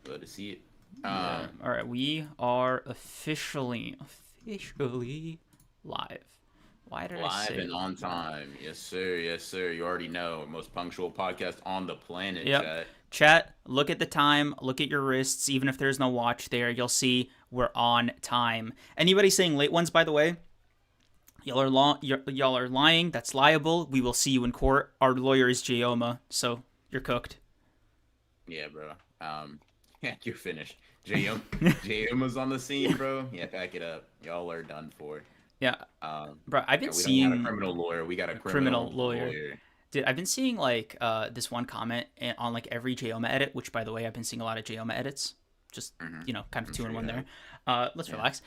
Love to see it. Yeah. All right, we are officially live. Why did I Live say and on live? time. Yes, sir. Yes, sir. You already know. Most punctual podcast on the planet, Yep. chat. Chat, look at the time, look at your wrists, even if there's no watch there, you'll see we're on time. Anybody saying late ones, by the way, y'all are lying. That's liable. We will see you in court. Our lawyer is Jayoma, so you're cooked. Yeah, bro. Yeah, you're finished. JM, JM was on the scene, bro. Yeah, pack it up. Y'all are done for. Yeah, bro, I've been And we don't got a seeing criminal lawyer. We got a a criminal criminal lawyer. lawyer. Dude, I've been seeing like this one comment on like every Jayoma edit, which by the way, I've been seeing a lot of Jayoma edits. Just kind of I'm two sure in you one there. have. Let's Yeah. relax.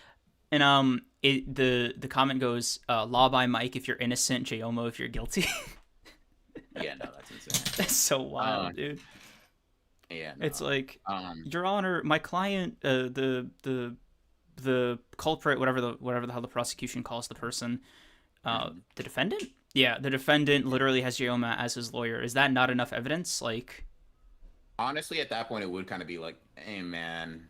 And the comment goes, law by Mike if you're innocent, Jayoma if you're guilty. Yeah, no, that's insane. That's so Uh, wild, dude. yeah, It's no. like, Um, Your Honor, my client, the culprit, whatever the hell the prosecution calls the person, mhm. the defendant. Yeah, the defendant literally has Jayoma as his lawyer. Is that not enough evidence? Honestly, at that point, it would kind of be like, hey, man,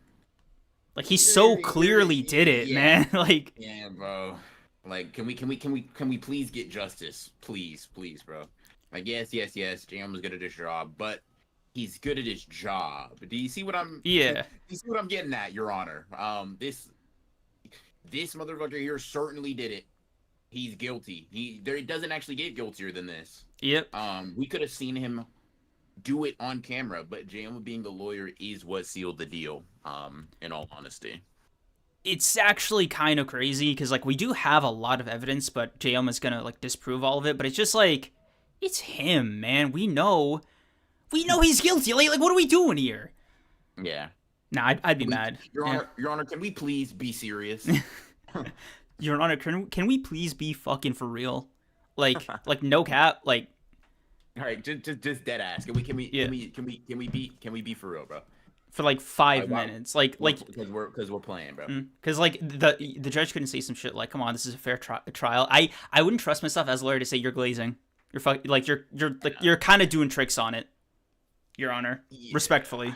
Like he so you're, clearly did it, yeah, man. Like yeah, bro. Like, can we please get justice, please, bro. Like, yes. JM was good at his job, but he's good at his job. Do you see what I'm? Do yeah. you see what I'm getting at, Your Honor? This motherfucker here certainly did it. He's guilty. He doesn't actually get guiltier than this. Yep. We could have seen him do it on camera, but JM being a lawyer is what sealed the deal. In all honesty. It's actually kind of crazy because like we do have a lot of evidence, but JM is gonna like disprove all of it. But it's just like it's him, man. We know he's guilty. Like what are we doing here? Yeah. Nah, I'd be mad. Your Yeah. Honor, Your Honor, can we please be serious? Your Honor, can we please be fucking for real? Like no cap. Like All right, just dead ass. yeah, Can we be for real, bro? for like five Why? minutes. Like Because we're playing, bro. because like the judge couldn't say some shit like, come on, this is a fair trial. I wouldn't trust myself as a lawyer to say you're glazing. You're kind of doing tricks on it, Your Honor. Yeah. Respectfully,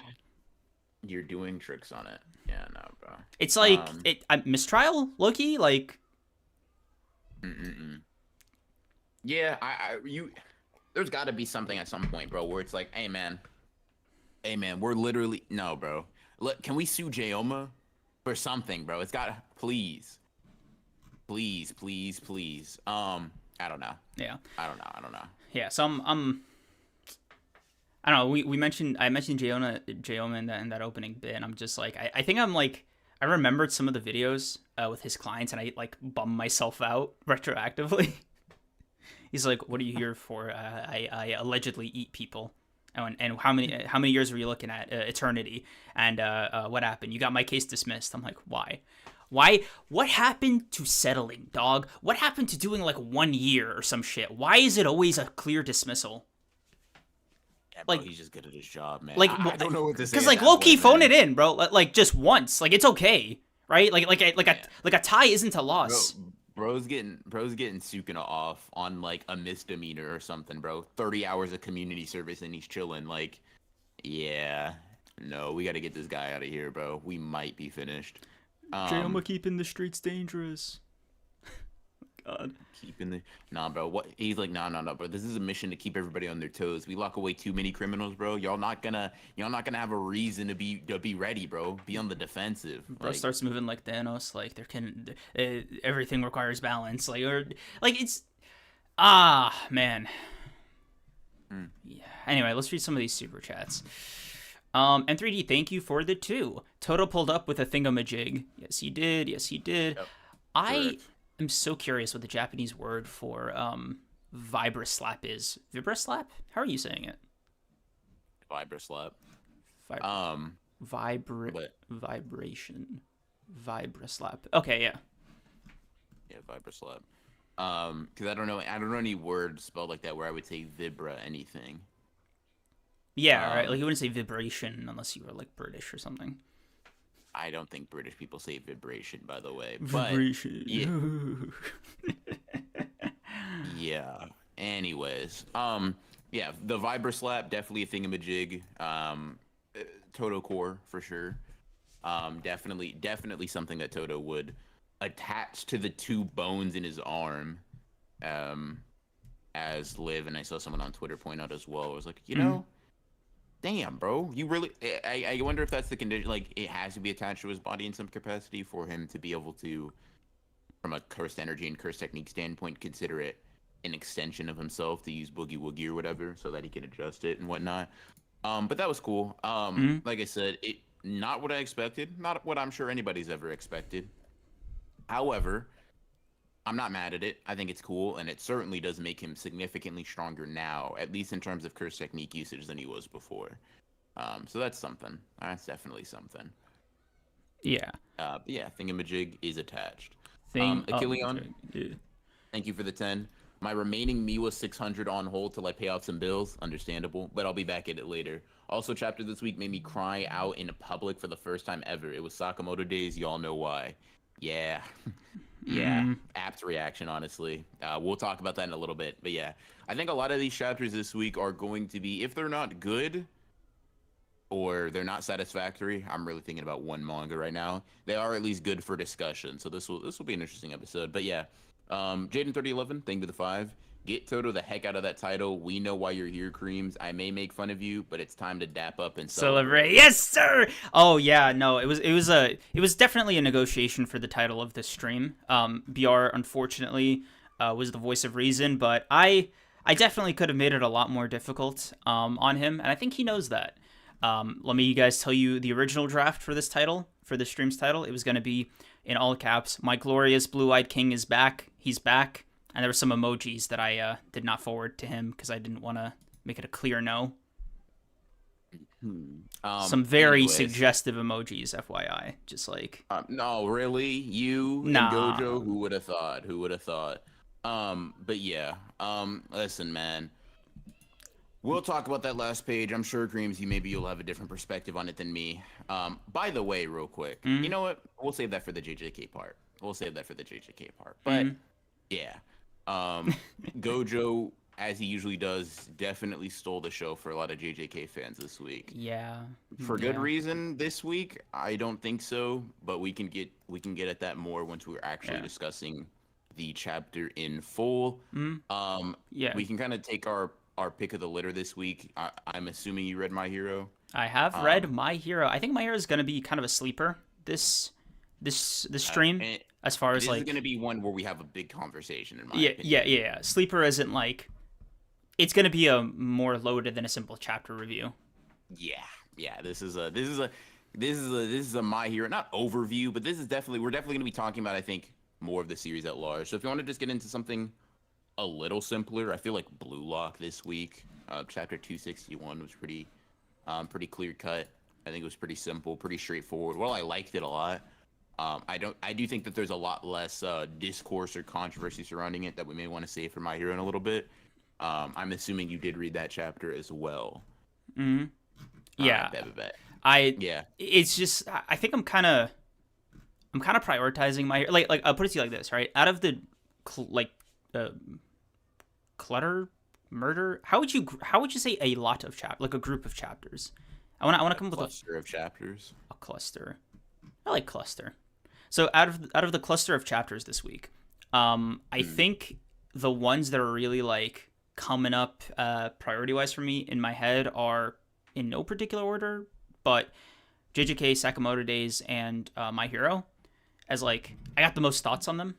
You're doing tricks on it. Yeah, no, bro. it's like mistrial, Loki. Like Mm-mm-mm. Yeah, you. There's got to be something at some point, bro, where it's like, hey, man, we're literally no, bro. Can we sue Jayoma for something, bro? It's got please. I don't know. yeah, I don't know. yeah. So I don't know. I mentioned Jayoma in that opening bit. And I'm just like I think I'm like I remembered some of the videos with his clients, and I like bummed myself out retroactively. He's like, "What are you here for? I allegedly eat people." And how many years were you looking at? Eternity. And what happened? You got my case dismissed. I'm like, why? Why? What happened to settling, dog? What happened to doing like 1 year or some shit? Why is it always a clear dismissal? Yeah, bro, Like, he's just good at his job, man. like, I don't know what to say. because At like that low key, point, phone it man. in, bro. Like just once. Like it's okay, right? Yeah. A tie isn't a Bro, loss. bro's getting Sukuna off on like a misdemeanor or something, bro. 30 hours of community service and he's chilling. Like, yeah, no, we got to get this guy out of here, bro. We might be finished. Um, Keeping the streets dangerous. God. keeping the nah, bro. What he's like, no, bro. This is a mission to keep everybody on their toes. We lock away too many criminals, bro. Y'all not gonna have a reason to be ready, bro. Be on the defensive. Bro Like, starts moving like Thanos. Like everything requires balance. Like it's man. mm, Yeah. Anyway, let's read some of these super chats. M3D, thank you for the 2. Toto pulled up with a thingamajig. Yes, he did. Yes, he did. yep, I correct. am so curious what the Japanese word for vibroslap is. Vibroslap? How are you saying it? Vibra slap. Vib- Um, but vibration. Vibroslap. Okay, yeah. yeah, Vibra slap. Because I don't know any words spelled like that where I would say vibra anything. Yeah, right. Like Um, you wouldn't say vibration unless you were like British or something. I don't think British people say vibration, by the way. But yeah, Vibration. yeah. Anyways, yeah, the Vibra slap definitely a thingamajig. Todo core for sure. Definitely something that Todo would attach to the two bones in his arm. Um, as Liv, and I saw someone on Twitter point out as well. I was like, damn, bro, you really? I wonder if that's the condition. Like, it has to be attached to his body in some capacity for him to be able to, from a cursed energy and cursed technique standpoint, consider it an extension of himself to use Boogie Woogie or whatever, so that he can adjust it and whatnot. But that was cool. Like I said, it not what I expected, not what I'm sure anybody's ever expected. However, I'm not mad at it. I think it's cool, and it certainly does make him significantly stronger now, at least in terms of curse technique usage than he was before. So that's something. That's definitely something. Yeah. Yeah, Thingamajig is attached. Thing. Achilleon, thank you for the 10. My remaining Miwa 600 on hold till I pay off some bills. Understandable, but I'll be back at it later. Also, chapter this week made me cry out in public for the first time ever. It was Sakamoto days. Y'all know why. Yeah. Yeah, apt reaction, honestly. We'll talk about that in a little bit. But yeah, I think a lot of these chapters this week are going to be, if they're not good or they're not satisfactory, I'm really thinking about one manga right now, they are at least good for discussion. So this will be an interesting episode. But yeah, Jaden 3011, thank you to the 5. Get Todo the heck out of that title. We know why you're here, Kreams. I may make fun of you, but it's time to dap up and celebrate. Yes, sir. Oh yeah, no, it was definitely a negotiation for the title of this stream. BR unfortunately was the voice of reason, but I definitely could have made it a lot more difficult on him, and I think he knows that. Let me guys tell you the original draft for this title, for this stream's title. It was going to be in all caps, "My glorious blue-eyed king is back. He's back." And there were some emojis that I did not forward to him because I didn't want to make it a clear no. Some very suggestive emojis, FYI. Just like... no, really? You and Gojo? Who would have thought? Who would have thought? But yeah. Listen, man. We'll talk about that last page. I'm sure, Kreams, you'll have a different perspective on it than me. By the way, real quick. You know what? We'll save that for the JJK part. But, yeah. Gojo, as he usually does, definitely stole the show for a lot of JJK fans this week. Yeah. For good reason this week? I don't think so, but we can get at that more once we're actually discussing the chapter in full. Yeah. We can kind of take our pick of the litter this week. I'm assuming you read My Hero. I have read My Hero. I think My Hero is going to be kind of a sleeper this stream. As far as, this like... is going to be one where we have a big conversation, in my opinion. Yeah. Sleeper isn't, like... It's going to be a more loaded than a simple chapter review. Yeah. This is a My Hero, not overview, but we're definitely going to be talking about, I think, more of the series at large. So if you want to just get into something a little simpler, I feel like Blue Lock this week, chapter 261 was pretty clear cut. I think it was pretty simple, pretty straightforward. Well, I liked it a lot. I do think that there's a lot less discourse or controversy surrounding it that we may want to save for My Hero in a little bit. I'm assuming you did read that chapter as well. Yeah. It's just, I think I'm kind of prioritizing My Hero. Like I'll put it to you like this, right? Out of the clutter, murder. How would you say a lot of like a group of chapters? I want to come up with a cluster of chapters. A cluster. I like cluster. So out of the cluster of chapters this week, I think the ones that are really like coming up priority wise for me in my head are in no particular order, but JJK, Sakamoto Days, and My Hero, as like I got the most thoughts on them.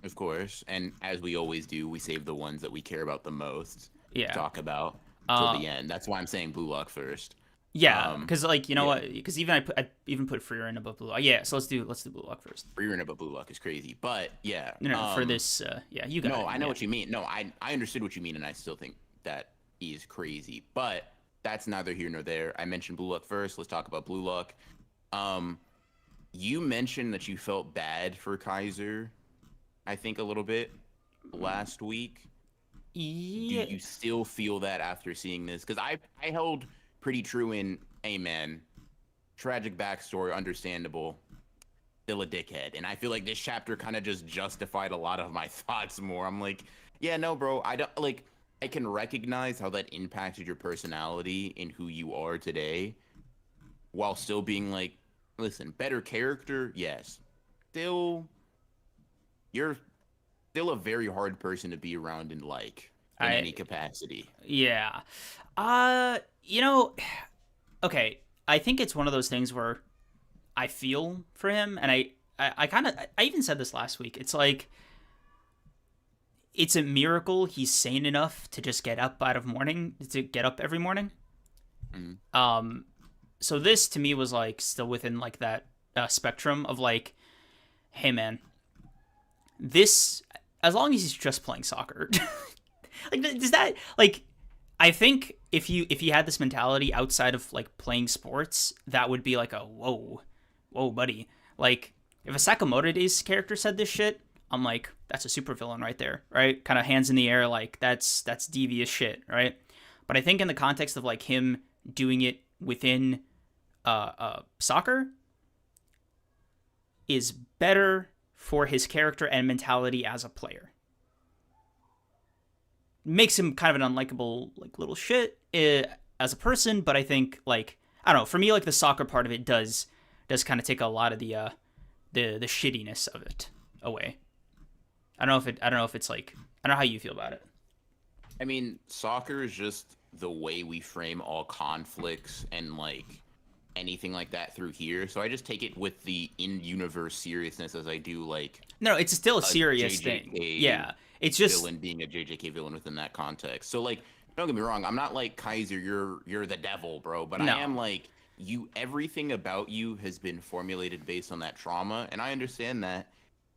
Of course, and as we always do, we save the ones that we care about the most to talk about till the end. That's why I'm saying Blue Lock first. Yeah, because like you know what? Because I even put Frieren above Blue Lock. Yeah, so let's do Blue Lock first. Frieren above Blue Lock is crazy, but yeah. No, for this, you got it. No, I know what you mean. No, I understood what you mean, and I still think that is crazy, but that's neither here nor there. I mentioned Blue Lock first. Let's talk about Blue Lock. You mentioned that you felt bad for Kaiser, I think a little bit last week. Yeah. Do you still feel that after seeing this? Because I held pretty true in, hey man, tragic backstory, understandable, still a dickhead. And I feel like this chapter kind of just justified a lot of my thoughts more. I'm like, yeah, no, bro, I can recognize how that impacted your personality and who you are today. while still being like, listen, better character, yes. Still, you're still a very hard person to be around and like in I any capacity. Yeah. You know, okay. I think it's one of those things where I feel for him, and I kind of, I even said this last week. It's like, it's a miracle he's sane enough to just get up to get up every morning. Mm. So this to me was like still within like that spectrum of like, hey man, this, as long as he's just playing soccer, like does that like, I think if you had this mentality outside of like playing sports, that would be like a whoa, buddy. Like if a Sakamoto Days character said this shit, I'm like, that's a supervillain right there, right? Kind of hands in the air, like that's devious shit, right? But I think in the context of like him doing it within soccer is better for his character and mentality as a player. Makes him kind of an unlikable like little shit as a person, but I think like I don't know, for me like the soccer part of it does kind of take a lot of the shittiness of it away. I don't know if it's like I don't know how you feel about it. I mean, soccer is just the way we frame all conflicts and like anything like that through here. So I just take it with the in-universe seriousness as I do like No, it's still a a serious thing. JJK Yeah, it's just villain being a JJK villain within that context. So like, don't get me wrong, I'm not like Kaiser, you're the devil, bro. But I no. am like you. Everything about you has been formulated based on that trauma, and I understand that.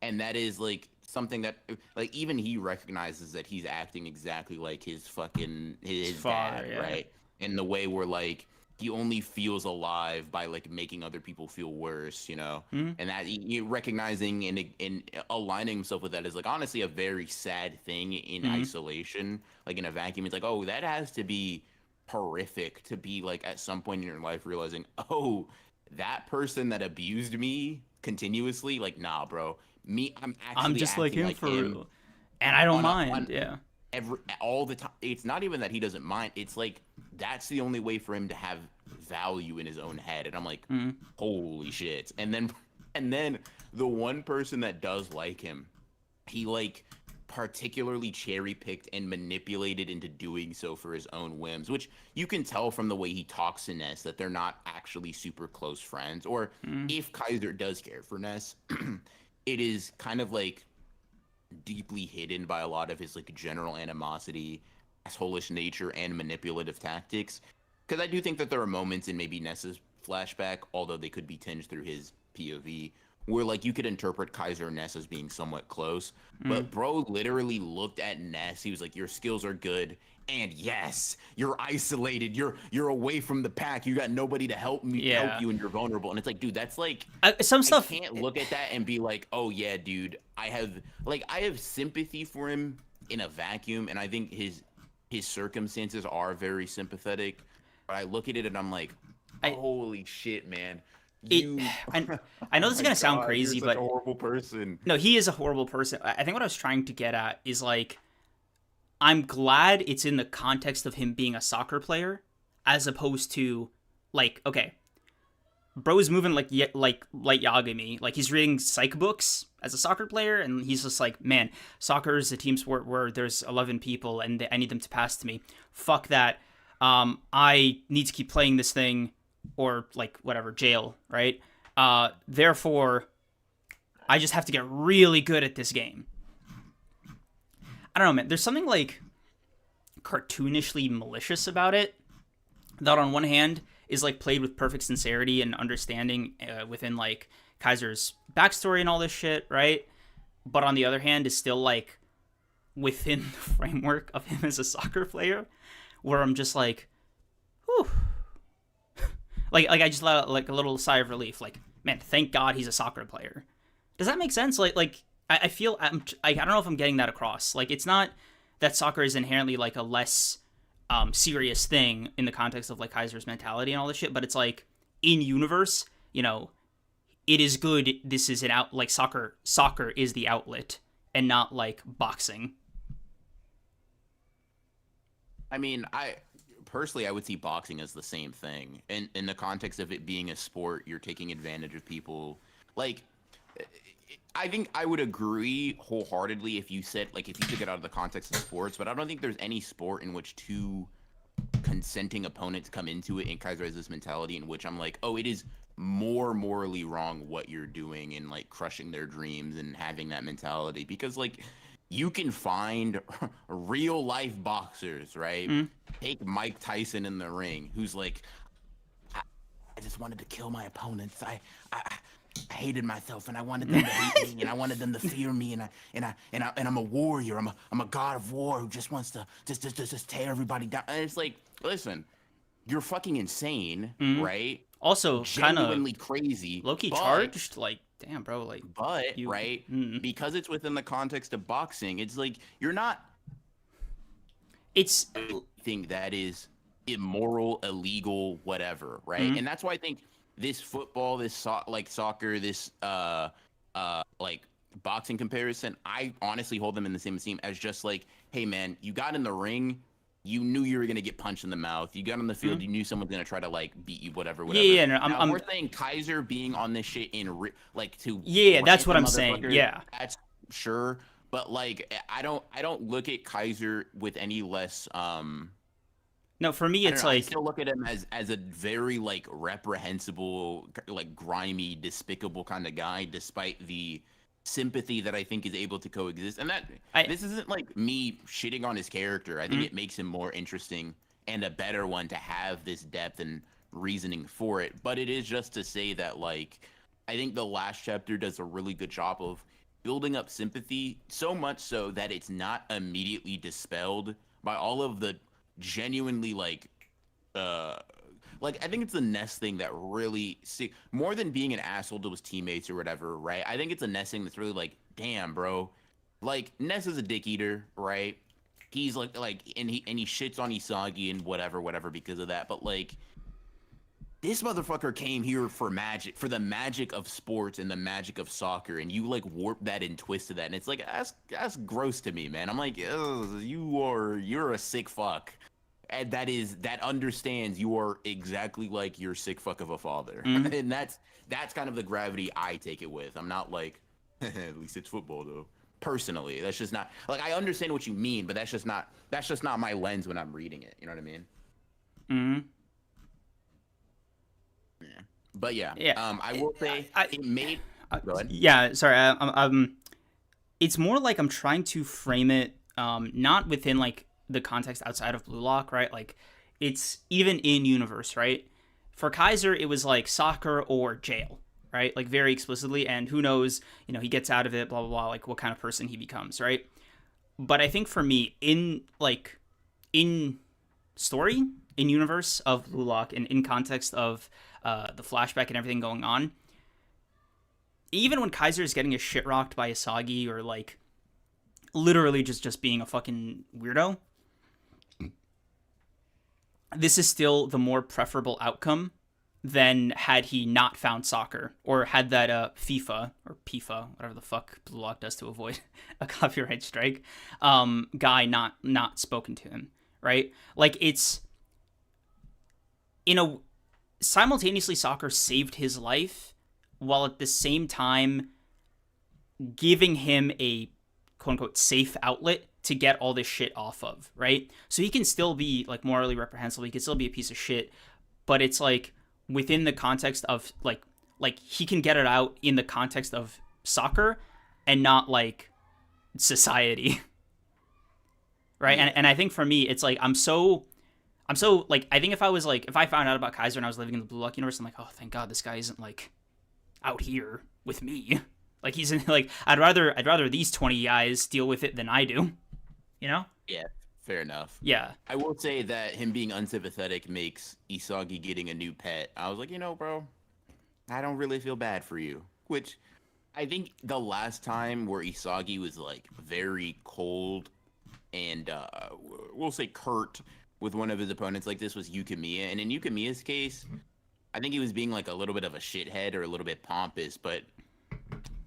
And that is like something that like even he recognizes that he's acting exactly like his fucking his father, dad, yeah. right? In the way where like he only feels alive by like making other people feel worse, you know. Mm-hmm. And that recognizing and aligning himself with that is like honestly a very sad thing in Mm-hmm. isolation, like in a vacuum. It's like, oh, that has to be horrific to be like at some point in your life realizing, oh, that person that abused me continuously, like, nah, bro, me, I'm I'm actually just like acting him like for him real, and I don't on a mind. on Yeah. every all the time. It's not even that he doesn't mind. It's like that's the only way for him to have value in his own head. And I'm like, Mm-hmm. holy shit. And then the one person that does like him, he like particularly cherry picked and manipulated into doing so for his own whims, which you can tell from the way he talks to Ness that they're not actually super close friends. Or Mm-hmm. if Kaiser does care for Ness, it is kind of like deeply hidden by a lot of his like general animosity, assholish nature, and manipulative tactics. Because I do think that there are moments in maybe Ness's flashback, although they could be tinged through his POV, where like you could interpret Kaiser and Ness as being somewhat close. Mm-hmm. But bro literally looked at Ness. He was like, "Your skills are good, and yes, you're isolated. You're away from the pack. You got nobody to help Yeah. you, and you're vulnerable." And it's like, dude, that's like Some I stuff. can't look at that and be like, "Oh yeah, dude, I have sympathy for him in a vacuum," and I think his circumstances are very sympathetic. But I look at it and I'm like, I "Holy shit, man! it. You, I know oh this is my gonna sound God, crazy, you're such but a horrible person." no, he is a horrible person. I think what I was trying to get at is like, I'm glad it's in the context of him being a soccer player, as opposed to, like, okay, bro's moving like light Yagami, like he's reading psych books as a soccer player, and he's just like, man, soccer is a team sport where there's 11 people and I need them to pass to me. Fuck that. I need to keep playing this thing, or like whatever, jail, right? Therefore, I just have to get really good at this game. I don't know, man. There's something like cartoonishly malicious about it that on one hand is like played with perfect sincerity and understanding within like Kaiser's backstory and all this shit, right? But on the other hand is still like within the framework of him as a soccer player, where I'm just like, whew. like I just let like a little sigh of relief, like, man, thank God he's a soccer player. Does that make sense? Like I feel I don't know if I'm getting that across. Like, it's not that soccer is inherently like a less serious thing in the context of like Kaiser's mentality and all this shit, but it's like in universe, you know, it is good. This is an out, like soccer is the outlet and not like boxing. I mean, I personally, I would see boxing as the same thing. In the context of it being a sport, you're taking advantage of people. Like, I think I would agree wholeheartedly if you said, like, if you took it out of the context of sports, but I don't think there's any sport in which two consenting opponents come into it and Kaiser has this mentality in which I'm like, oh, it is more morally wrong what you're doing and like crushing their dreams and having that mentality, because like you can find real life boxers, right? Take Mike Tyson in the ring, who's like, I just wanted to kill my opponents. I hated myself and I wanted them to hate me and I wanted them to fear me, and I'm a warrior. I'm a god of war who just wants to just tear everybody down. And it's like, listen, you're fucking insane, right? Also, kind of genuinely crazy, low-key charged. Like, damn, bro. Like, but right, because it's within the context of boxing, it's like you're not. It's thing that is immoral, illegal, whatever, right? And that's why I think this football, this soccer, this like boxing comparison, I honestly hold them in the same esteem as just like, hey man, you got in the ring, you knew you were gonna get punched in the mouth. You got on the field, you knew someone's gonna try to like beat you, whatever. Yeah, no, now, we're saying Kaiser being on this shit in like to that's what I'm saying. Yeah, that's sure, but like I don't look at Kaiser with any less No, for me, it's like I still look at him as a very like reprehensible, like grimy, despicable kind of guy, despite the sympathy that I think is able to coexist. And this isn't like me shitting on his character. I think it makes him more interesting and a better one to have this depth and reasoning for it. But it is just to say that like I think the last chapter does a really good job of building up sympathy, so much so that it's not immediately dispelled by all of the genuinely like I think it's the Ness thing that really more than being an asshole to his teammates or whatever, right? I think it's a Ness thing that's really like, damn, bro, like Ness is a dick eater, right? He's like and he shits on Isagi and whatever because of that, but like this motherfucker came here for magic, for the magic of sports and the magic of soccer, and you like warp that and twisted that, and it's like that's gross to me, man. I'm like, you're a sick fuck, and that understands you are exactly like your sick fuck of a father, and that's kind of the gravity I take it with. I'm not like, at least it's football though. Personally, that's just not like I understand what you mean, but that's just not my lens when I'm reading it. You know what I mean? Yeah. But yeah. I will say it made. Go ahead. Yeah, sorry. It's more like I'm trying to frame it, not within like the context outside of Blue Lock, right? Like, it's even in universe, right? For Kaiser, it was like soccer or jail, right? Like very explicitly, and who knows, he gets out of it, blah blah blah, like what kind of person he becomes, right? But I think for me, in story, in universe of Blue Lock, and in context of the flashback and everything going on, even when Kaiser is getting his shit rocked by Isagi or like literally just being a fucking weirdo, this is still the more preferable outcome than had he not found soccer or had that FIFA or PIFA, whatever the fuck Blue Lock does to avoid a copyright strike, guy not spoken to him, right? Like, it's simultaneously soccer saved his life while at the same time giving him a quote-unquote safe outlet to get all this shit off of, right? So he can still be like morally reprehensible, he can still be a piece of shit, but it's like within the context of like he can get it out in the context of soccer and not like society. Right? Yeah. And I think for me it's like I'm so like, I think if I found out about Kaiser and I was living in the Blue Lock universe, I'm like, oh, thank God this guy isn't like out here with me. Like, he's in, like, I'd rather these 20 guys deal with it than I do, Yeah, fair enough. Yeah. I will say that him being unsympathetic makes Isagi getting a new pet. I was like, bro, I don't really feel bad for you. Which I think the last time where Isagi was like very cold and we'll say curt with one of his opponents like this was Yukimiya, and in Yukimiya's case, I think he was being like a little bit of a shithead or a little bit pompous, but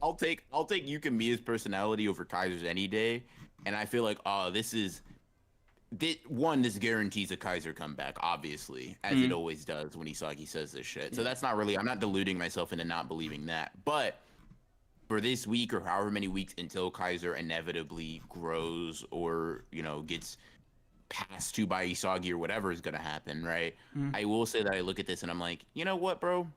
I'll take Yukimiya's personality over Kaiser's any day, and I feel like, oh, this is this guarantees a Kaiser comeback, obviously, as it always does when Isagi says this shit. So that's not really, I'm not deluding myself into not believing that. But for this week or however many weeks until Kaiser inevitably grows or, gets passed to by Isagi or whatever is going to happen, right? I will say that I look at this and I'm like, you know what, bro?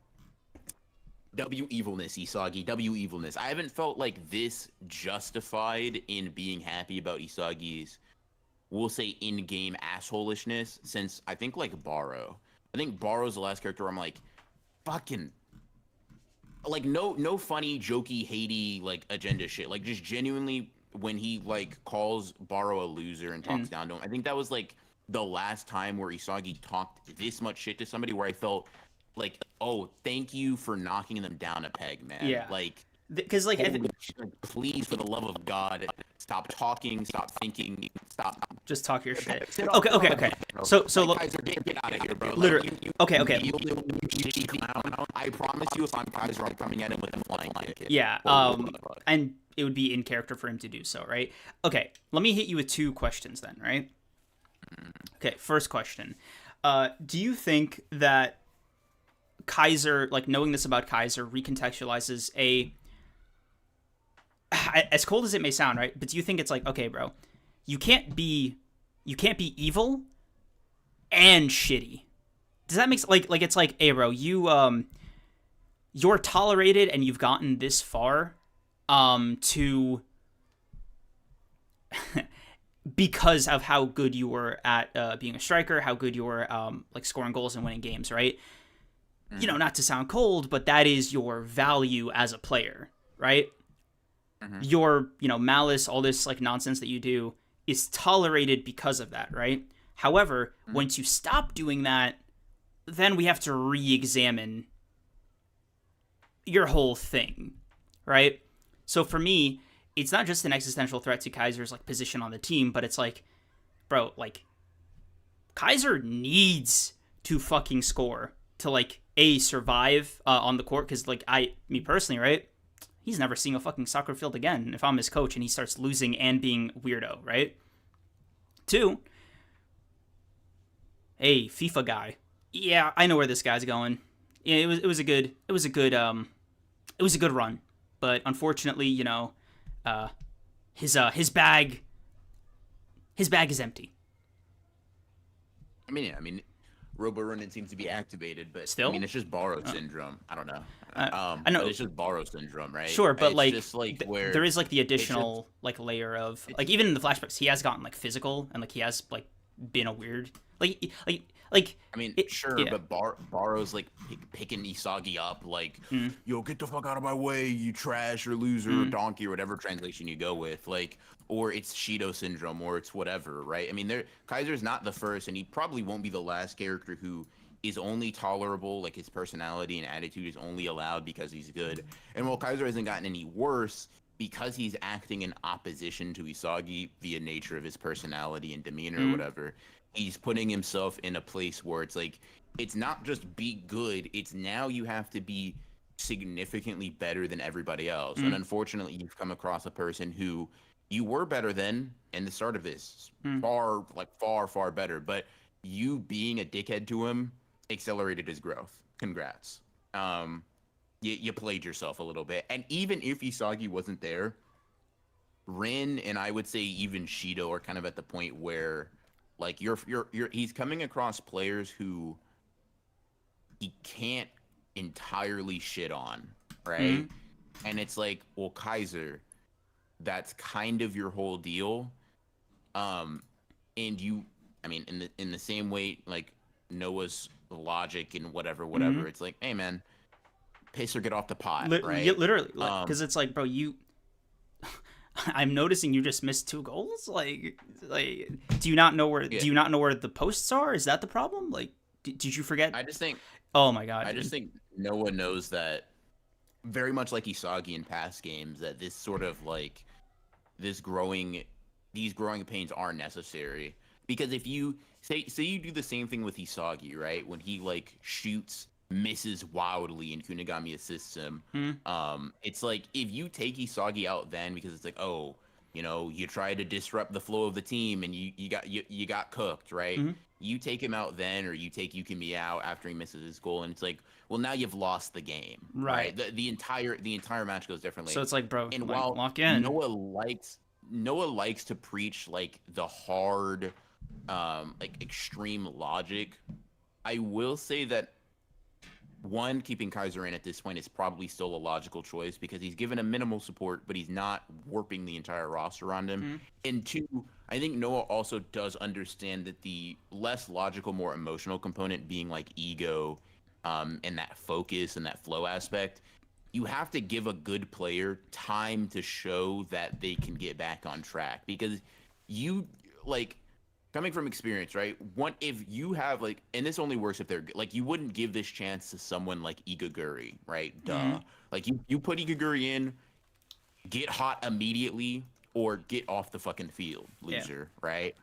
W evilness, Isagi, W evilness. I haven't felt like this justified in being happy about Isagi's, we'll say, in-game assholishness since I think like Baro. I think Baro's the last character where I'm like, fucking, like no funny, jokey, hatey, like agenda shit. Like just genuinely when he like calls Baro a loser and talks down to him. I think that was like the last time where Isagi talked this much shit to somebody where I felt like, oh, thank you for knocking them down a peg, man. Yeah. Like, because like, please, for the love of God, stop talking, stop thinking, stop. Just talk your shit. Okay. So look, Kaiser, get out of here, bro. Literally. Like, Okay. I promise you, if I'm Kaiser, I'm coming at him with a flying kick. Yeah. And it would be in character for him to do so, right? Okay. Let me hit you with 2 questions then, right? Okay. First question. Do you think that Kaiser, like knowing this about Kaiser, recontextualizes as cold as it may sound, right? But do you think it's like, okay, bro, you can't be evil and shitty. Does that make like it's like, hey, bro, you're tolerated and you've gotten this far, to because of how good you were at being a striker, how good you were like scoring goals and winning games, right? Not to sound cold, but that is your value as a player, right? Your, malice, all this like nonsense that you do is tolerated because of that, right? However, once you stop doing that, then we have to re-examine your whole thing, right? So for me, it's not just an existential threat to Kaiser's like position on the team, but it's like, bro, like Kaiser needs to fucking score to like survive on the court, because like me personally, right? He's never seeing a fucking soccer field again if I'm his coach and he starts losing and being weirdo, right? 2, hey, FIFA guy. Yeah, I know where this guy's going. Yeah, it was a good run, but unfortunately, his bag is empty. I mean, Robo Running seems to be activated, but still, I mean, it's just Baro syndrome. I don't know. I know it's just Baro syndrome, right? Sure, but it's like, just like where there is like the additional like layer of like, even in the flashbacks, he has gotten like physical and like he has like been a weird like. I mean, sure, yeah. but Baro's like picking Isagi up, like, yo, get the fuck out of my way, you trash or loser or donkey or whatever translation you go with, like, or it's Shido syndrome or it's whatever, right? I mean, Kaiser's not the first, and he probably won't be the last character who is only tolerable, like his personality and attitude is only allowed because he's good. And while Kaiser hasn't gotten any worse, because he's acting in opposition to Isagi via nature of his personality and demeanor or whatever, he's putting himself in a place where it's like, it's not just be good, it's now you have to be significantly better than everybody else. And unfortunately, you've come across a person who you were better than in the start of this, far better, but you being a dickhead to him accelerated his growth. Congrats. You played yourself a little bit. And even if Isagi wasn't there, Rin and I would say even Shido are kind of at the point where, like, he's coming across players who he can't entirely shit on, right? And it's like, well, Kaiser, that's kind of your whole deal. And I mean, in the same way, like Noah's logic and whatever, it's like, hey man, piss or get off the pot, right? Literally, because it's like, bro, I'm noticing you just missed 2 goals. Like, do you not know where? Yeah. Do you not know where the posts are? Is that the problem? Like, did you forget? I just think. Oh my god. I just think Noah knows that, very much like Isagi in past games, that this sort of like these growing pains are necessary. Because if you say you do the same thing with Isagi, right? When he like shoots, misses wildly, and Kunigami assists him. It's like, if you take Isagi out then because it's like, oh, You know, you try to disrupt the flow of the team, and you got cooked, right? Mhm. You take him out then, or you take Yukimi out after he misses his goal, and it's like, well, now you've lost the game, right? Right. The entire match goes So differently. it's like, bro, And like while lock in. Noah likes to preach like the hard, like extreme logic, I will say that one, keeping Kaiser in at this point is probably still a logical choice because he's given him minimal support, but he's not warping the entire roster around him. Mhm. And two, I think Noah also does understand that the less logical, more emotional component being like ego, and that focus and that flow aspect, you have to give a good player time to show that they can get back on track because you like coming from experience, right? If you have like, and this only works if they're like, you wouldn't give this chance to someone like Igaguri, right? Duh. Mhm. Like you put Igaguri in, get hot immediately, or get off the fucking field, Yeah. loser, right?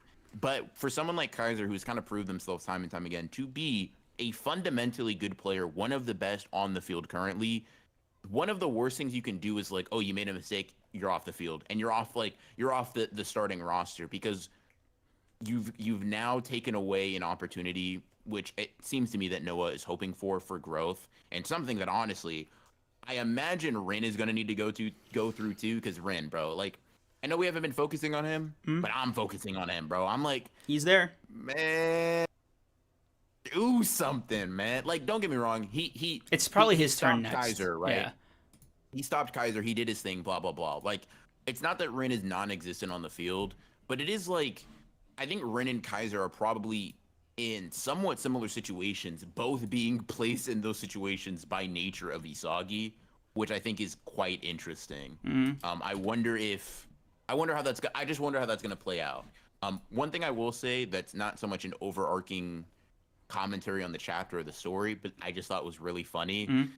But for someone like Kaiser, who's kind of proved themselves time and time again to be a fundamentally good player, one of the best on the field currently, one of the worst things you can do is like, oh, you made a mistake, you're off the field, and you're off the starting roster because you've now taken away an opportunity, which it seems to me that Noah is hoping for growth, and something that honestly, I imagine Rin is gonna need to go through too, because Rin, bro, like, I know we haven't been focusing on him, Mhm. but I'm focusing on him, bro. I'm like, He's there. man, do something, man. Like, don't get me wrong, It's probably he his turn stopped next. Kaiser, right? Yeah. He stopped Kaiser. He did his thing. Blah blah blah. Like, it's not that Rin is non-existent on the field, but it is like, I think Rin and Kaiser are probably in somewhat similar situations, both being placed in those situations by nature of Isagi, which I think is quite interesting. Mhm. I just wonder how that's gonna play out. One thing I will say that's not so much an overarching commentary on the chapter or the story, but I just thought was really funny. Mhm.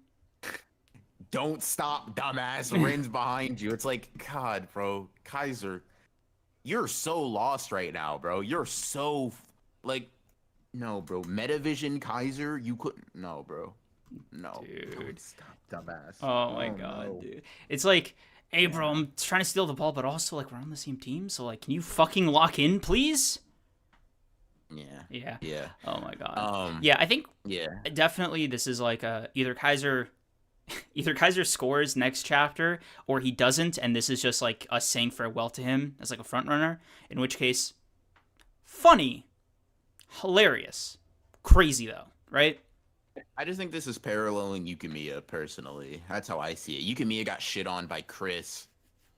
Don't stop, dumbass. Rin's behind you. It's like, God, bro, Kaiser, you're so lost right now, bro. You're so like, no, bro. Metavision Kaiser, you couldn't. No, bro. No. Dude. Don't stop, dumbass. Oh my god, no. dude. It's like, hey, bro, I'm trying to steal the ball, but also like we're on the same team, so like, can you fucking lock in, please? Yeah. Yeah. Yeah. Oh my god. Yeah. I think Yeah. definitely this is like either Kaiser scores next chapter or he doesn't, and this is just like us saying farewell to him as like a front runner. In which case, funny, hilarious, crazy though, right? I just think this is paralleling Yukimiya personally. That's how I see it. Yukimiya got shit on by Chris,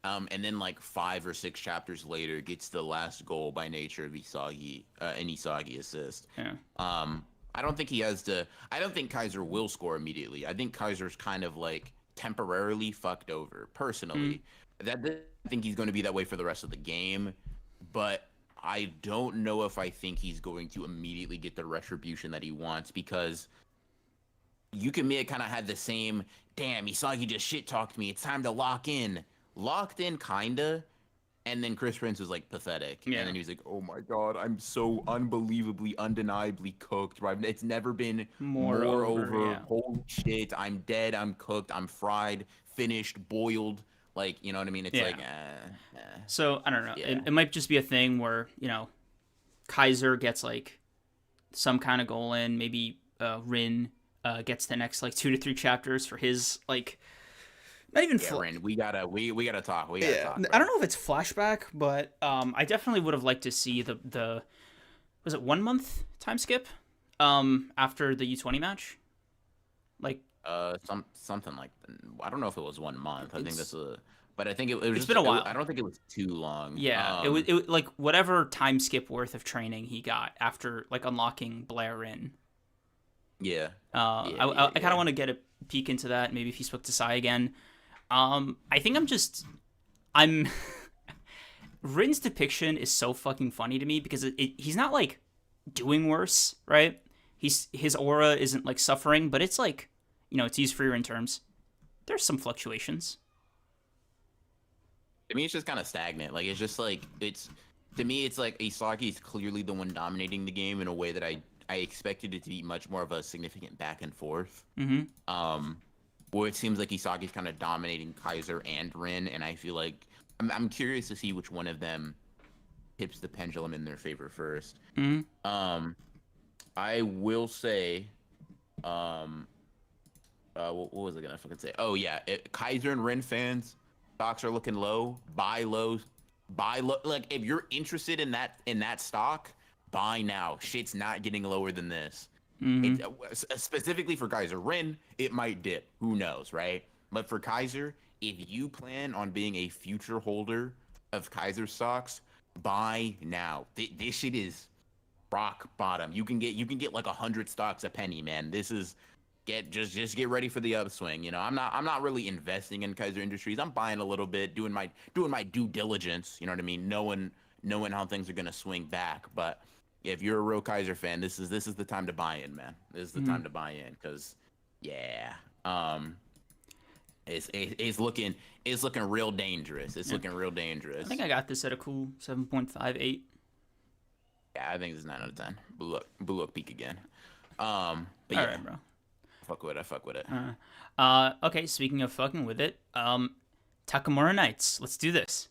and then like 5 or 6 chapters later gets the last goal by nature of Isagi, an Isagi assist. Yeah. I don't think he has to. I don't think Kaiser will score immediately. I think Kaiser's kind of like temporarily fucked over. Personally, I think he's going to be that way for the rest of the game, but I don't know if I think he's going to immediately get the retribution that he wants because Yukimiya kind of had the same. Damn, Isagi just shit talked me. It's time to lock in. Locked in, kinda. And then Chris Prince was like pathetic. Yeah. And then he was like, oh my God, I'm so unbelievably, undeniably cooked. Right? It's never been more over. Yeah. Holy shit, I'm dead, I'm cooked, I'm fried, finished, boiled. Like, you know what I mean? It's like, So, I don't know. Yeah. It might just be a thing where, you know, Kaiser gets like some kind of goal in. Maybe Rin gets the next like 2 to 3 chapters for his like. Not even Rin, we gotta talk. We gotta talk. Bro. I don't know if it's flashback, but I definitely would have liked to see the was it 1 month time skip after the U20 match, like something like I don't know if it was 1 month. I think that's but I think it was. It's been a while. I don't think it was too long. Yeah, it was like whatever time skip worth of training he got after like unlocking Blair in. Yeah. I kind of want to get a peek into that. Maybe if he spoke to Sai again. I think I'm Rin's depiction is so fucking funny to me because he's not like doing worse, right? His aura isn't like suffering, but it's like, you know, to use Frieren terms, there's some fluctuations. To me, it's just kind of stagnant. Like it's just like to me, it's like Isagi is clearly the one dominating the game in a way that I expected it to be much more of a significant back and forth. Mm-hmm. Where it seems like Isagi's kind of dominating Kaiser and Rin, and I feel like I'm curious to see which one of them tips the pendulum in their favor first. Mm-hmm. I will say, what was I gonna fucking say? Oh yeah, Kaiser and Ren fans, stocks are looking low. Buy low, buy low. Like if you're interested in that stock, buy now. Shit's not getting lower than this. Mm-hmm. Specifically for Kaiser. Ren, it might dip. Who knows, right? But for Kaiser, if you plan on being a future holder of Kaiser stocks, buy now. This shit is rock bottom. You can get like 100 stocks a penny, man. This is just get ready for the upswing. You know, I'm not really investing in Kaiser Industries. I'm buying a little bit, doing my due diligence. You know what I mean? Knowing how things are gonna swing back. But if you're a real Kaiser fan, this is the time to buy in, man. This is the time to buy in, because yeah, it's looking real dangerous. It's looking real dangerous. I think I got this at a cool 7.58. Yeah, I think it's 9 out of 10. Blue up peak again. But All yeah, right, bro. I fuck with it. Okay, speaking of fucking with it, Takamura Knights. Let's do this.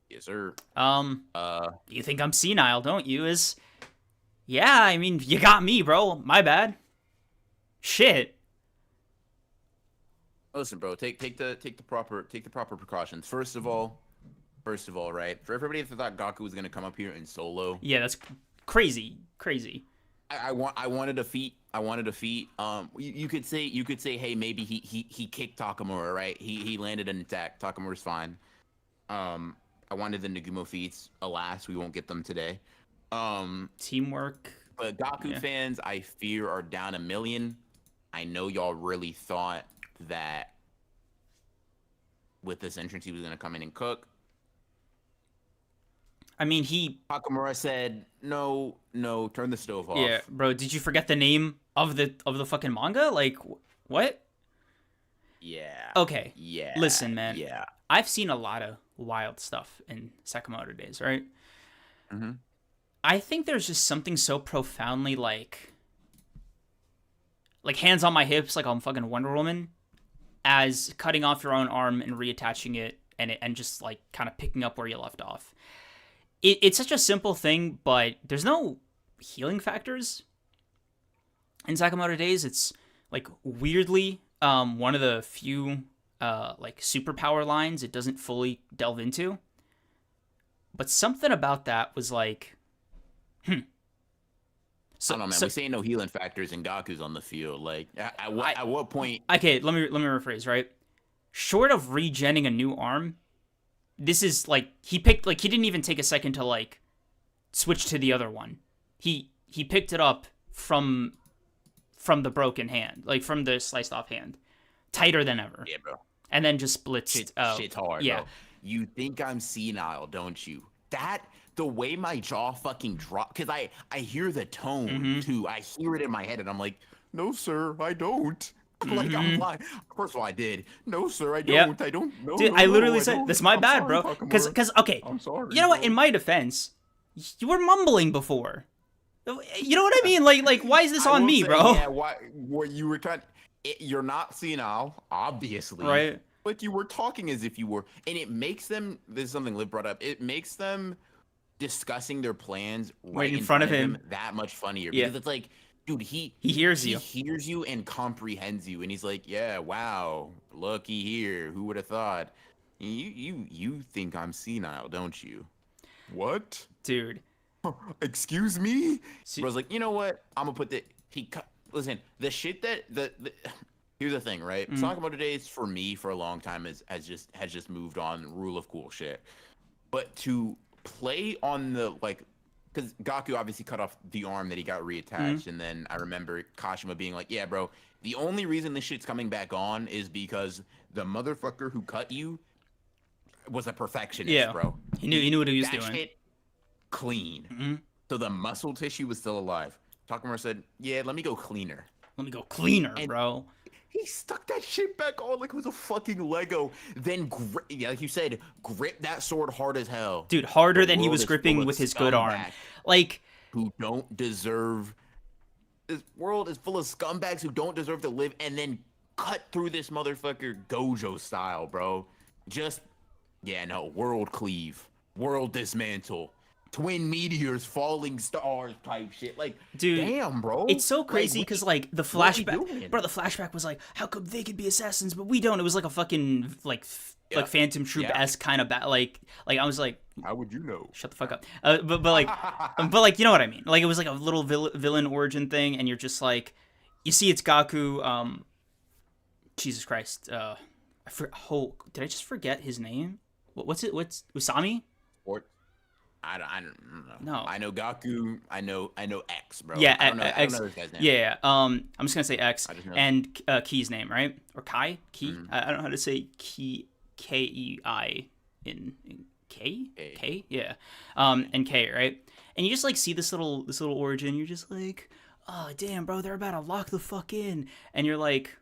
Yes, sir. You think I'm senile, don't you? Yeah, I mean, you got me, bro. My bad. Shit. Listen, bro. Take the proper precautions. First of all, right? For everybody that thought Gaku was gonna come up here and solo. Yeah, that's crazy. I wanted a feat. You could say, hey, maybe he kicked Takamura, right? He landed an attack. Takamura's fine. I wanted the Nagumo feats. Alas, we won't get them today. Teamwork. But Gaku fans, I fear, are down 1 million. I know y'all really thought that with this entrance he was gonna come in and cook. I mean, Takamura said, no, turn the stove off. Yeah, bro, did you forget the name of the fucking manga? Like, what? Yeah. Okay. Yeah. Listen, man. Yeah. I've seen a lot of wild stuff in Sakamoto days, right? Mm-hmm. I think there's just something so profoundly like hands on my hips, like I'm fucking Wonder Woman, as cutting off your own arm and reattaching it and just like kind of picking up where you left off. It's such a simple thing, but there's no healing factors in Sakamoto days. It's like weirdly one of the few like superpower lines it doesn't fully delve into. But something about that was like, So, I don't know, man. We say no healing factors and Gaku's on the field. Like, at what point? Okay, let me rephrase, right? Short of regenning a new arm, this is like he didn't even take a second to like switch to the other one. He picked it up from the broken hand, like from the sliced off hand, tighter than ever. Yeah, bro. And then just blitzed. Shit's hard. Yeah. Bro. You think I'm senile, don't you? The way my jaw fucking dropped, because I hear the tone too. I hear it in my head, and I'm like, no, sir, I don't. Like, I'm lying. First of all, I did. No, sir, I don't. Yep. I don't. No, Dude, no, I no, literally I said, don't. "That's my I'm bad, sorry, bro." Takamura. Because okay, I'm sorry. You know what? Bro. In my defense, you were mumbling before. You know what I mean? Like, why is this on me, bro? Yeah, why? What you were kind? You're not senile, obviously. Right. But you were talking as if you were, and it makes them. This is something Liv brought up. It makes them discussing their plans right in front of him that much funnier. Yeah. Because it's like, dude, he hears you. He hears you and comprehends you, and he's like, yeah, wow, looky here. Who would have thought? You think I'm senile, don't you? What? Dude. Excuse me? I was like, you know what? I'm gonna put listen, the shit that here's the thing, right? Sakamoto days for me for a long time has just moved on rule of cool shit. But to play on the like, because Gaku obviously cut off the arm that he got reattached, and then I remember Kashima being like, yeah, bro, the only reason this shit's coming back on is because the motherfucker who cut you was a perfectionist, bro. He knew what he was doing. Shit clean. So the muscle tissue was still alive. Takamura said, yeah, let me go cleaner. Bro. He stuck that shit back on like it was a fucking Lego. Then, like you said, grip that sword hard as hell. Dude, harder than he was gripping with his good arm. Like, who don't deserve. This world is full of scumbags who don't deserve to live, and then cut through this motherfucker Gojo style, bro. just yeah, no, world cleave, world dismantle, twin meteors, falling stars type shit. Like, dude, damn, bro. it's so crazy because like the flashback, bro. The flashback was like, how come they could be assassins but we don't? It was like a fucking like Phantom Troop-esque kind of like I was like, how would you know? Shut the fuck up. But like you know what I mean? Like it was like a little villain origin thing, and you're just like, you see it's Gaku. Jesus Christ. Did I just forget his name? What's Usami? Or I don't know. No. I know Gaku. I know X, bro. Yeah, I don't know X. this guy's name. Yeah. I'm just gonna say X and Key's name, right? Or Kai? Key? Mm-hmm. I don't know how to say Key. Kei in K? K? Yeah. And K, right? And you just like see this little origin. You're just like, oh damn, bro, they're about to lock the fuck in, and you're like,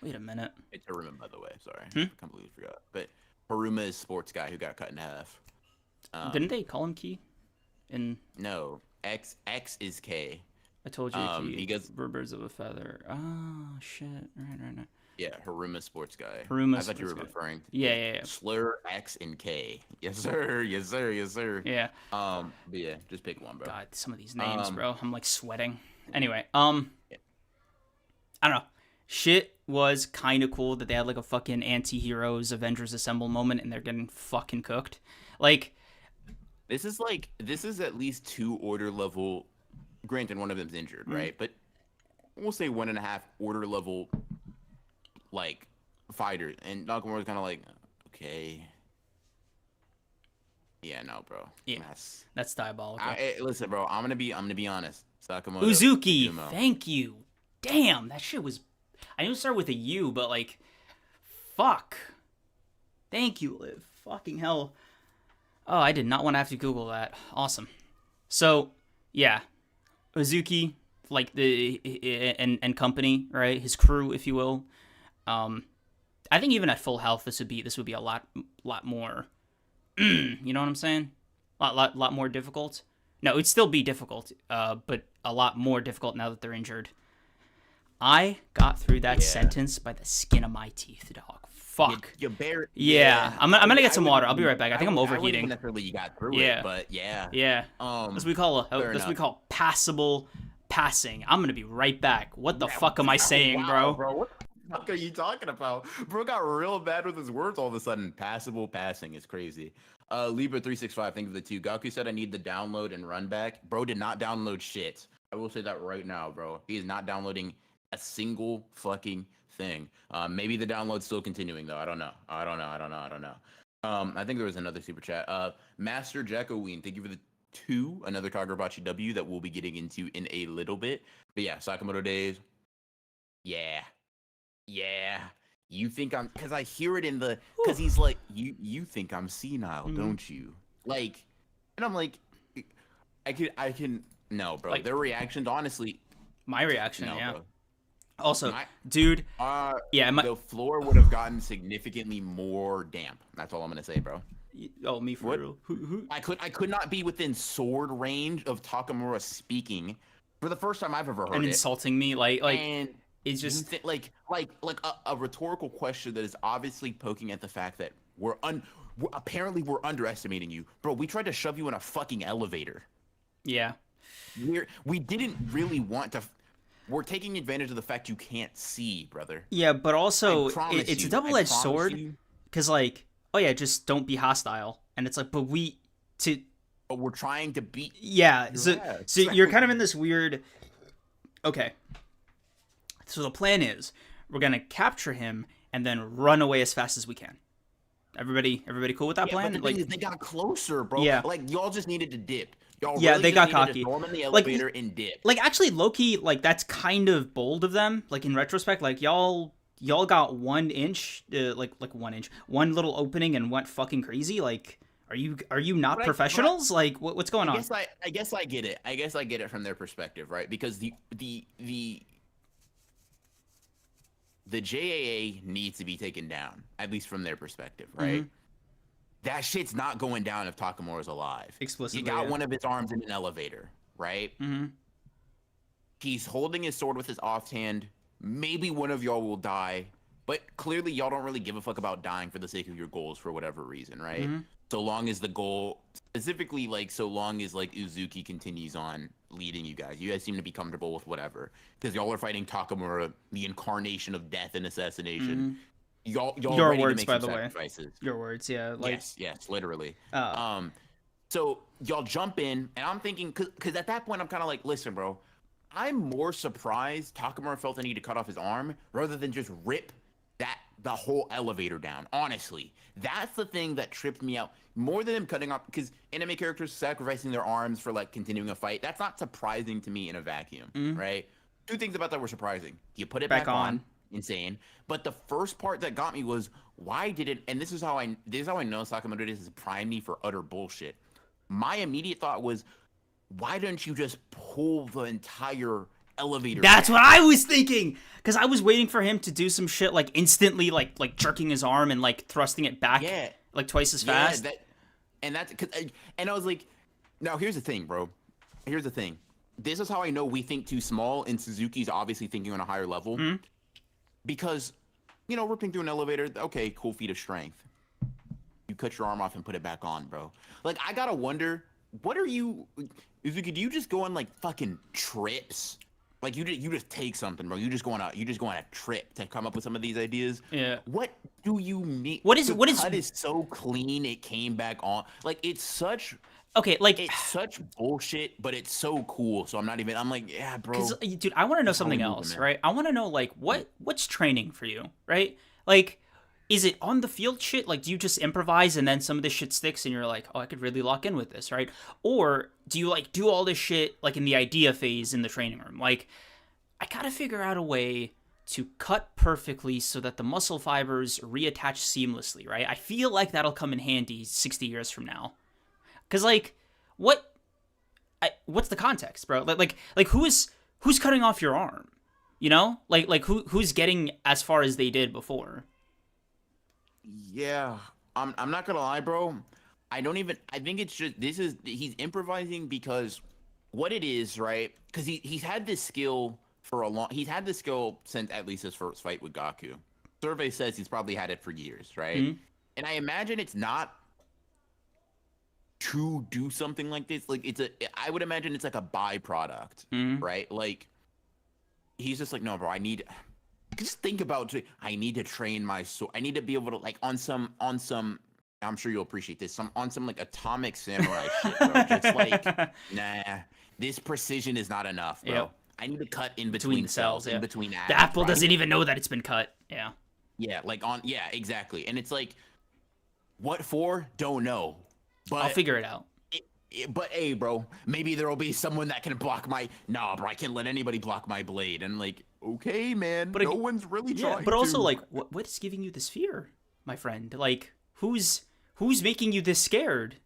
wait a minute. It's Haruma, by the way. Sorry, I completely forgot. But Haruma is sports guy who got cut in half. Didn't they call him Key? No, X is K. I told you, Key. He goes birds of a feather. Oh shit! Right. Yeah, Haruma sports guy. Haruma. I thought you were referring to yeah. Slur, X, and K. Yes, sir. Yeah. But yeah, just pick one, bro. God, some of these names, bro. I'm like sweating. Anyway, I don't know. Shit was kind of cool that they had like a fucking anti-heroes Avengers Assemble moment and they're getting fucking cooked. Like, this is at least 2 order level. Granted, one of them's injured, right? But we'll say 1.5 order level, like, fighters. And Nakamura's kind of like, okay. Yeah, no, bro. Yeah, that's diabolical. Listen, bro, I'm gonna be honest. Sakamoto. Uzuki, thank you. Damn, that shit was. I knew it started with a U, but like, fuck. Thank you, Liv. Fucking hell. Oh, I did not want to have to Google that. Awesome. So, yeah, Uzuki, like and company, right? His crew, if you will. I think even at full health, this would be a lot more. You know what I'm saying? Lot more difficult. No, it'd still be difficult, but a lot more difficult now that they're injured. I got through that sentence by the skin of my teeth, dog. Fuck. You bear. Yeah. I'm gonna get some water. I'll be right back. I think I'm overheating. Necessarily you got through it, but yeah. Yeah. That's what we call passable passing. I'm gonna be right back. What the fuck am I saying, bro? What the fuck are you talking about? Bro got real bad with his words all of a sudden. Passable passing is crazy. Libra365, think of the 2. Gaku said I need the download and run back. Bro did not download shit. I will say that right now, bro. He is not downloading a single fucking thing. Maybe the download's still continuing though. I don't know. I think there was another super chat. Master Jackoween, thank you for the 2. Another Kagurabachi W that we'll be getting into in a little bit. But yeah, Sakamoto days. Yeah. You think I'm, because I hear it in the, because he's like, you think I'm senile, don't you? Like, and I'm like, I can, no, bro. Like, their reactions, honestly. My reaction, no, yeah. Bro. Also, dude, the floor would have gotten significantly more damp. That's all I'm gonna say, bro. Oh, me for real. Who? I could not be within sword range of Takamura speaking for the first time I've ever heard and insulting me, like. And it's just like a rhetorical question that is obviously poking at the fact that we're underestimating you, bro. We tried to shove you in a fucking elevator. Yeah. We didn't really want to. We're taking advantage of the fact you can't see, brother. Yeah, but also it's a double-edged sword, because like, oh yeah, just don't be hostile, and it's like, but we're trying to beat. Yeah, so you're kind of in this weird. Okay. So the plan is we're gonna capture him and then run away as fast as we can. Everybody cool with that plan? But they got closer, bro. Yeah. Like y'all just needed to dip. Y'all they got cocky. Storm in the elevator and dip. Like actually, low-key, like that's kind of bold of them. Like in retrospect, like y'all got 1 inch, like 1 inch, one little opening and went fucking crazy. Like, are you not professionals? Like, what's going on? I guess I get it. I guess I get it from their perspective, right? Because the JAA needs to be taken down, at least from their perspective, right? That shit's not going down if Takamura's alive. Explicitly, he got one of his arms in an elevator, right? He's holding his sword with his offhand. Maybe one of y'all will die, But clearly, y'all don't really give a fuck about dying for the sake of your goals for whatever reason, right? Mm-hmm. So long as the goal, specifically, like, so long as, like, Uzuki continues on leading you guys seem to be comfortable with whatever. Because y'all are fighting Takamura, the incarnation of death and assassination. Y'all Your ready words, to make by some the way. sacrifices. Your words, yeah. Like, Yes, literally. uh, So y'all jump in, and I'm thinking, because at that point, I'm kind of like, listen, bro, I'm more surprised Takamura felt the need to cut off his arm rather than just rip the whole elevator down. Honestly, that's the thing that tripped me out more than him cutting off, because anime characters sacrificing their arms for like continuing a fight, that's not surprising to me in a vacuum, right? Two things about that were surprising. You put it back on, insane. But the first part that got me was, why did it, and this is how I know Sakamoto is prime me for utter bullshit. My immediate thought was, why didn't you just pull the entire elevator? That's what I was thinking, because I was waiting for him to do some shit like instantly, like jerking his arm and like thrusting it back, like twice as fast. And I was like, now here's the thing, bro. Here's the thing. This is how I know we think too small, and Suzuki's obviously thinking on a higher level. Because, ripping through an elevator, okay, cool feat of strength. You cut your arm off and put it back on, bro. Like, I gotta wonder, what are you, Uzuki? Do you just go on like fucking trips? Like you just take something, bro. You just go on a trip to come up with some of these ideas. Yeah. What do you mean? What is cut is so clean it came back on? Like it's such. Okay, like it's such bullshit, but it's so cool. So I'm like, yeah, bro. Dude, I want to know something else, right? I want to know like what's training for you, right? Like, is it on the field shit? Like, do you just improvise and then some of this shit sticks and you're like, oh, I could really lock in with this, right? Or do you like do all this shit like in the idea phase in the training room? Like, I gotta figure out a way to cut perfectly so that the muscle fibers reattach seamlessly, right? I feel like that'll come in handy 60 years from now. Cause like, what's the context, bro? Like who's cutting off your arm? Like who's getting as far as they did before? Yeah, I'm not gonna lie, bro. I think it's just he's improvising because what it is, right? Because he's had this skill he's had this skill since at least his first fight with Gaku. Survey says he's probably had it for years, right? And I imagine it's not to do something like this. Like I would imagine it's like a byproduct, right? Like he's just like, no, bro, just think about it. I need to train my sword. I need to be able to like on some. I'm sure you'll appreciate this. On some like atomic samurai shit, bro. Just like, nah, this precision is not enough, bro. Yep. I need to cut in between cells, in between atoms. The apple doesn't even know that it's been cut. Yeah. Yeah, exactly. And it's like, what for? Don't know. But I'll figure it out. But hey, bro, maybe there will be someone that can block my. Nah, bro, I can't let anybody block my blade. And like, okay, man, but no one's really trying. But also, like, what is giving you this fear, my friend? Like, who's making you this scared?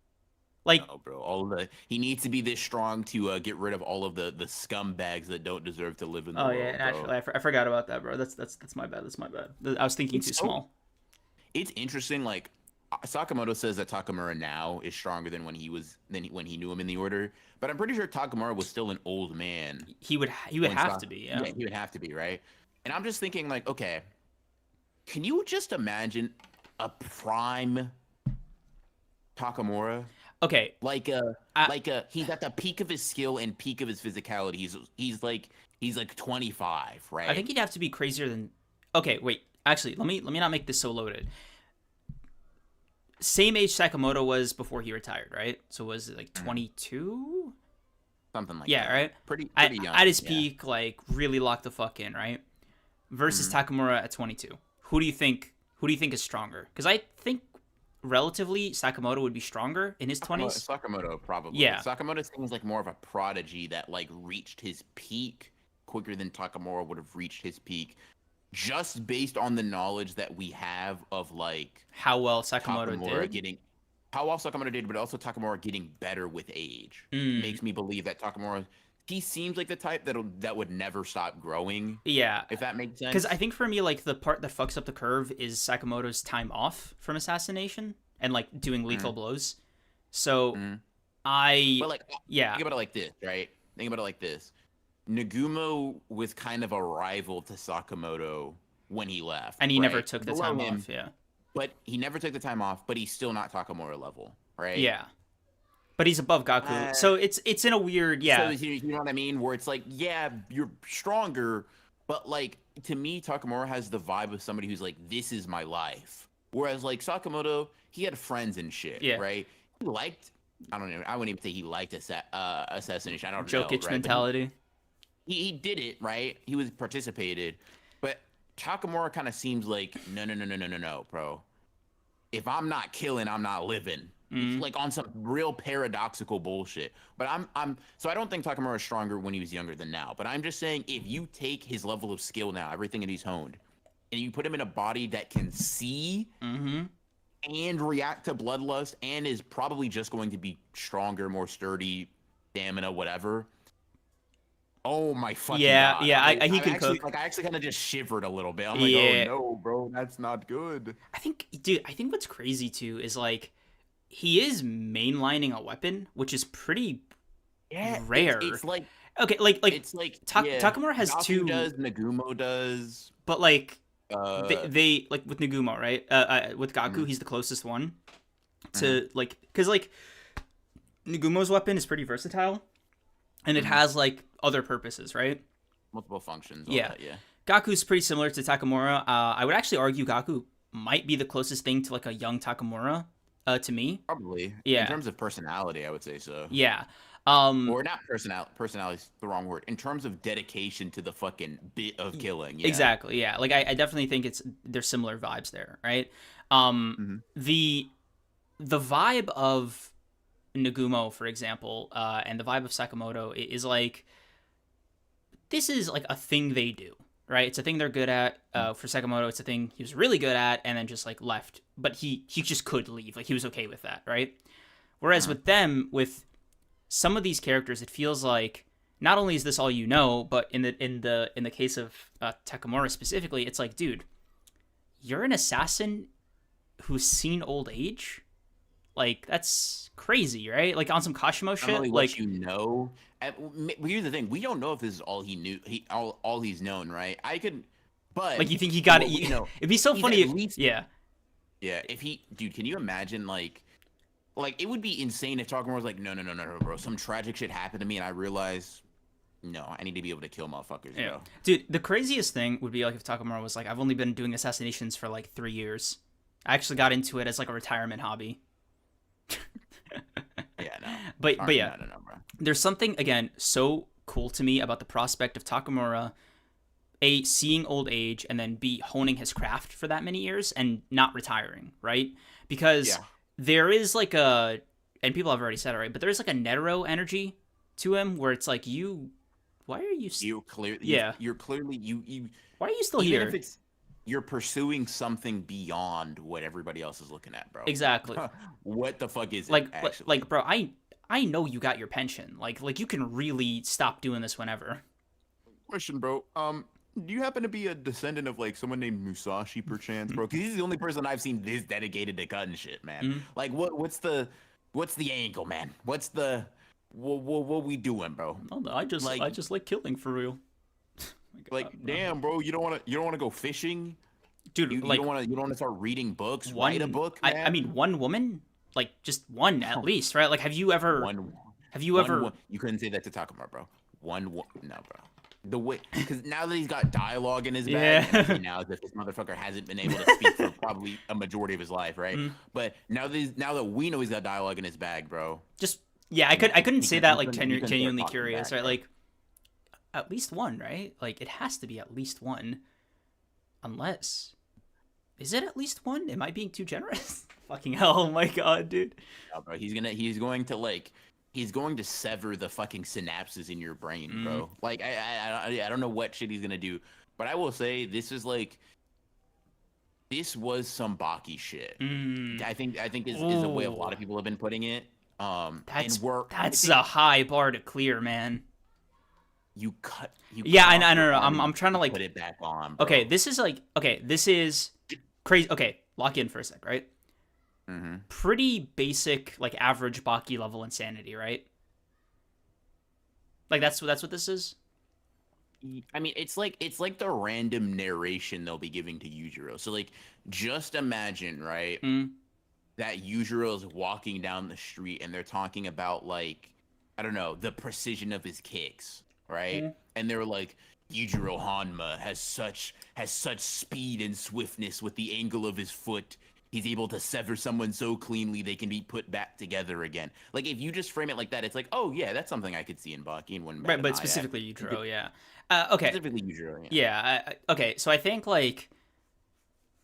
Like, no, bro, he needs to be this strong to get rid of all of the scumbags that don't deserve to live in the world. Oh yeah, naturally, I forgot about that, bro. That's my bad. That's my bad. I was thinking too small. It's interesting, like. Sakamoto says that Takamura now is stronger than when he knew him in the order, but I'm pretty sure Takamura was still an old man. He would have to be, yeah. Yeah, he would have to be, right? And I'm just thinking, like, okay, can you just imagine a prime Takamura? Okay, like he's at the peak of his skill and peak of his physicality. He's like 25, right? I think he'd have to be crazier than. Okay, wait. Actually, let me not make this so loaded. Same age Sakamoto was before he retired, right? So was it like 22? Something like that. Yeah, right? Pretty young. At his peak, like really locked the fuck in, right? Versus Takamura at 22. Who do you think is stronger? Because I think relatively Sakamoto would be stronger in his 20s. Sakamoto probably. Yeah. Sakamoto seems like more of a prodigy that like reached his peak quicker than Takamura would have reached his peak. Just based on the knowledge that we have of like how well Sakamoto did, but also Takamura getting better with age makes me believe that Takamura, he seems like the type that would never stop growing. Yeah, if that makes sense. Because I think for me, like the part that fucks up the curve is Sakamoto's time off from assassination and like doing lethal blows. So think about it like this, right? Think about it like this. Nagumo was kind of a rival to Sakamoto when he left. And he never right? took the Below time him, off. Yeah. but he never took the time off. But he's still not Takamura level, right? Yeah. But he's above Gaku, so it's in a weird So you know what I mean? Where it's like, yeah, you're stronger, but like to me, Takamura has the vibe of somebody who's like, this is my life. Whereas like Sakamoto, he had friends and shit, Yeah. right? He liked, I don't know, I wouldn't even say he liked assassination. I don't Jokic know, right? mentality. He did it, right? He was participated, but Takamura kind of seems like no, bro. If I'm not killing, I'm not living. It's like on some real paradoxical bullshit. But so I don't think Takamura is stronger when he was younger than now. But I'm just saying, if you take his level of skill now, everything that he's honed, and you put him in a body that can see and react to bloodlust, and is probably just going to be stronger, more sturdy, stamina, whatever. Oh my fucking god! Yeah. He can actually, cook. Like I actually kind of just shivered a little bit. I'm like, oh no, bro, that's not good. I think what's crazy too is like he is mainlining a weapon, which is pretty rare. It's like okay, like it's like Takamura has Gaku two. does, Nagumo does, but like they like with Nagumo, right? With Gaku, he's the closest one to like because like Nagumo's weapon is pretty versatile, and it has like other purposes, right? Multiple functions. Yeah. That, yeah. Gaku's pretty similar to Takamura. I would actually argue Gaku might be the closest thing to like a young Takamura. To me, Probably. Yeah. In terms of personality, I would say so. Yeah. Or not personality. Personality is the wrong word. In terms of dedication to the fucking bit of killing. Yeah. Exactly. Yeah. Like I definitely think there's similar vibes there, right? The vibe of Nagumo, for example, and the vibe of Sakamoto is like this is like a thing they do. Right, it's a thing they're good at. For Sakamoto, it's a thing he was really good at, and then just like left. But he just could leave. Like he was okay with that, right? Whereas with them, with some of these characters, it feels like not only is this all you know, but in the case of Takamura specifically, it's like, dude, you're an assassin who's seen old age. Like that's crazy, right? Like on some Kashimo shit. Only like what you know. Here's the thing: we don't know if this is all he knew. All he's known, right? I could, but like you think he got it? You know, it'd be so funny if yeah. If dude, can you imagine like it would be insane if Takamura was like, no, bro, some tragic shit happened to me, and I realized, no, I need to be able to kill motherfuckers, yeah. Bro. Dude, the craziest thing would be like if Takamura was like, I've only been doing assassinations for like 3 years. I actually got into it as like a retirement hobby. Yeah, no. But yeah, no, bro. There's something again so cool to me about the prospect of Takamura, A, seeing old age, and then B, honing his craft for that many years and not retiring, right? Because there is like and people have already said it, right? But there's like a Netero energy to him where it's like why are you? You're clearly Why are you still even here? If it's you're pursuing something beyond what everybody else is looking at, bro. Exactly. What the fuck is like, it, actually? Like, bro, I know you got your pension. Like you can really stop doing this whenever. Question, bro. Do you happen to be a descendant of like someone named Musashi, perchance, bro? Because he's the only person I've seen this dedicated to cutting shit, man. Like, what's the angle, man? What's the what we doing, bro? Oh, no, I just like killing for real. Like, damn, bro, you don't want to go fishing, dude. You don't want to start reading books, write a book, man? I mean, one woman, like just one at least, right? Like, have you ever? You couldn't say that to Takamura, bro. No, bro. The way, because now that he's got dialogue in his bag, and now that this motherfucker hasn't been able to speak for probably a majority of his life, right? But now that we know he's got dialogue in his bag, bro. I couldn't say that like genuinely curious, right? Like at least one, right? Like it has to be at least one, unless is it at least one? Am I being too generous? Fucking hell! Oh my god, dude. No, bro, he's going to sever the fucking synapses in your brain, bro. Like I don't know what shit he's gonna do, but I will say this was some Baki shit. I think is the way a lot of people have been putting it. That's a high bar to clear, man. I know. I'm trying to like put it back on. Bro. Okay, this is crazy. Okay, lock in for a sec, right? Pretty basic, like average Baki level insanity, right? Like that's what this is. I mean, it's like the random narration they'll be giving to Yujiro. So like, just imagine, right, Mm, that Yujiro is walking down the street and they're talking about like, I don't know, the precision of his kicks, right? mm. And they're like, Yujiro Hanma has such speed and swiftness with the angle of his foot. He's able to sever someone so cleanly they can be put back together again. Like if you just frame it like that, it's like, oh yeah, that's something I could see in Baki and wouldn't bat Right, an but eye at. specifically You could- Yujiro, yeah. Okay, Specifically Yujiro, yeah. yeah. Okay, so I think like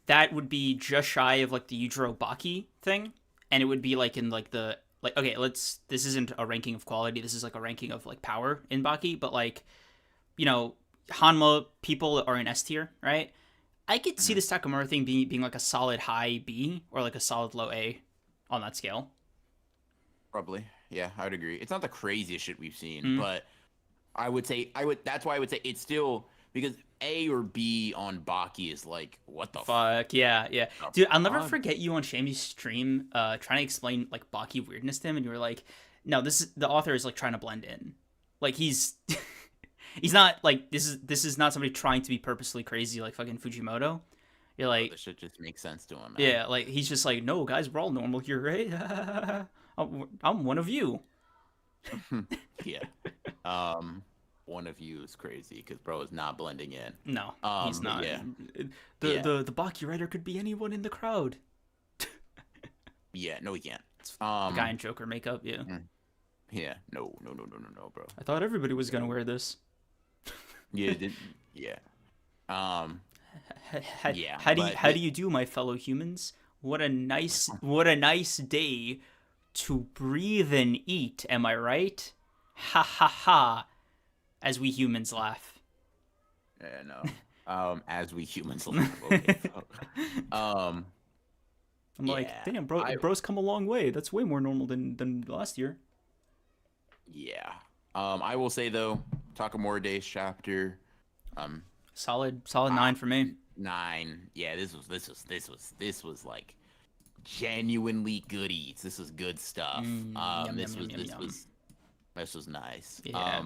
that would be just shy of like the Yujiro Baki thing, and it would be like in like the like okay, let's this isn't a ranking of quality. This is like a ranking of like power in Baki, but like you know Hanma people are in S tier, right? I could see Mhm. this Takamura thing being like a solid high B or like a solid low A on that scale. Probably. Yeah, I would agree. It's not the craziest shit we've seen, Mm. but that's why I would say it's still because A or B on Baki is like, what the Fuck yeah, yeah, fuck? dude. I'll never forget you on Shammy's stream, trying to explain like Baki weirdness to him, and you were like, "No, this is the author is like trying to blend in, like he's he's not like this is not somebody trying to be purposely crazy like fucking Fujimoto." You're like, This shit just makes sense to him, man. yeah, like he's just like, "No, guys, we're all normal here, right? I'm one of you." Yeah. One of you is crazy because bro is not blending in. No, he's But not. yeah, The yeah, the Baki writer could be anyone in the crowd. yeah. No, he can't. The guy in Joker makeup, yeah. mm, yeah. No, no, no, no, no, no, bro. I thought everybody was gonna wear this. Yeah, yeah. Um, yeah. But How do you do, my fellow humans? What a nice day to breathe and eat. Am I right? Ha ha ha! As we humans laugh. yeah, no. As we humans laugh. Okay. Um, I'm like, yeah. damn, bro's come a long way. That's way more normal than last year. Yeah. I will say though, Takamura Days chapter, Solid 9 for me. 9. Yeah, this was like genuinely good eats. This was good stuff. Yum, This yum, was yum, this yum. was this was nice. Yeah.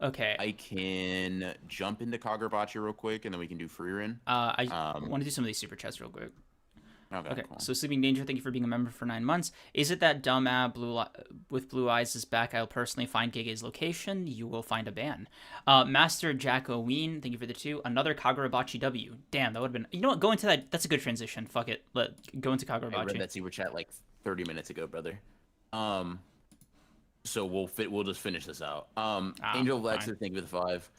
Okay. I can jump into Kagurabachi real quick, and then we can do Frieren. I Um, want to do some of these super chats real quick. Okay, cool. so Sleeping Danger, thank you for being a member for 9 months. Is it that dumb ab with blue eyes is back? I'll personally find Gege's location. You will find a ban. Master Jack Oween, thank you for the 2. Another Kagurabachi W. Damn, that would have been... You know what? Go into that. That's a good transition. Fuck it. Go into I read Kagurabachi. that super chat like 30 minutes ago, brother. So we'll just finish this out. Angel of fine. Lexus, thank you for the 5.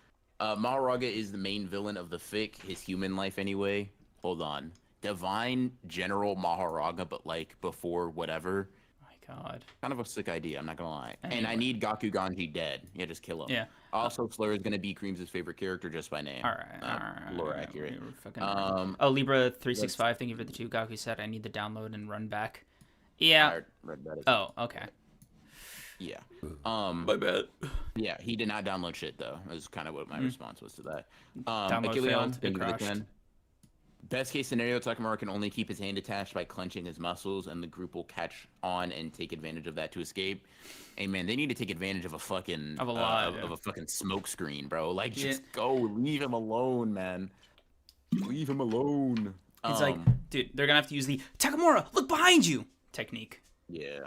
Maharaga is the main villain of the fic, his human life anyway. Hold on. Divine General Maharaga, but like before whatever. Oh my god. Kind of a sick idea, I'm not gonna lie. And I Anyway. need Gaku Ganji dead. Yeah, just kill him. Yeah. Also, Slur is gonna be Kreams' favorite character just by name. Alright. Lore accurate. We were fucking Um, Libra365, thank you for the 2. Gaku said, I need the download and run back. Yeah. I read that. Oh, okay. Yeah. My bad. Yeah, he did not download shit though. That was kind of what my response was to that. Download Achilleon, failed. thank It you for the crashed. 10. Best case scenario, Takamura can only keep his hand attached by clenching his muscles, and the group will catch on and take advantage of that to escape. Hey man, they need to take advantage of a fucking Of a lot, of yeah. a fucking smoke screen, bro. Like Yeah. just go, leave him alone, man. Leave him alone. It's like, dude, they're gonna have to use the Takamura, look behind you technique. Yeah,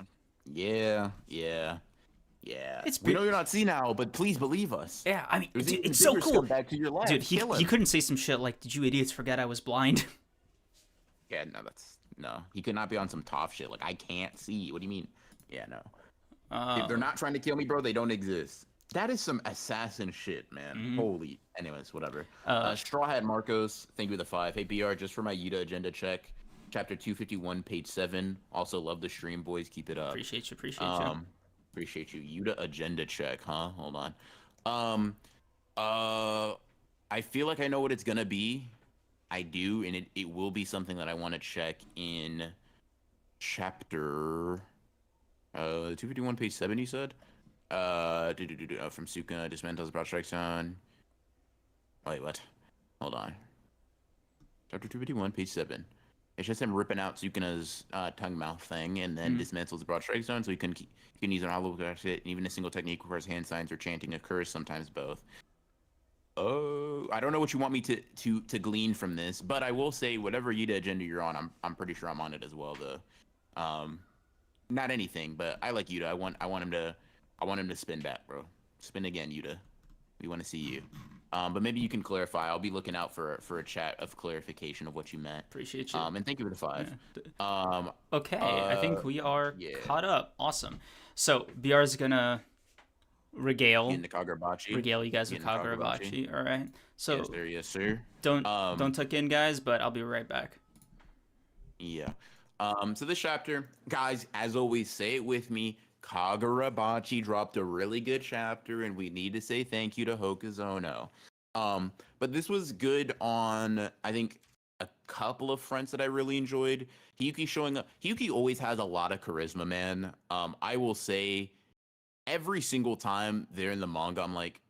yeah, yeah, yeah. It's We know you're not senile, but please believe us. Yeah, I mean, There's dude, even it's so bigger cool. scumbag to your left. Dude, Kill he him. couldn't say some shit like, "Did you idiots forget I was blind?" Yeah, no. He could not be on some tough shit. Like I can't see. What do you mean? Yeah, no. If they're not trying to kill me, bro, they don't exist. That is some assassin shit, man. Holy. Anyways, whatever. Straw Hat Marcos, thank you for the 5. Hey BR, just for my Yuta agenda check, chapter 251, page 7. Also love the stream, boys. Keep it up. Appreciate you. Appreciate you. Yuta agenda check, huh? Hold on. I feel like I know what it's gonna be. I do, and it will be something that I want to check in chapter 251, page 7, you said? From Sukuna, dismantles broad strike zone. Wait, what? Hold on. Chapter 251, page 7. It's just him ripping out Sukuna's tongue mouth thing and then dismantles the broad strike zone so he can use an hollow shit. Even a single technique requires hand signs or chanting a curse, sometimes both. Oh, I don't know what you want me to glean from this, but I will say whatever Yuta agenda you're on, I'm pretty sure I'm on it as well. Not anything, but I like Yuta. I want him to spin back, bro. Spin again, Yuta. We want to see you. But maybe you can clarify. I'll be looking out for a chat of clarification of what you meant. Appreciate you. And thank you for the 5. Yeah. Okay, I think we are yeah. caught up. Awesome. So BR is gonna regale you guys with Kagurabachi. All right. So yes, sir. Don't tuck in, guys, but I'll be right back. Yeah. So this chapter, guys, as always, say it with me. Kagurabachi dropped a really good chapter, and we need to say thank you to Hokuzono. But this was good on, I think, a couple of fronts that I really enjoyed. Hiyuki showing up. Hiyuki always has a lot of charisma, man. I will say, every single time they're in the manga, I'm like,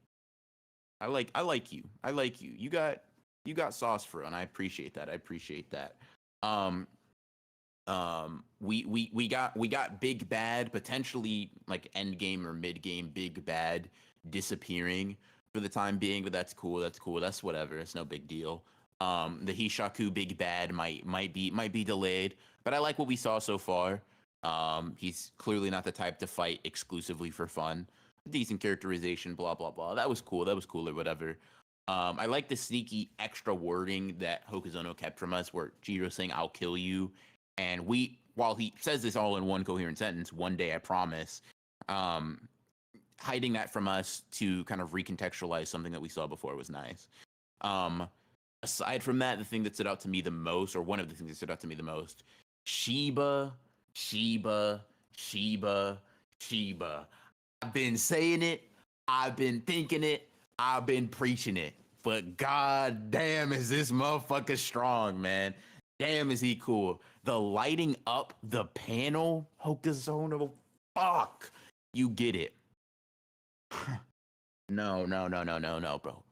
I like you. I like you. You got sauce for it, and I appreciate that. We got big bad, potentially like end game or mid game big bad disappearing for the time being, but that's cool. That's whatever. It's no big deal. The Hishaku big bad might be delayed, but I like what we saw so far. He's clearly not the type to fight exclusively for fun. Decent characterization, blah blah blah. That was cool or whatever. I like the sneaky extra wording that Hokuzono kept from us, where Jiro's saying "I'll kill you," and while he says this all in one coherent sentence, "One day I promise," hiding that from us to kind of recontextualize something that we saw before was nice. Aside from that, the thing that stood out to me the most, or one of the things that stood out to me the most, Shiba. I've been saying it, I've been thinking it, I've been preaching it, but god damn is this motherfucker strong, man. Damn is he cool. The lighting up the panel, Hokuzono, fuck. You get it. No, bro.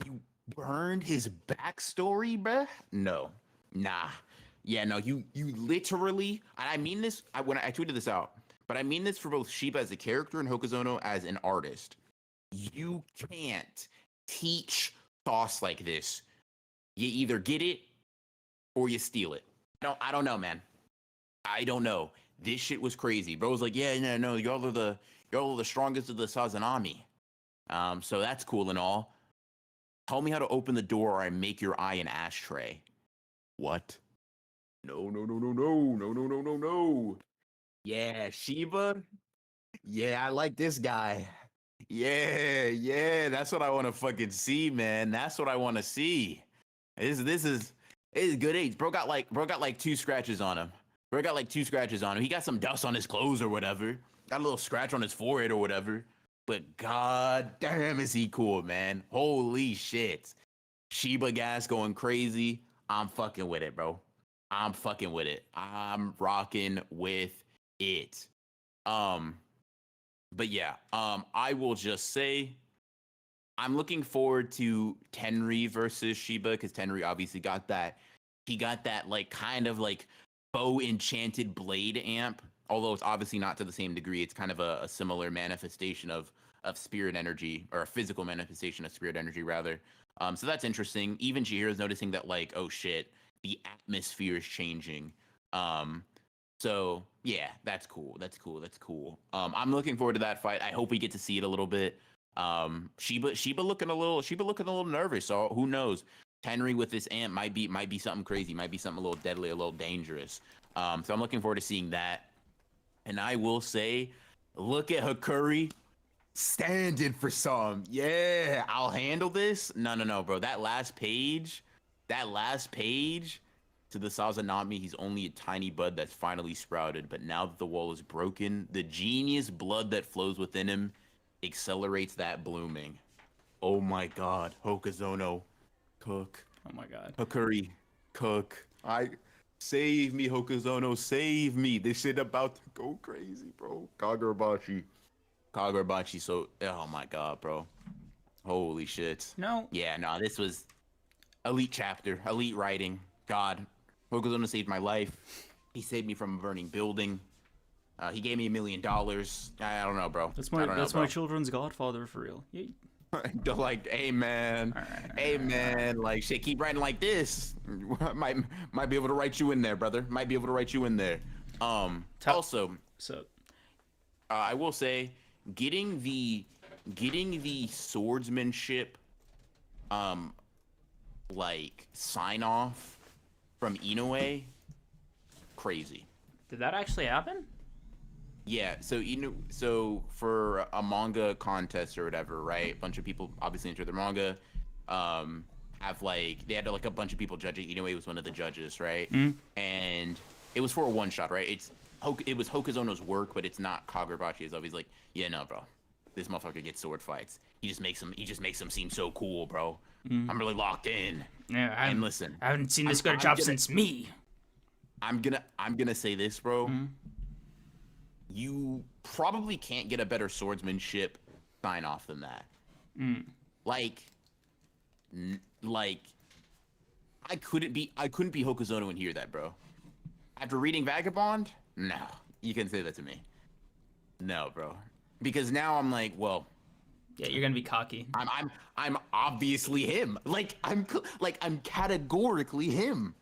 You burned his backstory, bruh? No. Nah. Yeah, no, you literally, I mean this, when I tweeted this out, but I mean this for both Shiba as a character and Hokuzono as an artist. You can't teach sauce like this. You either get it or you steal it. I don't know, man. I don't know. This shit was crazy. Bro was like, yeah, no, y'all are the strongest of the Sazanami. So that's cool and all. Tell me how to open the door or I make your eye an ashtray. What? No. Yeah, Shiba. Yeah, I like this guy. Yeah, that's what I want to fucking see, man. That's what I want to see. This is good age. Bro got like 2 scratches on him. He got some dust on his clothes or whatever. Got a little scratch on his forehead or whatever. But god damn is he cool, man. Holy shit. Shiba gas going crazy. I'm fucking with it, bro. I'm rocking with it. But yeah, I will just say I'm looking forward to Tenri versus Shiba, because Tenri obviously got that. He got that like kind of like bow enchanted blade amp, although it's obviously not to the same degree. It's kind of a similar manifestation of spirit energy, or a physical manifestation of spirit energy rather. So that's interesting. Even Chihiro's noticing that, like, oh shit, the atmosphere is changing. So yeah, that's cool. I'm looking forward to that fight. I hope we get to see it a little bit. Shiba looking a little nervous. So who knows? Henry with this amp might be something crazy. Might be something a little deadly, a little dangerous. So I'm looking forward to seeing that. And I will say, look at Hakuri standing for some. Yeah, I'll handle this. No, bro. That last page to the Sazanami, he's only a tiny bud that's finally sprouted. But now that the wall is broken, the genius blood that flows within him accelerates that blooming. Oh my god, Hokuzono, cook. Oh my god. Hakuri, cook. Save me, Hokuzono, save me. This shit about to go crazy, bro. Kagurabachi. So, oh my god, bro. Holy shit. No. Yeah, no, this was elite chapter, elite writing. God, Hokuzono saved my life. He saved me from a burning building. He gave me $1 million. I don't know, bro. That's my children's godfather for real. They're like, hey man, hey man, like shit, keep writing like this. might be able to write you in there, brother. Might be able to write you in there. Also, So I will say, getting the swordsmanship, like sign off from Inoue, crazy. did that actually happen? Yeah, so for a manga contest or whatever, right? A bunch of people obviously enter their manga. Have like they had like a bunch of people judging. Inoue was one of the judges, right? And it was for a one shot, right? It was Hokuzono's work, but it's not Kagurabachi. It's always like, yeah, no, bro, this motherfucker gets sword fights. He just makes them seem so cool, bro. I'm really locked in. Yeah, And listen, I haven't seen this good a job since me. I'm gonna say this, bro. You probably can't get a better swordsmanship sign off than that. Like I couldn't be Hokuzono and hear that, bro. After reading Vagabond, no, you can say that to me. No, bro, because now I'm like, well, yeah, you're gonna be cocky. I'm obviously him. I'm categorically him,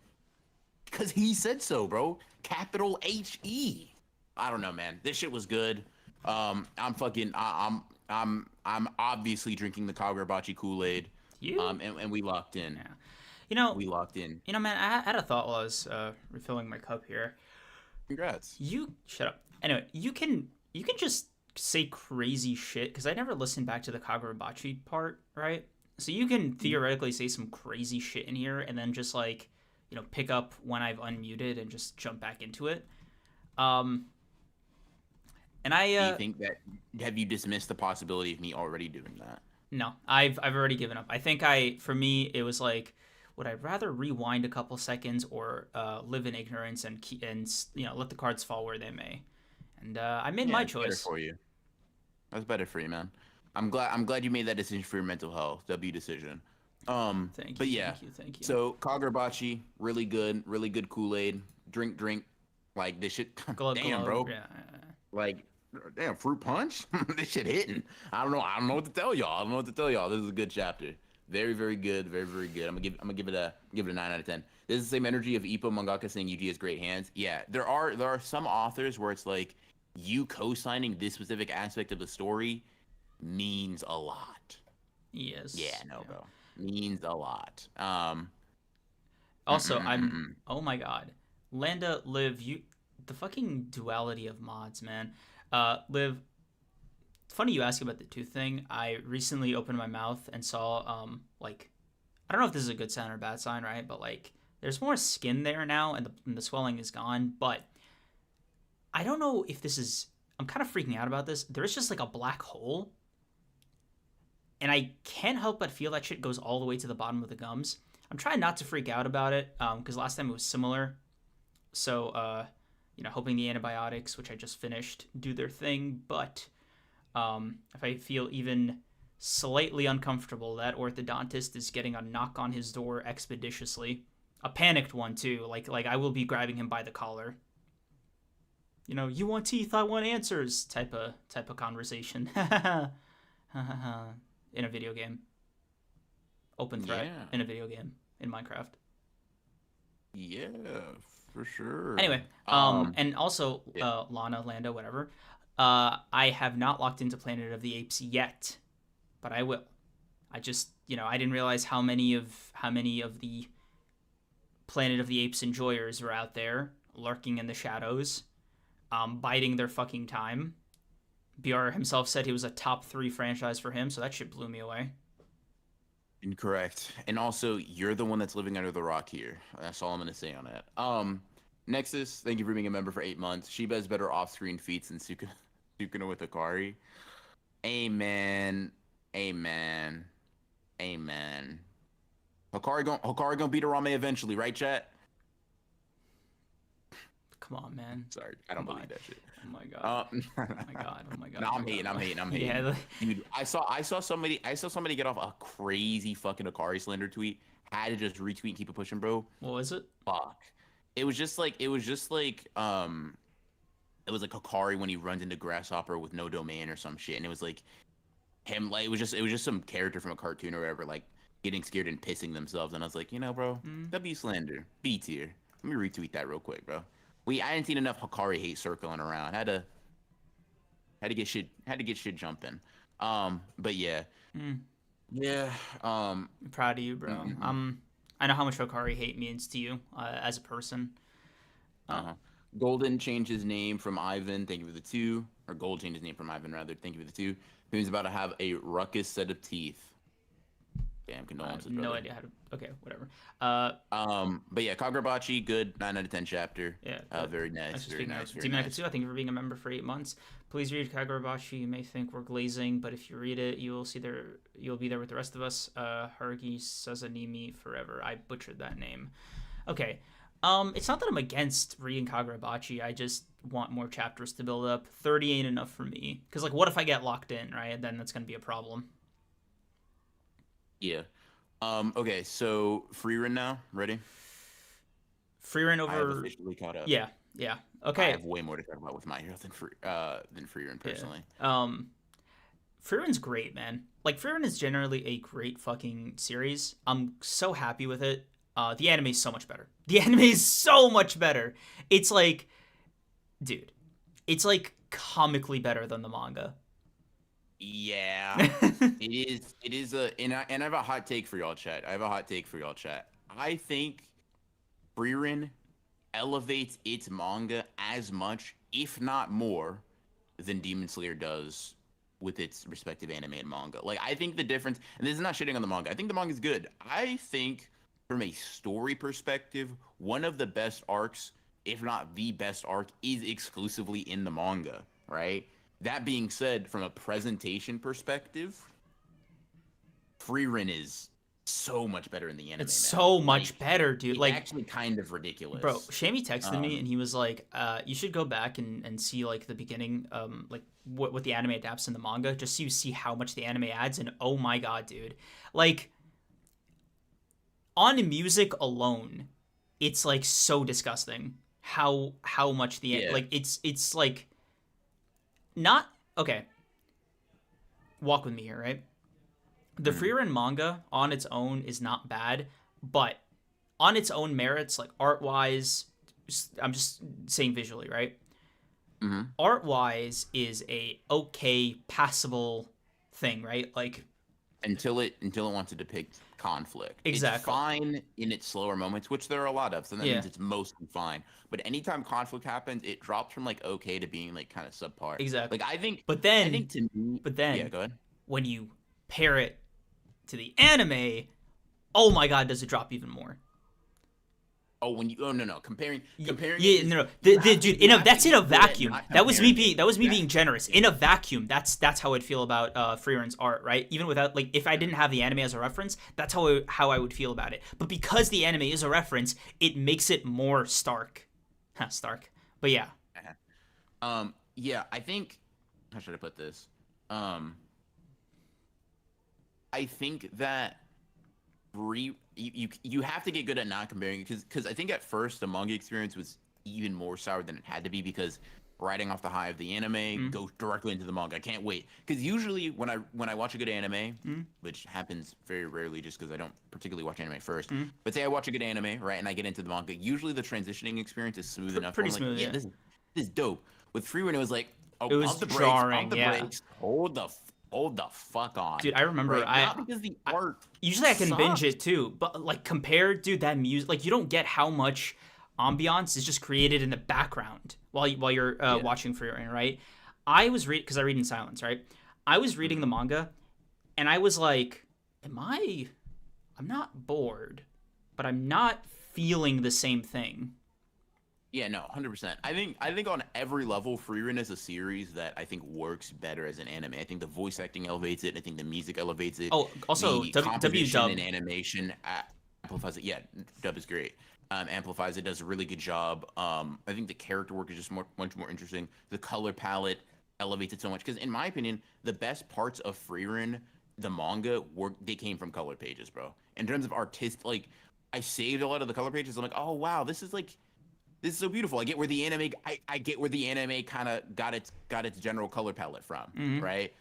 because he said so, bro. Capital HE. I don't know, man. This shit was good. I'm obviously drinking the Kagurabachi Kool-Aid. And we locked in. Yeah. We locked in. Man, I had a thought while I was refilling my cup here. Congrats. You shut up. Anyway, you can just say crazy shit because I never listened back to the Kagurabachi part, right? So you can theoretically say some crazy shit in here and then just like, pick up when I've unmuted and just jump back into it. And do you think that have you dismissed the possibility of me already doing that? No, I've already given up. I think for me it was like, would I rather rewind a couple seconds or live in ignorance and let the cards fall where they may? And I made my choice. Better for you. That's better for you, man. I'm glad you made that decision for your mental health. W decision. Thank you. But yeah. Thank you. So Kagurabachi, really good Kool-Aid. Drink. Like this shit. Damn, bro. Yeah. Like, damn, fruit punch. This shit hitting. I don't know what to tell y'all. This is a good chapter. Very, very good. Very, very good. I'm gonna give it a 9 out of 10. This is the same energy of Ippo mangaka saying Yuji has great hands. Yeah, there are some authors where it's like you co-signing this specific aspect of the story means a lot. Yes. Yeah, bro. Means a lot. Also, oh my god. Landa, Liv, the fucking duality of mods, man. Liv, funny you ask about the tooth thing. I recently opened my mouth and saw, I don't know if this is a good sign or a bad sign, right? But, there's more skin there now and the swelling is gone. But I don't know if this is... I'm kind of freaking out about this. There is just, a black hole. And I can't help but feel that shit goes all the way to the bottom of the gums. I'm trying not to freak out about it, because last time it was similar. So, hoping the antibiotics, which I just finished, do their thing. But if I feel even slightly uncomfortable, that orthodontist is getting a knock on his door expeditiously. A panicked one, too. Like I will be grabbing him by the collar. You want teeth, I want answers type of conversation. In a video game. Open threat in a video game in Minecraft. Yeah, for sure. Anyway, and also Landa, whatever. I have not locked into Planet of the Apes yet, but I will. I just, I didn't realize how many of the Planet of the Apes enjoyers are out there lurking in the shadows, biding their fucking time. BR himself said he was a top 3 franchise for him, so that shit blew me away. Incorrect. And also, you're the one that's living under the rock here. That's all I'm going to say on that. Nexus, thank you for being a member for 8 months. Shiba has better off-screen feats than Sukuna with Akari. Amen. Hikari gonna beat Arame eventually, right, chat? Come on, man. Sorry, I don't believe that shit. Oh my god. Oh my god. No, I'm hating. Yeah. Dude, I saw somebody get off a crazy fucking Akari slander tweet. Had to just retweet and keep it pushing, bro. What was it? Fuck. It was like Akari when he runs into Grasshopper with no domain or some shit, and it was like him like it was just some character from a cartoon or whatever, like getting scared and pissing themselves, and I was like, bro, W slander, B tier. Let me retweet that real quick, bro. I hadn't seen enough Hikari hate circling around. Had to get shit jumping. But yeah. Yeah. Proud of you, bro. I know how much Hokari hate means to you as a person. Golden changed his name from Ivan. Thank you for the 2. Or Gold changed his name from Ivan, rather. Thank you for the 2. He's about to have a ruckus set of teeth. Damn, condolences, no brother. idea how to. Okay, whatever. But yeah, Kagurabachi, good 9 out of 10 chapter. Yeah. Very nice. Very nice. Very Demon nice. Akatsu, thank you for being a member for 8 months. Please read Kagurabachi. You may think we're glazing, but if you read it, you'll be there with the rest of us. Haruki Sazanimi forever. I butchered that name. Okay. It's not that I'm against reading Kagurabachi. I just want more chapters to build up. 30 ain't enough for me. Because, like, what if I get locked in, right? Then that's going to be a problem. Yeah. Okay, so Frieren now. Ready? Frieren over... I have officially caught up. Yeah. Okay. I have way more to talk about with My Hero than Frieren, personally. Yeah. Frieren's great, man. Like, Frieren is generally a great fucking series. I'm so happy with it. The anime is so much better. It's like, dude, it's like comically better than the manga. Yeah, it is and I have a hot take for y'all, chat. I think Frieren elevates its manga as much, if not more, than Demon Slayer does with its respective anime and manga. Like, I think the difference, and this is not shitting on the manga. I think the manga is good. I think from a story perspective, one of the best arcs, if not the best arc, is exclusively in the manga, right? That being said, from a presentation perspective, Frieren is so much better in the anime. It's so much better, dude. It's like, actually kind of ridiculous. Bro, Shammy texted me and he was like, you should go back and see like the beginning, like what the anime adapts in the manga, just so you see how much the anime adds. And oh my god, dude. Like, on music alone, it's like so disgusting how much like it's like not okay. Walk with me here, right? The Frieren manga on its own is not bad, but on its own merits, like art-wise, I'm just saying visually, right? Art-wise is a okay, passable thing, right? Like until it wants to depict conflict. Exactly. It's fine in its slower moments, which there are a lot of, so that means it's mostly fine. But anytime conflict happens, it drops from like okay to being like kind of subpar. Exactly. Like I think to me, yeah, go ahead. When you pair it to the anime, oh my god, does it drop even more? No, comparing dude, that's in a vacuum. That was me being generous. In a vacuum, that's how I'd feel about Frieren's art, right? Even without, like, if I didn't have the anime as a reference, that's how I would feel about it. But because the anime is a reference, it makes it more stark. But yeah. Yeah, I think, how should I put this? I think that you have to get good at not comparing, because I think at first the manga experience was even more sour than it had to be, because riding off the high of the anime goes directly into the manga. I can't wait, because usually when I watch a good anime, which happens very rarely just because I don't particularly watch anime first, but say I watch a good anime, right, and I get into the manga, usually the transitioning experience is smooth enough. Pretty smooth, like, this is dope. With Frieren, it was like, it was jarring, brakes, hold the fuck on, dude. I remember, right? Not because the art usually I can sucks. binge it too, but like compared, dude, that music, like you don't get how much ambiance is just created in the background while you're watching Frieren, right? I was because I read in silence, right? I was reading the manga, and I was like, I'm not bored, but I'm not feeling the same thing. Yeah, no, 100%. I think on every level, Frieren is a series that I think works better as an anime. I think the voice acting elevates it. I think the music elevates it. Oh, also, W dub and animation amplifies it. Yeah, dub is great. Amplifies it, does a really good job. I think the character work is just much more interesting. The color palette elevates it so much, because in my opinion, the best parts of Frieren, the manga, they came from color pages, bro. In terms of like, I saved a lot of the color pages. I'm like, oh wow, this is so beautiful. I get where the anime kind of got its general color palette from, right?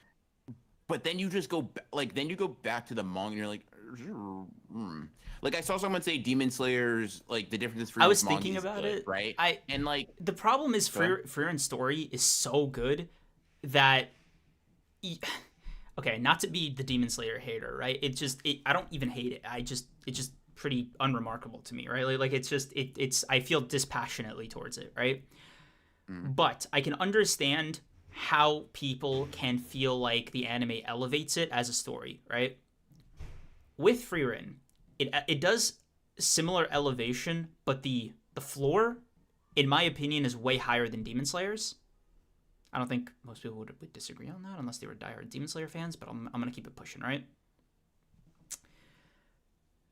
but then you just go then you go back to the manga and you're like, like I saw someone say Demon Slayer's like the difference between I was manga thinking is about good, it. right? And like The problem is Frieren's story is so good that okay, not to be the Demon Slayer hater, right? I don't even hate it. It's just pretty unremarkable to me, right? Like it's I feel dispassionately towards it, right? But I can understand how people can feel like the anime elevates it as a story, right? With Frieren, it does similar elevation, but the floor, in my opinion, is way higher than Demon Slayer's. I don't think most people would disagree on that unless they were diehard Demon Slayer fans, but I'm gonna keep it pushing, right?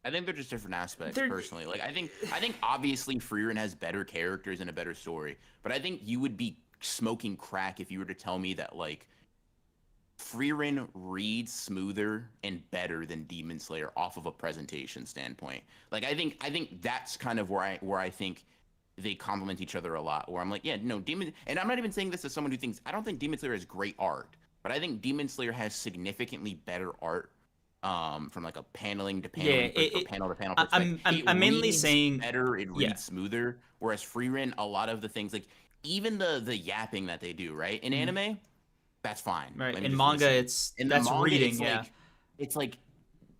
I think they're just different aspects, personally. Like I think obviously Frieren has better characters and a better story, but I think you would be smoking crack if you were to tell me that like Frieren reads smoother and better than Demon Slayer off of a presentation standpoint. Like I think that's kind of where I think they complement each other a lot. Where I'm like, yeah, no, and I'm not even saying this as someone who thinks I don't think Demon Slayer has great art, but I think Demon Slayer has significantly better art. From like a paneling to paneling, panel to panel perspective. I'm mainly saying better. It reads smoother. Whereas Frieren, a lot of the things like even the yapping that they do, right? In anime, that's fine. Right. In manga, that's manga, reading. It's like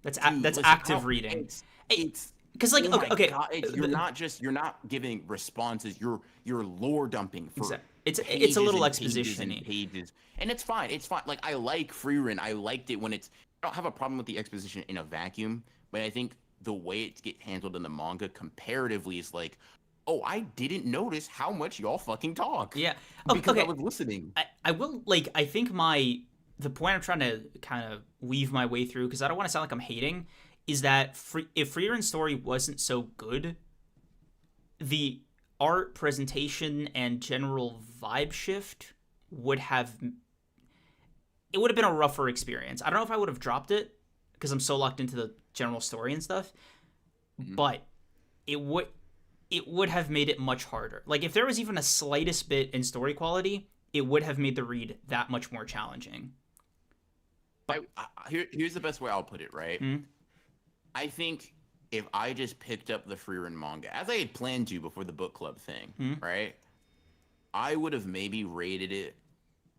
that's active reading. It's because like okay, God, you're not giving responses. You're lore dumping for. Exactly. It's a little exposition-y. Pages, and it's fine. It's fine. Like I like Frieren. I liked it when it's. I don't have a problem with the exposition in a vacuum, but I think the way it gets handled in the manga comparatively is like, oh, I didn't notice how much y'all fucking talk. Yeah. Because I was listening. I will, like, I think the point I'm trying to kind of weave my way through, because I don't want to sound like I'm hating, is that if Frieren's story wasn't so good, the art, presentation, and general vibe shift would have been a rougher experience. I don't know if I would have dropped it because I'm so locked into the general story and stuff, but it would have made it much harder. Like if there was even a slightest bit in story quality, it would have made the read that much more challenging. But here's the best way I'll put it, right? I think if I just picked up the Frieren manga, as I had planned to before the book club thing, right? I would have maybe rated it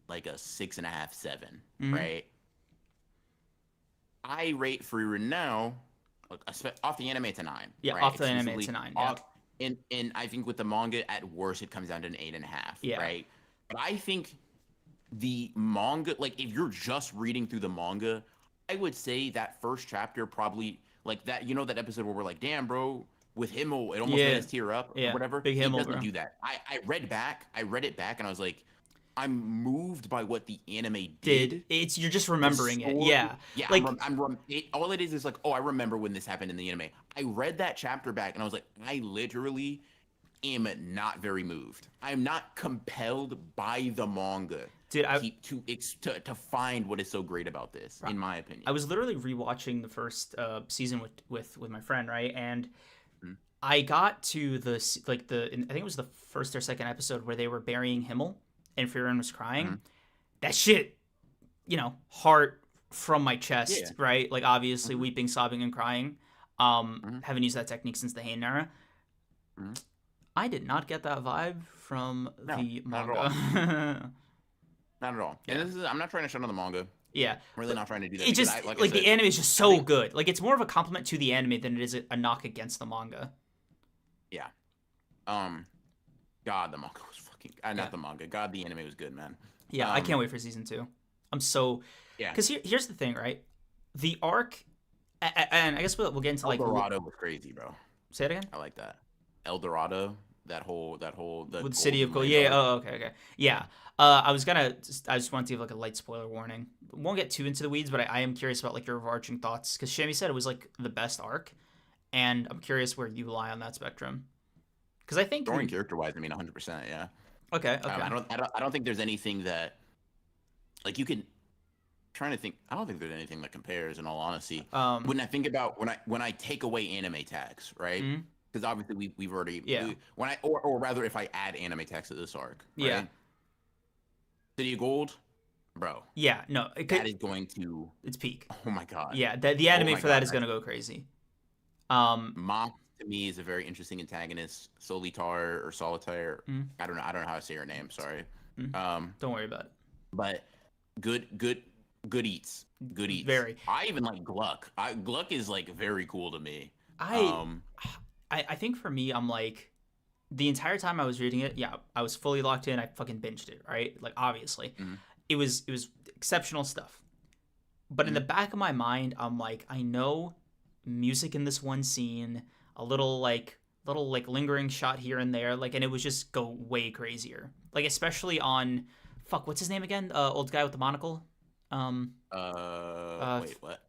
like a 6.5, 7, right? I rate Frieren now, off the anime, it's a 9. Yeah, right? Off the anime, it's a 9. Yeah. And I think with the manga, at worst, it comes down to an 8.5, right? But I think the manga, like if you're just reading through the manga, I would say that first chapter probably, like that, you know, that episode where we're like, damn, bro, with Himmel, it almost made us tear up or whatever. Big Himmel, it doesn't do that. I read it back, and I was like, I'm moved by what the anime did. You're just remembering it. Yeah. Like all it is like, oh, I remember when this happened in the anime. I read that chapter back, and I was like, I literally am not very moved. I'm not compelled by the manga. Dude, to find what is so great about this, in my opinion. I was literally rewatching the first season with my friend, right? And I got to I think it was the first or second episode where they were burying Himmel and Frieren was crying. That shit, you know, heart from my chest, right? Like obviously weeping, sobbing, and crying. Haven't used that technique since the Heian era. I did not get that vibe from the manga. Not at all. And I'm not trying to shut on the manga. Yeah. I'm really not trying to do that. It just, the anime is just so good. Like, it's more of a compliment to the anime than it is a knock against the manga. Yeah. God, the manga was fucking... not the manga. God, the anime was good, man. Yeah, I can't wait for season 2. I'm so... Yeah. Because here's the thing, right? The arc... And I guess we'll get into, like... El Dorado was crazy, bro. Say it again? I like that. El Dorado... That whole with the city of gold. Yeah. Oh, okay. Yeah. I just want to give like a light spoiler warning. Won't get too into the weeds, but I am curious about like your overarching thoughts because Shammy said it was like the best arc, and I'm curious where you lie on that spectrum. Because I think story character wise, I mean, 100%. Yeah. Okay. I don't think there's anything that like you can. Trying to think, I don't think there's anything that compares. In all honesty, when I think about when I take away anime tags, right? Because obviously we've already or rather if I add anime text to this arc, right? City of Gold, bro, Yeah, no, that is going to. it's peak. Oh my god. Yeah, the Oh anime my for that god. is gonna go crazy. Um, Mom to me is a very interesting antagonist. Solitar or Solitaire. mm, I don't know how to say her name. Sorry. mm, Um, don't worry about it. but good, good eats. Good eats. Very. I even like Gluck. Gluck is like very cool to me. I, Um, I think for me, I'm like, the entire time I was reading it, yeah, I was fully locked in. I fucking binged it, right? Like, obviously, mhm, it was exceptional stuff. But in the mhm. back of my mind, I'm like, I know music in this one scene, a little lingering shot here and there, like, and it would just go way crazier. Like, especially on, fuck, what's his name again? Old guy with the monocle. Um, Wait, what?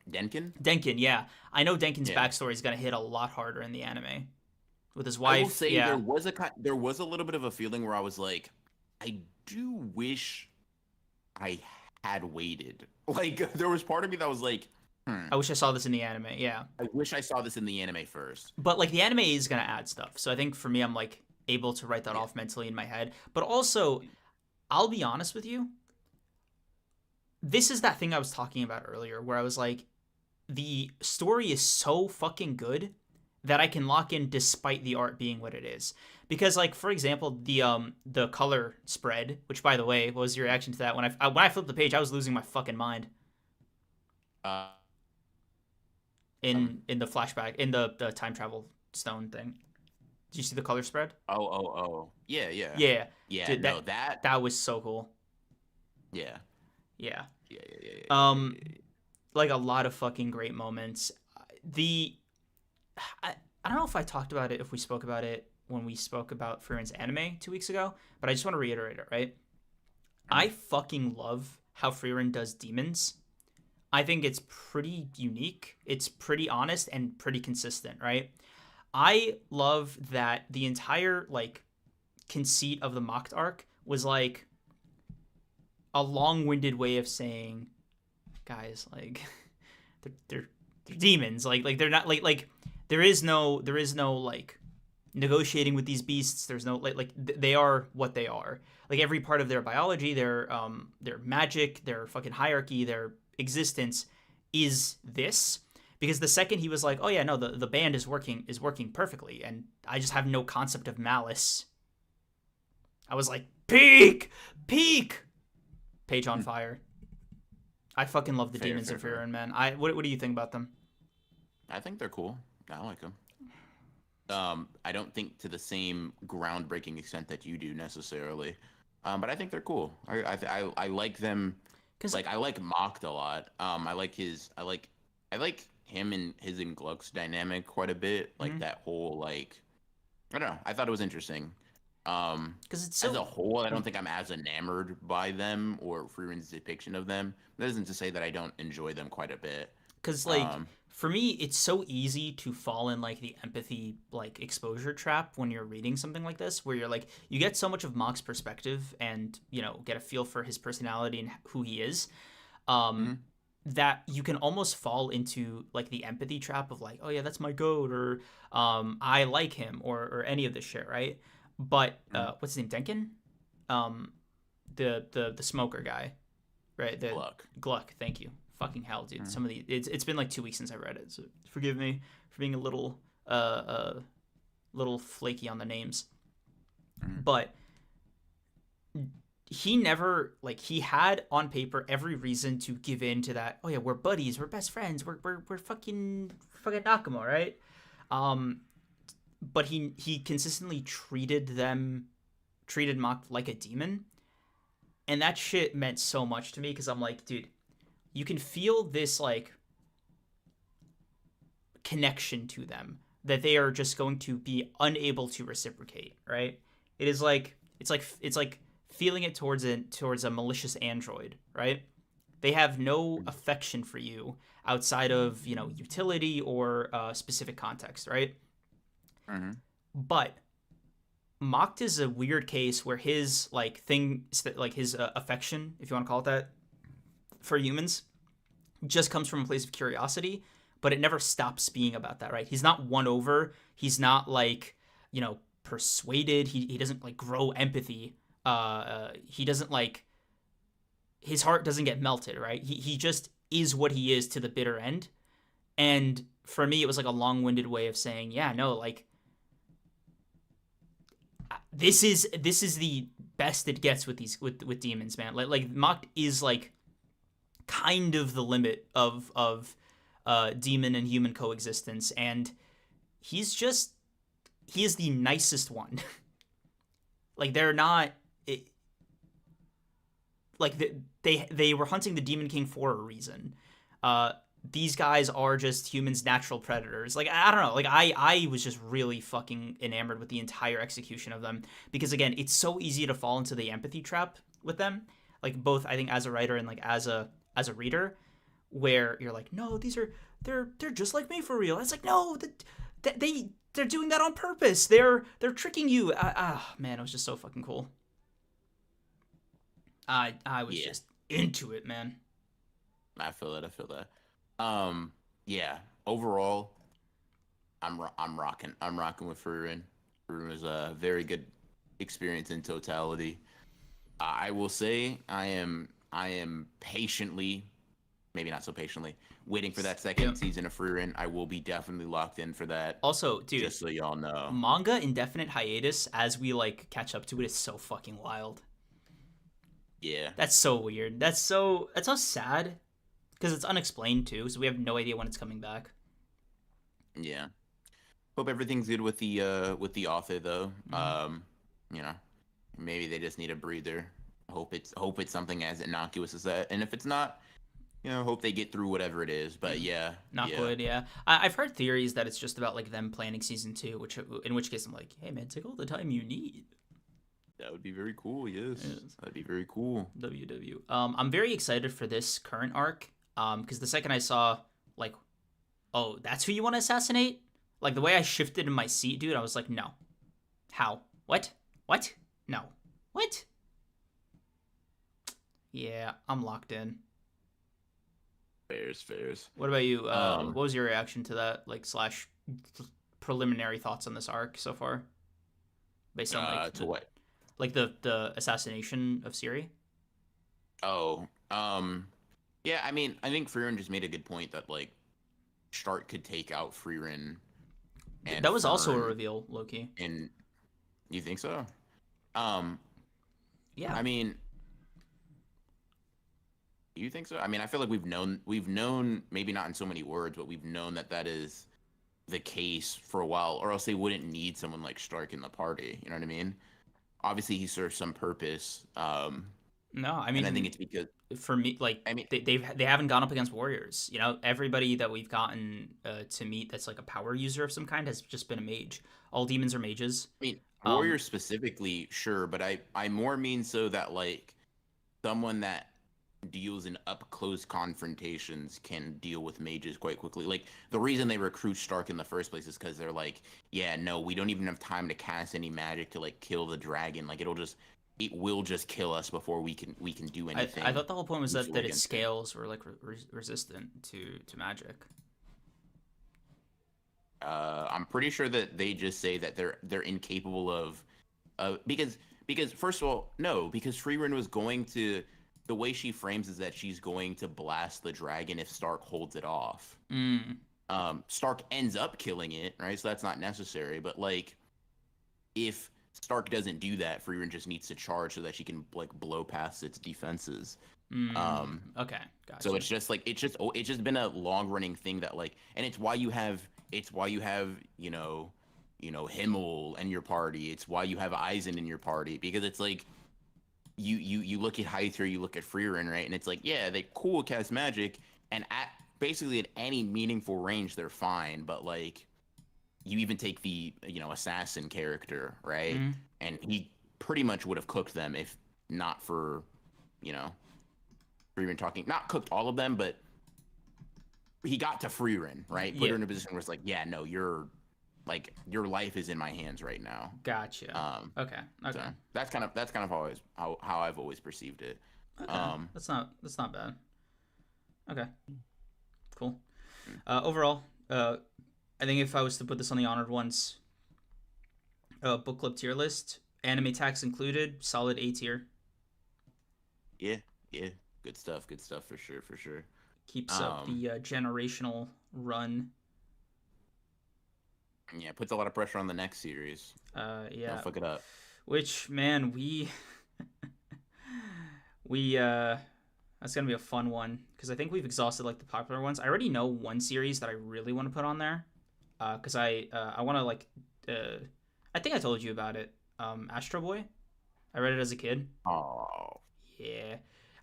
Denkin? Denkin. Yeah, I know Denkin's Yeah. backstory is gonna hit a lot harder in the anime with his I will wife. say Yeah. there was a little bit of a feeling where I was like, I do wish I had waited. Like there was part of me that was like, I wish I saw this in the anime. Yeah. I wish I saw this in the anime first. But like the anime is gonna add stuff, so I think for me, I'm like able to write that Yeah. off mentally in my head. But also, I'll be honest with you. This is that thing I was talking about earlier, where I was like, the story is so fucking good that I can lock in despite the art being what it is. Because like for example, the color spread, which by the way, what was your reaction to that? When I flipped the page, I was losing my fucking mind Uh, in the flashback in the time travel stone thing. Did you see the color spread? oh. Yeah, yeah. Yeah. Yeah, Dude, no, that that was so cool. yeah. Yeah. Yeah. Like a lot of fucking great moments. The I don't know if I talked about it, if we spoke about it when we spoke about Frieren's anime 2 weeks ago, but I just want to reiterate it, right? I fucking love how Frieren does demons. I think it's pretty unique. It's pretty honest and pretty consistent, right? I love that the entire like conceit of the mocked arc was like a long-winded way of saying, guys, like they're demons. Like they're not like there is no like negotiating with these beasts. There's no they are what they are. Like every part of their biology, their magic, their fucking hierarchy, their existence is this. Because the second he was like, oh yeah, no, the band is working perfectly, and I just have no concept of malice. I was like, peak. Page on fire. I fucking love the demons of Frieren, man. What do you think about them? I think they're cool. I like them. I don't think to the same groundbreaking extent that you do necessarily, but I think they're cool. I like them. Cause like I like Mocked a lot. I like him and his and Gluck's dynamic quite a bit. Like that whole like, I don't know. I thought it was interesting. Because it's so... as a whole, I don't think I'm as enamored by them or Frieren's depiction of them. That isn't to say that I don't enjoy them quite a bit. Because like for me, it's so easy to fall in like the empathy like exposure trap when you're reading something like this, where you're like you get so much of Mock's perspective and get a feel for his personality and who he is. That you can almost fall into like the empathy trap of like, oh yeah, that's my goat, or I like him, or any of this shit, right? But what's his name, Denkin? The smoker guy, right? Gluck. Thank you. Fucking hell, dude. Some of the it's been like 2 weeks since I read it, so forgive me for being a little flaky on the names. But he never he had on paper every reason to give in to that. Oh yeah, we're buddies, we're best friends, we're fucking Nakama, right? But he consistently treated Mock like a demon, and that shit meant so much to me because I'm like, dude, you can feel this like connection to them that they are just going to be unable to reciprocate, right? It's like feeling it towards a malicious android, right? They have no affection for you outside of utility or specific context, right? But Mocked is a weird case where his his affection, if you want to call it that, for humans just comes from a place of curiosity, but it never stops being about that, right? He's not won over. He's not persuaded. He doesn't grow empathy. He doesn't his heart doesn't get melted, right? He just is what he is to the bitter end. And for me, it was like a long-winded way of saying, yeah, no, like this is the best it gets with these with demons, man. Like Mocked is like kind of the limit of demon and human coexistence, and he is the nicest one. Like they're not like they were hunting the Demon King for a reason. These guys are just humans' natural predators. Like I don't know. Like I was just really fucking enamored with the entire execution of them, because again, it's so easy to fall into the empathy trap with them. Like both, I think, as a writer and like as a reader, where you're like, no, they're just like me for real. It's like, no, they're doing that on purpose. They're tricking you. Man, it was just so fucking cool. I was just into it, man. I feel it. I feel that. Yeah. Overall, I'm rocking. I'm rocking with Frieren. Frieren was a very good experience in totality. I will say I am patiently, maybe not so patiently, waiting for that second season of Frieren. I will be definitely locked in for that. Also, dude, just so y'all know, manga indefinite hiatus as we like catch up to it is so fucking wild. Yeah. That's so weird. That's so sad. Because it's unexplained too, so we have no idea when it's coming back. Yeah. Hope everything's good with the author though. You know, maybe they just need a breather. Hope it's something as innocuous as that. And if it's not, you know, hope they get through whatever it is. But yeah. Not good, yeah. I've heard theories that it's just about like them planning season 2, in which case I'm like, hey man, take all the time you need. That would be very cool, yes. That'd be very cool. WW. I'm very excited for this current arc. Because the second I saw, like, oh, that's who you want to assassinate? Like, the way I shifted in my seat, dude, I was like, no. How? What? No. What? Yeah, I'm locked in. Fairs. What about you? What was your reaction to that, like, / preliminary thoughts on this arc so far? Based on, like, what? Like, the assassination of Siri? Oh, yeah, I mean, I think Frieren just made a good point that, like, Stark could take out Frieren. And that was also a reveal, Loki. And you think so? Yeah. I mean, do you think so? I mean, I feel like we've known, maybe not in so many words, but we've known that is the case for a while, or else they wouldn't need someone like Stark in the party. You know what I mean? Obviously, he serves some purpose. No, I mean, and I think it's because for me, like, I mean, they haven't gone up against warriors. You know, everybody that we've gotten to meet that's like a power user of some kind has just been a mage. All demons are mages. I mean, warriors specifically, sure, but I more mean so that like someone that deals in up close confrontations can deal with mages quite quickly. Like the reason they recruit Stark in the first place is because they're like, yeah, no, we don't even have time to cast any magic to like kill the dragon. Like it will just kill us before we can do anything. I thought the whole point was that its scales were like resistant to magic. I'm pretty sure that they just say that they're incapable of because first of all, no, because Frieren was going to, the way she frames is that she's going to blast the dragon if Stark holds it off. Stark ends up killing it, right? So that's not necessary, but like if Stark doesn't do that, Frieren just needs to charge so that she can like blow past its defenses. Okay, gotcha. So it's just like it's just been a long running thing that like, and it's why you have you know Himmel and your party. It's why you have Eisen in your party, because it's like you look at Hyther, you look at Frieren, right, and it's like, yeah, they cool cast magic, and basically at any meaningful range they're fine, but like you even take the assassin character, right? And he pretty much would have cooked them if not for Frieren talking. Not cooked all of them, but he got to Frieren, right? Put her in a position where it's like, yeah, no, your life is in my hands right now. Gotcha. Okay. So that's kind of how I've always perceived it. Okay. That's not bad. Okay. Cool. Overall, I think if I was to put this on the honored ones, book club tier list, anime tax included, solid A tier. Yeah. Good stuff. Good stuff for sure. For sure. Keeps up the generational run. Yeah, puts a lot of pressure on the next series. Yeah. Don't fuck it up. Which, man, we that's gonna be a fun one because I think we've exhausted like the popular ones. I already know one series that I really want to put on there, because I want to like I think I told you about it. Astro Boy. I read it as a kid. Oh. Yeah.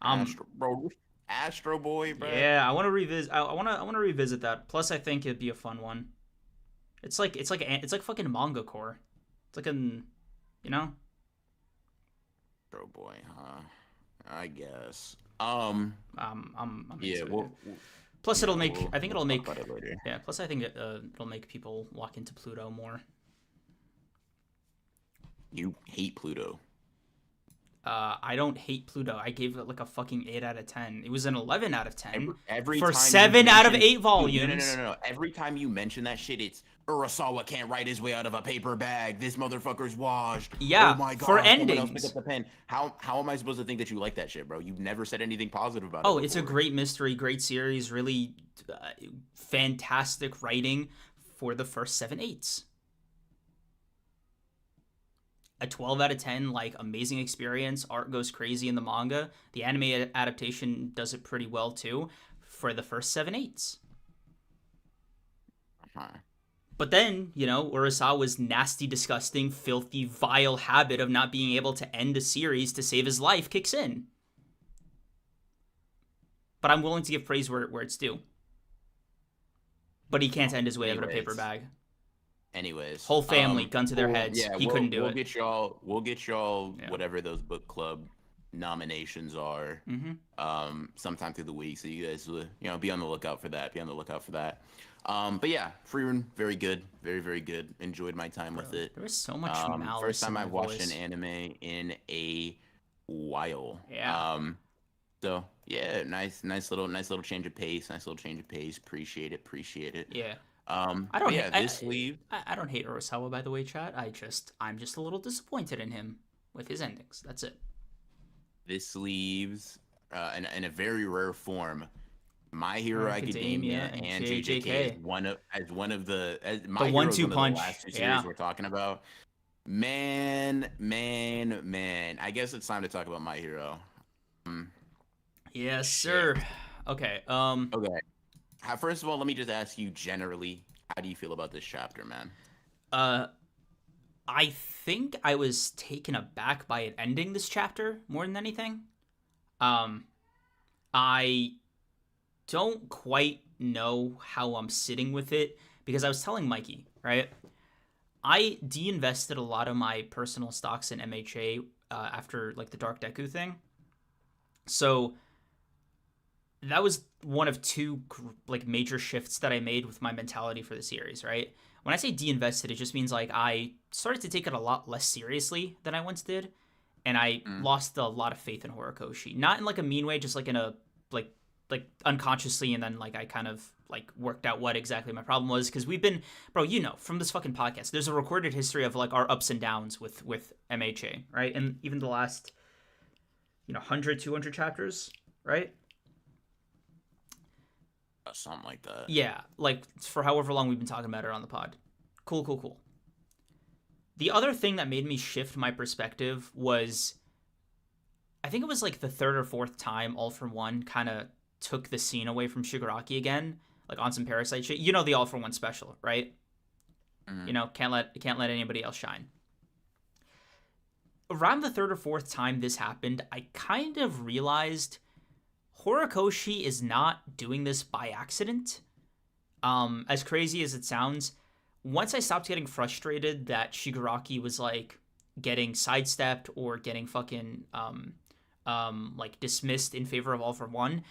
Astro Boy, bro. Yeah, I want to revisit. I want to revisit that. Plus, I think it'd be a fun one. It's like fucking manga core. It's like an, you know. Astro Boy, huh? I guess. I'm Yeah. Plus, it'll make. I think we'll it'll make. talk about it later. Yeah. Plus, I think it'll make people walk into Pluto more. You hate Pluto. I don't hate Pluto. I gave it like a fucking 8 out of 10. It was an 11 out of 10 every for time 7 out of 8 volumes. No. Every time you mention that shit, it's Urasawa can't write his way out of a paper bag. This motherfucker's washed. Yeah, oh my God, for someone else endings. pick up the pen. How am I supposed to think that you like that shit, bro? You've never said anything positive about it. Oh, it's a great mystery, great series, really fantastic writing for the first 7/8. A 12 out of 10, like, amazing experience. Art goes crazy in the manga. The anime adaptation does it pretty well, too, for the first 7/8. Uh-huh. But then, Urasawa's nasty, disgusting, filthy, vile habit of not being able to end a series to save his life kicks in. But I'm willing to give praise where it's due. But he can't end his way out of a paper bag. Anyways, whole family, gun to their heads. Yeah, he couldn't do it. We'll get y'all whatever those book club nominations are. Sometime through the week, so you guys will, be on the lookout for that. But yeah, Frieren, very good, very very good. Enjoyed my time with it. There was so much malice. First time in I've watched an anime in a while. Yeah. So yeah, nice little change of pace. Appreciate it. Yeah. I don't. Yeah, this leave. I don't hate Urasawa, by the way, chat. I'm just a little disappointed in him with his endings. That's it. This leaves, in a very rare form, My Hero Academia and JJK as one of the My the 1-2 punch. The last two series we're talking about. Man. I guess it's time to talk about My Hero. Yes, sir. Okay. Okay. First of all, let me just ask you generally, how do you feel about this chapter, man? I think I was taken aback by it ending this chapter more than anything. I don't quite know how I'm sitting with it because I was telling Mikey, right? I de-invested a lot of my personal stocks in MHA after like the Dark Deku thing. So that was one of two like major shifts that I made with my mentality for the series, right? When I say de-invested, it just means like I started to take it a lot less seriously than I once did, and I lost a lot of faith in Horikoshi. Not in like a mean way, just like in a like unconsciously, and then like I kind of like worked out what exactly my problem was, because we've been, bro, from this fucking podcast, there's a recorded history of like our ups and downs with MHA, right? And even the last 100, 200 chapters, right? Something like that. Yeah, like for however long we've been talking about it on the pod. Cool. The other thing that made me shift my perspective was, I think it was like the third or fourth time All for One kind of took the scene away from Shigaraki again, like on some Parasite shit. The All for One special, right? Can't let anybody else shine. Around the third or fourth time this happened, I kind of realized Horikoshi is not doing this by accident. As crazy as it sounds, once I stopped getting frustrated that Shigaraki was like getting sidestepped or getting fucking like dismissed in favor of All for One,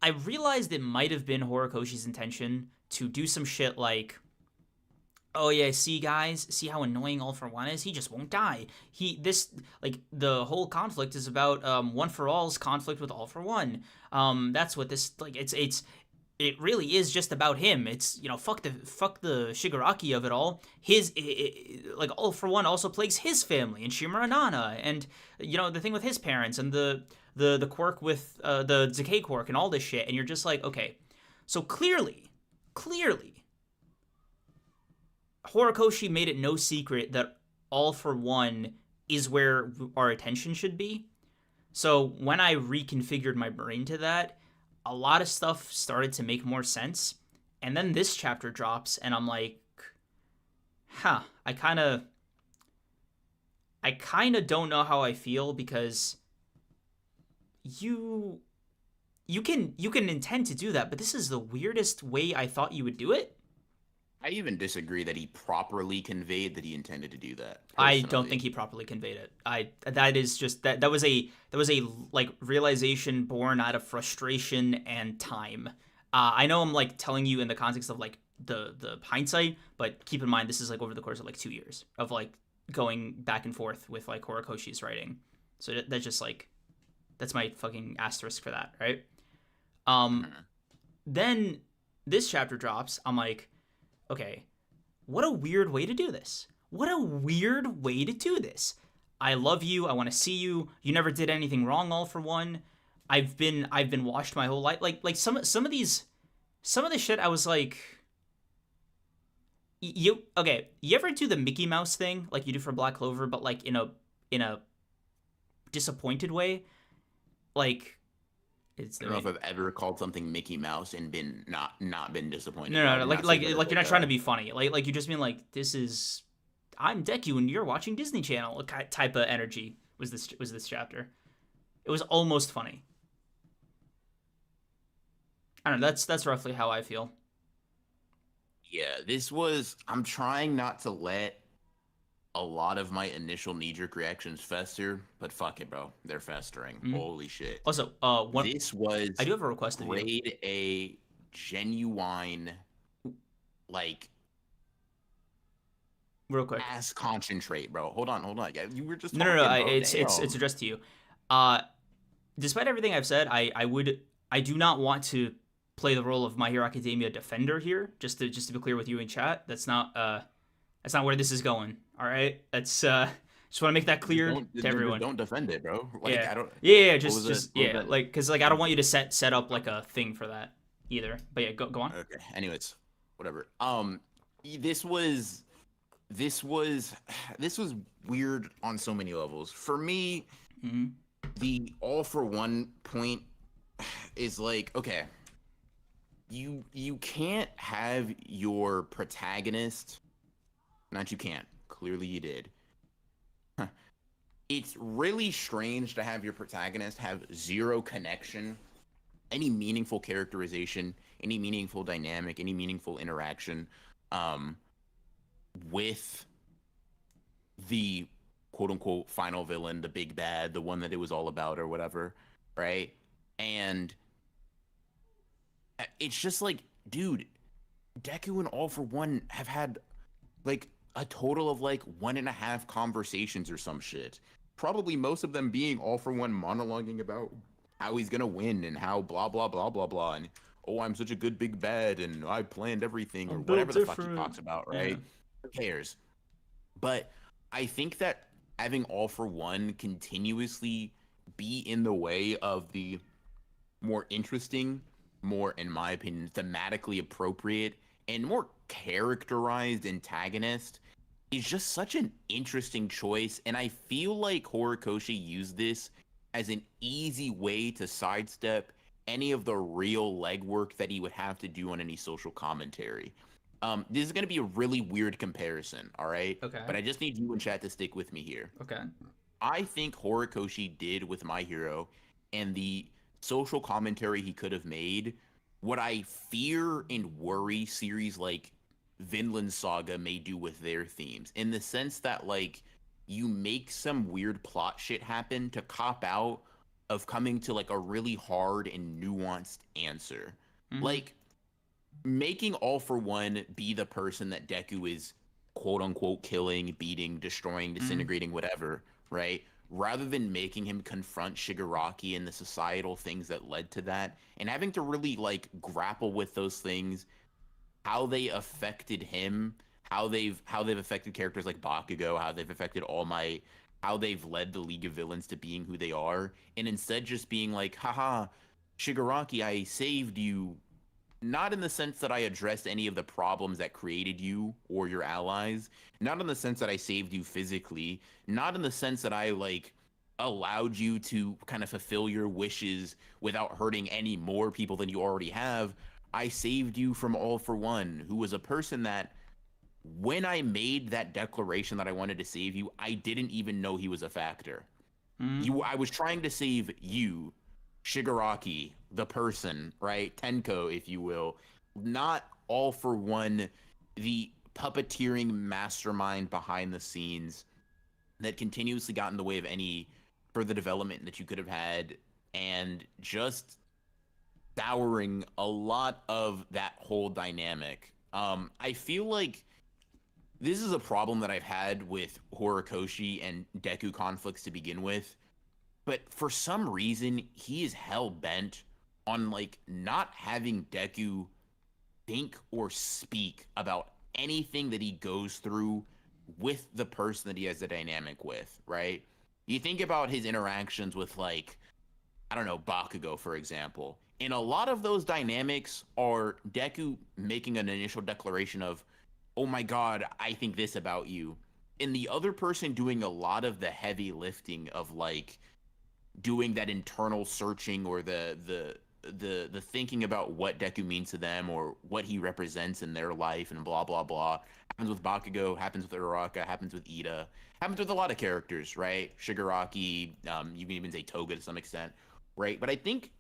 I realized it might have been Horikoshi's intention to do some shit like, oh yeah, see guys, see how annoying All for One is? He just won't die. The whole conflict is about One for All's conflict with All for One. That's what this, like, it's it really is just about him. It's, you know, fuck the Shigaraki of it all. His like All for One also plagues his family and Shimura Nana, and you know the thing with his parents and the quirk with the decay quirk and all this shit. And you're just like, okay, so clearly, Horikoshi made it no secret that All for One is where our attention should be. So when I reconfigured my brain to that, a lot of stuff started to make more sense. And then this chapter drops, and I'm like, huh, I kind of don't know how I feel, because you can intend to do that, but this is the weirdest way I thought you would do it. I even disagree that he properly conveyed that he intended to do that. I don't think he properly conveyed it. That is just that was a like realization born out of frustration and time. I know I'm like telling you in the context of like the hindsight, but keep in mind this is like over the course of like 2 years of like going back and forth with like Horikoshi's writing. So that's just like, that's my fucking asterisk for that, right? Then this chapter drops. I'm like, okay, what a weird way to do this. What a weird way to do this. I love you. I want to see you. You never did anything wrong, All for One. I've been washed my whole life. Like some of this shit I was like, you ever do the Mickey Mouse thing like you do for Black Clover, but like in a disappointed way? Like, I don't know if I've ever called something Mickey Mouse and been not been disappointed. No. Like you're not trying to be funny. Like you just mean like, this is, I'm Deku and you're watching Disney Channel type of energy was this chapter. It was almost funny. I don't know. That's roughly how I feel. Yeah, this was. I'm trying not to let a lot of my initial knee-jerk reactions fester, but fuck it, bro. They're festering. Holy shit. Also, this was. I do have a request of you. Grade A, genuine, like. Real quick. Ass concentrate, bro. Hold on. Yeah, you were just. No. Bro. It's addressed to you. Despite everything I've said, I do not want to play the role of My Hero Academia defender here. Just to be clear with you in chat, that's not where this is going. All right, that's just want to make that clear to everyone. Don't defend it, bro. Like, yeah, I don't. Yeah. Just yeah, like, because like I don't want you to set up like a thing for that either. But yeah, go on. Okay. Anyways, whatever. This was weird on so many levels. For me, the All for One point is like, okay, you can't have your protagonist. Not you can't. Clearly you did. It's really strange to have your protagonist have zero connection, any meaningful characterization, any meaningful dynamic, any meaningful interaction with the quote-unquote final villain, the big bad, the one that it was all about or whatever, right? And it's just like, dude, Deku and All for One have had like a total of like 1.5 conversations or some shit. Probably most of them being All for One monologuing about how he's gonna win and how blah blah blah blah blah, and oh, I'm such a good big bad and I planned everything or whatever the fuck he talks about, right? Yeah. Who cares? But I think that having All for One continuously be in the way of the more interesting, more, in my opinion, thematically appropriate and more characterized antagonist is just such an interesting choice. And I feel like Horikoshi used this as an easy way to sidestep any of the real legwork that he would have to do on any social commentary. This is going to be a really weird comparison, all right? Okay. But I just need you in chat to stick with me here. Okay. I think Horikoshi did with My Hero and the social commentary he could have made what I fear and worry series like Vinland Saga may do with their themes, in the sense that like you make some weird plot shit happen to cop out of coming to like a really hard and nuanced answer. Like making All for One be the person that Deku is quote unquote killing, beating, destroying, disintegrating, whatever, right? rather than making him confront Shigaraki and the societal things that led to that, and having to really like grapple with those things, how they affected him, how they've affected characters like Bakugo, how they've affected All Might, how they've led the League of Villains to being who they are, and instead just being like, haha, Shigaraki, I saved you, not in the sense that I addressed any of the problems that created you or your allies, not in the sense that I saved you physically, not in the sense that I like allowed you to kind of fulfill your wishes without hurting any more people than you already have. I saved you from All For One, who was a person that when I made that declaration that I wanted to save you, I didn't even know he was a factor. I was trying to save you, Shigaraki, the person, right? Tenko, if you will, not All For One, the puppeteering mastermind behind the scenes that continuously got in the way of any further development that you could have had, and just souring a lot of that whole dynamic. I feel like this is a problem that I've had with Horikoshi and Deku conflicts to begin with, but for some reason he is hell bent on like not having Deku think or speak about anything that he goes through with the person that he has a dynamic with, right? You think about his interactions with like, I don't know, Bakugo, for example. And a lot of those dynamics are Deku making an initial declaration of, oh my god, I think this about you. And the other person doing a lot of the heavy lifting of like doing that internal searching or the thinking about what Deku means to them or what he represents in their life and blah blah blah. Happens with Bakugo, happens with Uraraka, happens with Ida, happens with a lot of characters, right? Shigaraki, you can even say Toga to some extent, right? But I think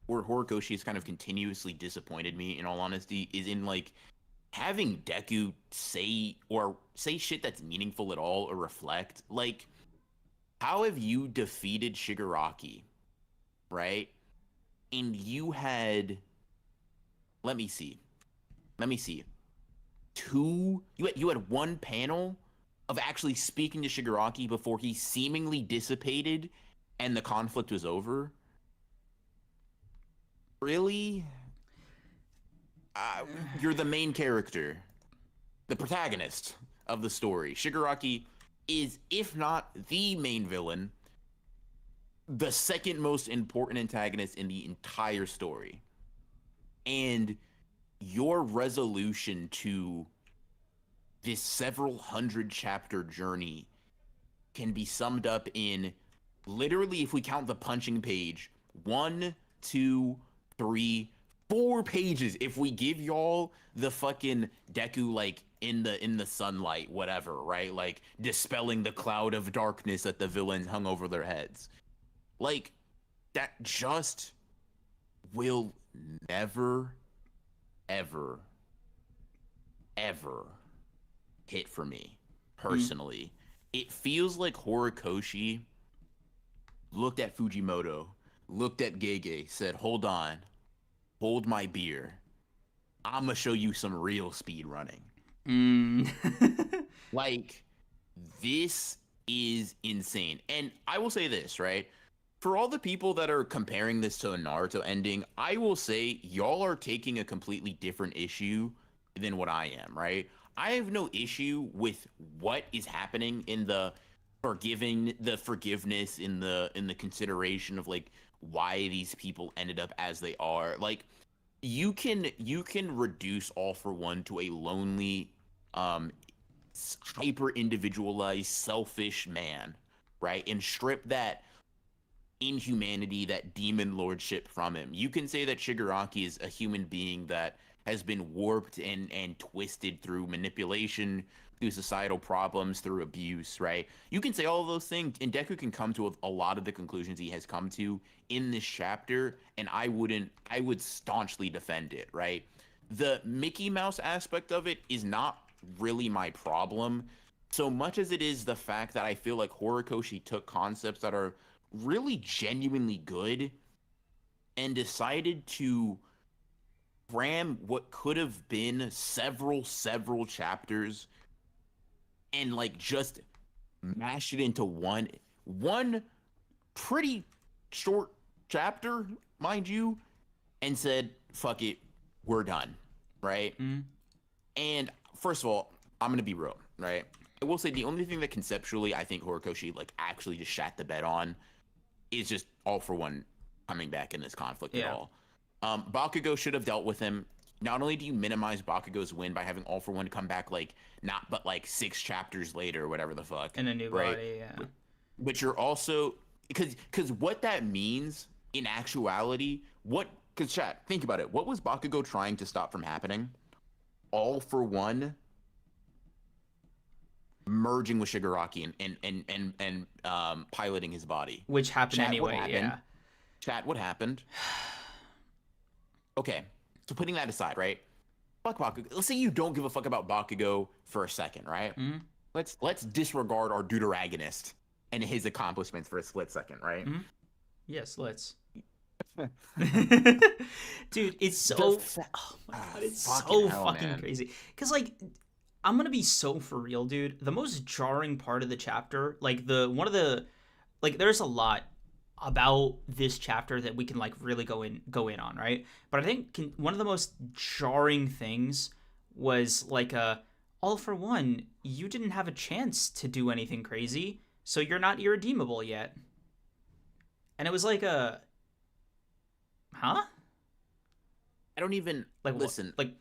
where Horikoshi has kind of continuously disappointed me, in all honesty, is in like having Deku say shit that's meaningful at all or reflect. Like, how have you defeated Shigaraki, right? And you had, let me see, you had one panel of actually speaking to Shigaraki before he seemingly dissipated and the conflict was over. Really? You're the main character, the protagonist of the story. Shigaraki is, if not the main villain, the second most important antagonist in the entire story. And your resolution to this several hundred chapter journey can be summed up in literally, if we count the punching page, 1, 2, 3, 4 pages. If we give y'all the fucking Deku like in the sunlight, whatever, right? Like dispelling the cloud of darkness that the villains hung over their heads. Like, that just will never, ever, ever hit for me, personally. It feels like Horikoshi looked at Fujimoto, looked at Gege, said, hold on, hold my beer. I'ma show you some real speed running. Like, this is insane. And I will say this, right? For all the people that are comparing this to a Naruto ending, I will say y'all are taking a completely different issue than what I am, right? I have no issue with what is happening in the forgiveness, in the consideration of like why these people ended up as they are. Like, you can reduce All For One to a lonely, hyper individualized, selfish man, right? And strip that inhumanity, that demon lordship from him. You can say that Shigaraki is a human being that has been warped and twisted through manipulation, through societal problems, through abuse, right? You can say all of those things, and Deku can come to a lot of the conclusions he has come to in this chapter, and I would staunchly defend it, right? The Mickey Mouse aspect of it is not really my problem, so much as it is the fact that I feel like Horikoshi took concepts that are really genuinely good and decided to cram what could have been several chapters and like just mash it into one one pretty short chapter, mind you, and said, fuck it, we're done, right? Mm-hmm. And first of all, I'm gonna be real, right? I will say the only thing that conceptually I think Horikoshi like actually just shat the bed on is just All for One coming back in this conflict at all. Bakugo should have dealt with him. Not only do you minimize Bakugo's win by having All for One come back like not but like 6 chapters later or whatever the fuck. In a new body, yeah. But you're also because what that means in actuality, because chat, think about it. What was Bakugo trying to stop from happening? All for One merging with Shigaraki and piloting his body, which happened anyway. Yeah. Chat, what happened? Okay, so putting that aside, right? Fuck Bakugo. Let's say you don't give a fuck about Bakugo for a second, right? Mm-hmm. Let's disregard our deuteragonist and his accomplishments for a split second, right? Mm-hmm. Yes, let's. Dude, it's so oh my god, it's so fucking crazy. Cause like, I'm gonna be so for real, dude. The most jarring part of the chapter, like there's a lot about this chapter that we can like really go in on, right? But I think one of the most jarring things was like All for One, you didn't have a chance to do anything crazy, so you're not irredeemable yet. And it was like huh? I don't even like listen. Like,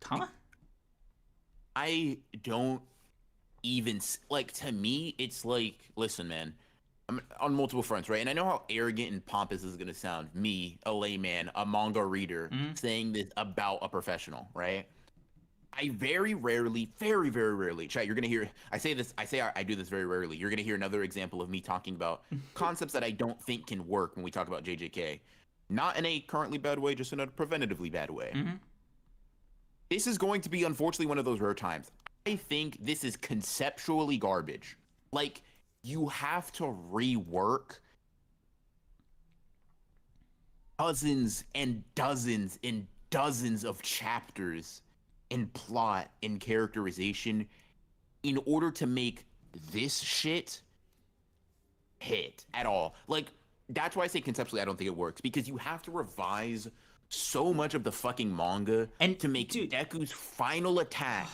huh? I don't even like. To me, it's like, listen, man. I'm on multiple fronts, right? And I know how arrogant and pompous this is gonna sound. Me, a layman, a manga reader, saying this about a professional, right? I very rarely, chat, you're gonna hear, I do this very rarely. You're gonna hear another example of me talking about concepts that I don't think can work when we talk about JJK. Not in a currently bad way, just in a preventatively bad way. Mm-hmm. This is going to be, unfortunately, one of those rare times. I think this is conceptually garbage. Like, you have to rework dozens and dozens and dozens of chapters in plot and characterization in order to make this shit hit at all. Like, that's why I say conceptually I don't think it works, because you have to revise so much of the fucking manga and to make Deku's final attack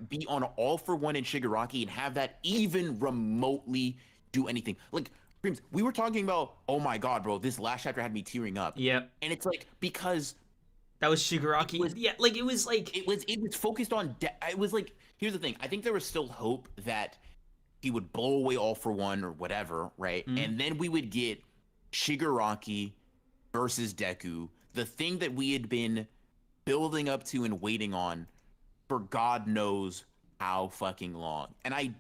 be on All for One and Shigaraki and have that even remotely do anything. Like, Kreams, we were talking about, oh my god, bro, this last chapter had me tearing up. Yeah. And it's like, because that was Shigaraki. It was focused on it was like, here's the thing. I think there was still hope that he would blow away All for One or whatever, right? Mm-hmm. And then we would get Shigaraki versus Deku, the thing that we had been building up to and waiting on for God knows how fucking long. And a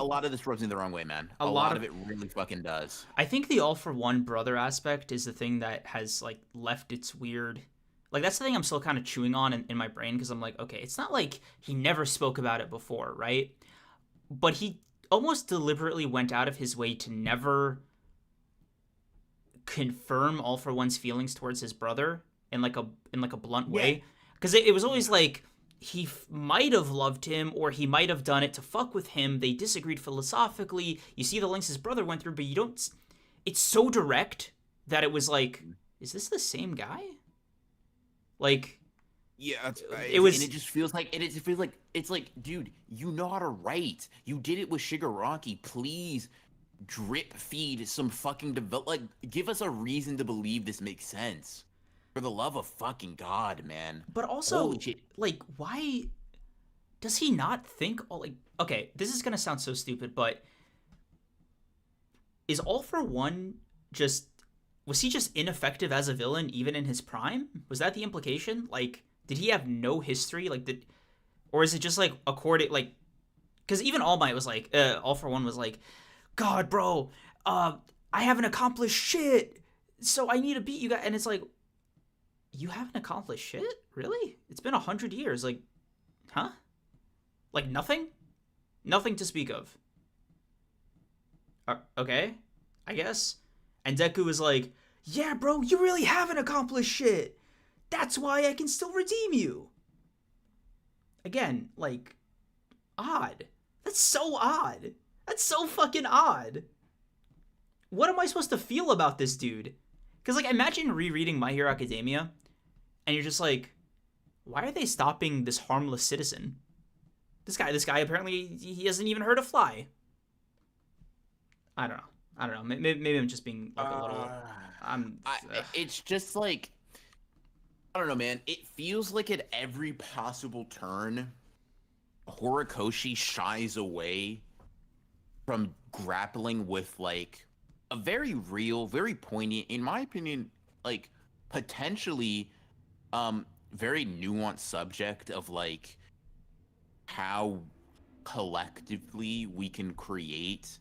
lot of this rubs me the wrong way, man. A lot of it really fucking does. I think the All for One brother aspect is the thing that has like left its weird. Like, that's the thing I'm still kind of chewing on in my brain, because I'm like, okay, it's not like he never spoke about it before, right? But he almost deliberately went out of his way to never confirm All for One's feelings towards his brother in like a blunt way, because it was always like he might have loved him, or he might have done it to fuck with him. They disagreed philosophically. You see the lengths his brother went through, but you don't. It's so direct that it was like, is this the same guy? Like, yeah, it was. And it just feels like it's like, dude, you know how to write. You did it with Shigaraki. Please drip feed some fucking like, give us a reason to believe this makes sense. For the love of fucking God, man. But also, like, why does he not think? Like, okay, this is gonna sound so stupid, but is All for One was he just ineffective as a villain even in his prime? Was that the implication? Like, did he have no history? Like, or is it just like according, like, because even All Might was like, All for One was like, God, bro, I haven't accomplished shit, so I need to beat you guys. And it's like, you haven't accomplished shit? Really? It's been 100 years. Like, huh? Like, nothing? Nothing to speak of. Okay, I guess. And Deku was like, yeah, bro, you really haven't accomplished shit. That's why I can still redeem you. Again, like, odd. That's so odd. That's so fucking odd. What am I supposed to feel about this dude? Because, like, imagine rereading My Hero Academia, and you're just like, why are they stopping this harmless citizen? This guy apparently, he hasn't even heard a fly. I don't know. Maybe I'm just being, like, a little... It's just like, I don't know, man. It feels like at every possible turn, Horikoshi shies away from grappling with, like, a very real, very poignant, in my opinion, like, potentially very nuanced subject of, like, how collectively we can create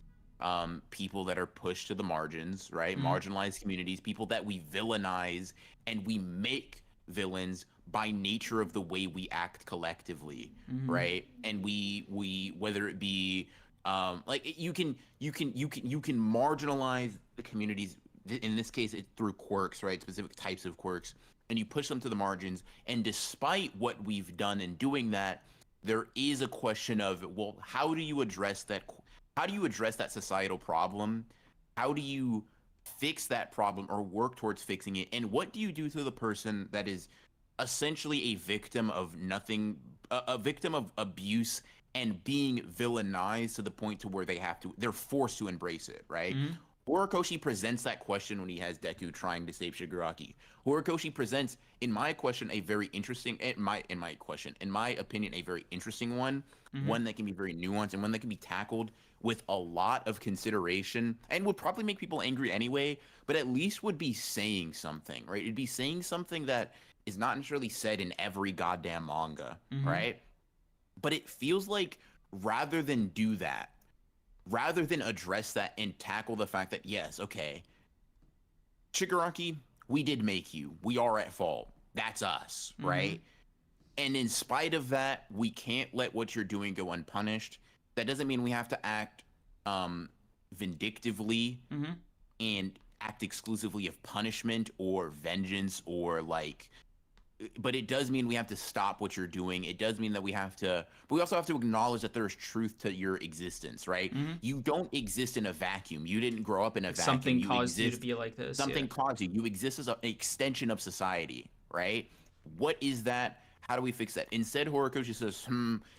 people that are pushed to the margins, right? Marginalized communities, people that we villainize, and we make villains by nature of the way we act collectively, right? And we whether it be like you can marginalize the communities, in this case it's through quirks, right? Specific types of quirks, and you push them to the margins. And despite what we've done in doing that, there is a question of, well, how do you address that? How do you address that societal problem? How do you fix that problem or work towards fixing it? And what do you do to the person that is essentially a victim of nothing, a victim of abuse and being villainized to the point to where they're forced to embrace it, right? Horikoshi presents that question when he has Deku trying to save Shigaraki. Horikoshi presents, in my opinion, a very interesting one, one that can be very nuanced and one that can be tackled with a lot of consideration and would probably make people angry anyway, but at least would be saying something, right? It'd be saying something that is not necessarily said in every goddamn manga, right? But it feels like rather than do that, rather than address that and tackle the fact that, yes, okay, Shigaraki, we did make you. We are at fault. That's us, right? And in spite of that, we can't let what you're doing go unpunished. That doesn't mean we have to act vindictively and act exclusively of punishment or vengeance or like, but it does mean we have to stop what you're doing. It does mean that we also have to acknowledge that there's truth to your existence, right? You don't exist in a vacuum. You didn't grow up in a vacuum. Something caused you to be like this. Something caused you. You exist as an extension of society, right? What is that? How do we fix that? Instead, Horikoshi says,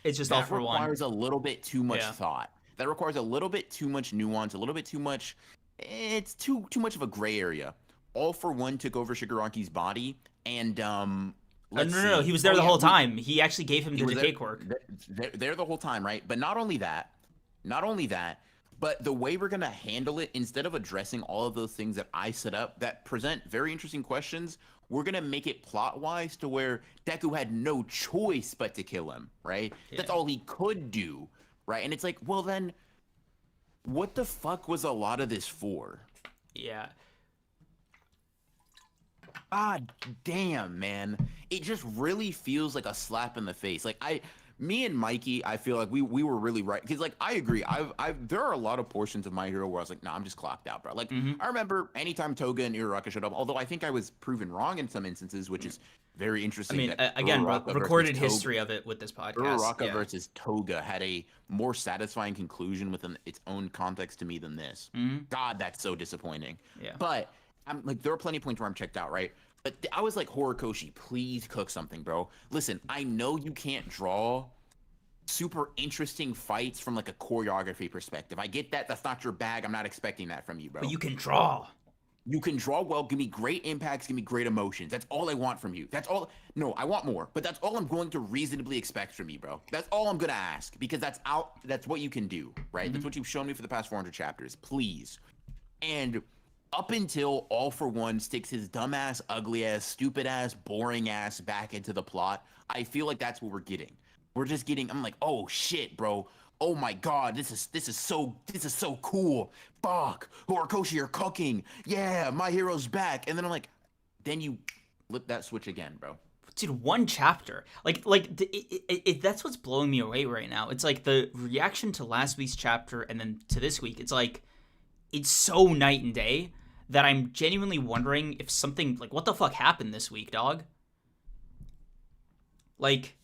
it's just all for one. That requires a little bit too much thought. That requires a little bit too much nuance, a little bit too much. It's too much of a gray area. All for One took over Shigaraki's body, and no, he was there the whole time. He actually gave him the decay quirk. There the whole time, right? But not only that, but the way we're gonna handle it, instead of addressing all of those things that I set up that present very interesting questions, we're gonna make it plot-wise to where Deku had no choice but to kill him, right? That's all he could do, right? And it's like, well then, what the fuck was a lot of this for? Yeah. God damn, man. It just really feels like a slap in the face. Like me and Mikey, I feel like we were really right. Because like I agree. There are a lot of portions of My Hero where I was like, nah, I'm just clocked out, bro. Like I remember anytime Toga and Uraraka showed up, although I think I was proven wrong in some instances, which is very interesting. I mean, again, recorded history of it with this podcast. Uraraka versus Toga had a more satisfying conclusion within its own context to me than this. God, that's so disappointing. Yeah. But I'm like, there are plenty of points where I'm checked out, right? But I was like, Horikoshi, please cook something, bro. Listen, I know you can't draw super interesting fights from like a choreography perspective. I get that. That's not your bag. I'm not expecting that from you, bro. But you can draw. You can draw well. Give me great impacts. Give me great emotions. That's all I want from you. That's all. No, I want more. But that's all I'm going to reasonably expect from you, bro. That's all I'm going to ask, because that's what you can do, right? That's what you've shown me for the past 400 chapters. Please. And up until All for One sticks his dumbass, ugly ass, stupid ass, boring ass back into the plot, I feel like that's what we're getting. We're just getting. I'm like, oh shit, bro. Oh my god, this is so cool. Fuck, Horikoshi, you're cooking. Yeah, my hero's back. And then I'm like, then you flip that switch again, bro. Dude, one chapter. That's what's blowing me away right now. It's like the reaction to last week's chapter and then to this week. It's like, it's so night and day that I'm genuinely wondering if something, like, what the fuck happened this week, dog? Like,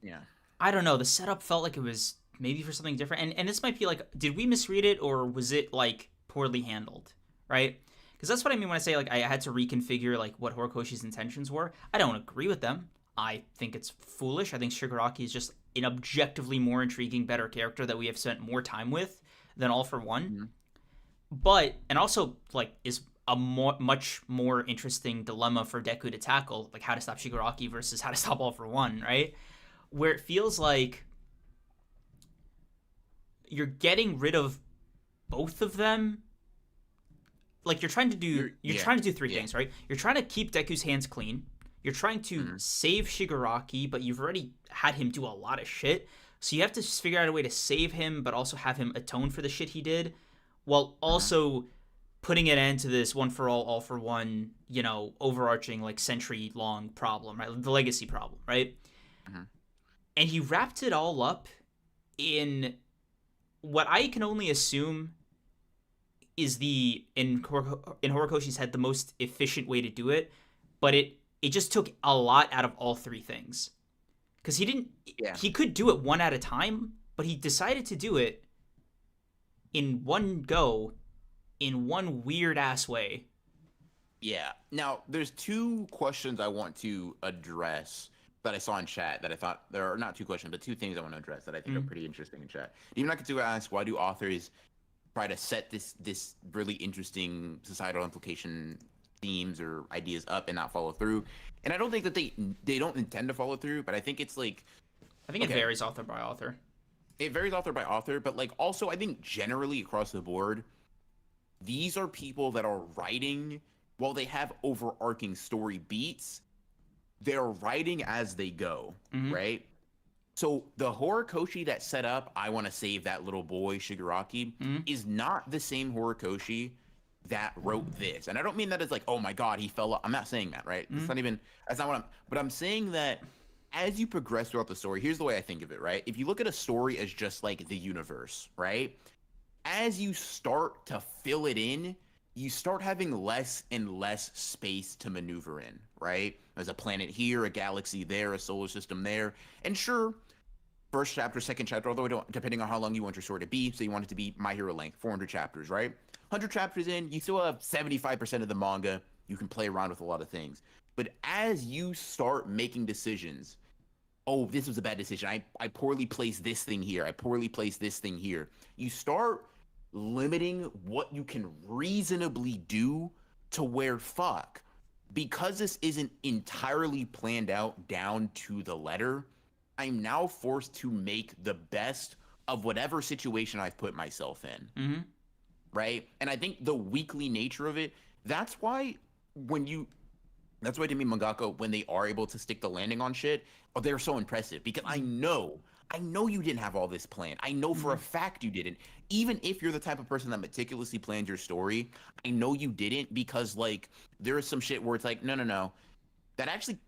yeah. I don't know. The setup felt like it was maybe for something different. And this might be like, did we misread it or was it like poorly handled, right? Because that's what I mean when I say like I had to reconfigure like what Horikoshi's intentions were. I don't agree with them. I think it's foolish. I think Shigaraki is just an objectively more intriguing, better character that we have spent more time with than All for One. Mm-hmm. But and also like is a much more interesting dilemma for Deku to tackle, like how to stop Shigaraki versus how to stop All for One, right? Where it feels like you're getting rid of both of them. Like you're trying to do trying to do three things, right? You're trying to keep Deku's hands clean. You're trying to save Shigaraki, but you've already had him do a lot of shit. So you have to just figure out a way to save him, but also have him atone for the shit he did, while also putting an end to this one for all for one, overarching like century-long problem, right? The legacy problem, right? And he wrapped it all up in what I can only assume is in Horikoshi's head the most efficient way to do it, but it just took a lot out of all three things. Because he could do it one at a time, but he decided to do it in one go, in one weird ass way. Yeah. Now, there's two questions I want to address that I saw in chat that I thought, there are not two questions, but two things I want to address that I think are pretty interesting in chat. Even I could ask, why do authors try to set this really interesting societal implication themes or ideas up and not follow through? And I don't think that they don't intend to follow through, but I think it's like, I think it varies author by author. It varies author by author, but like also I think generally across the board, these are people that are writing while they have overarching story beats. They're writing as they go, right? So the Horikoshi that set up, I want to save that little boy Shigaraki, is not the same Horikoshi that wrote this. And I don't mean that as like, oh my god, he fell off. I'm not saying that, right? That's not what but I'm saying that as you progress throughout the story, here's the way I think of it, right? If you look at a story as just like the universe, right? As you start to fill it in, you start having less and less space to maneuver in, right? There's a planet here, a galaxy there, a solar system there. And sure, first chapter, second chapter, although depending on how long you want your story to be, so you want it to be My Hero length, 400 chapters, right? 100 chapters in, you still have 75% of the manga. You can play around with a lot of things. But as you start making decisions, oh, this was a bad decision. I poorly placed this thing here. I poorly placed this thing here. You start limiting what you can reasonably do to where because this isn't entirely planned out down to the letter, I'm now forced to make the best of whatever situation I've put myself in. Right? And I think the weekly nature of it, that's why to me, mangaka, when they are able to stick the landing on shit, they're so impressive because I know you didn't have all this planned. I know for a fact you didn't. Even if you're the type of person that meticulously plans your story, I know you didn't because, like, there is some shit where it's like, no. That actually,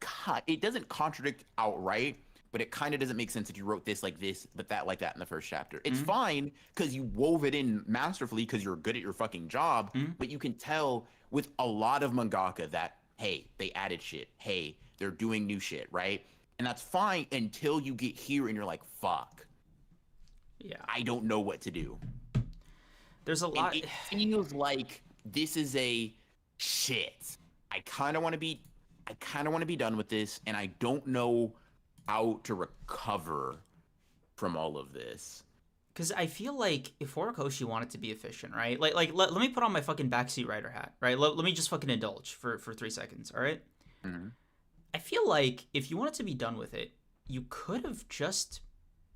it doesn't contradict outright, but it kind of doesn't make sense if you wrote this like this, but that like that in the first chapter. It's fine because you wove it in masterfully because you're good at your fucking job, but you can tell with a lot of mangaka that, hey, they added shit. Hey, they're doing new shit, right? And that's fine until you get here and you're like, fuck. Yeah. I don't know what to do. There's a lot. And it feels like this is a shit. I kind of want to be done with this, and I don't know how to recover from all of this. Because I feel like if Horikoshi wanted to be efficient, right? Like let me put on my fucking backseat rider hat, right? Let me just fucking indulge for 3 seconds, all right? I feel like if you wanted to be done with it, you could have just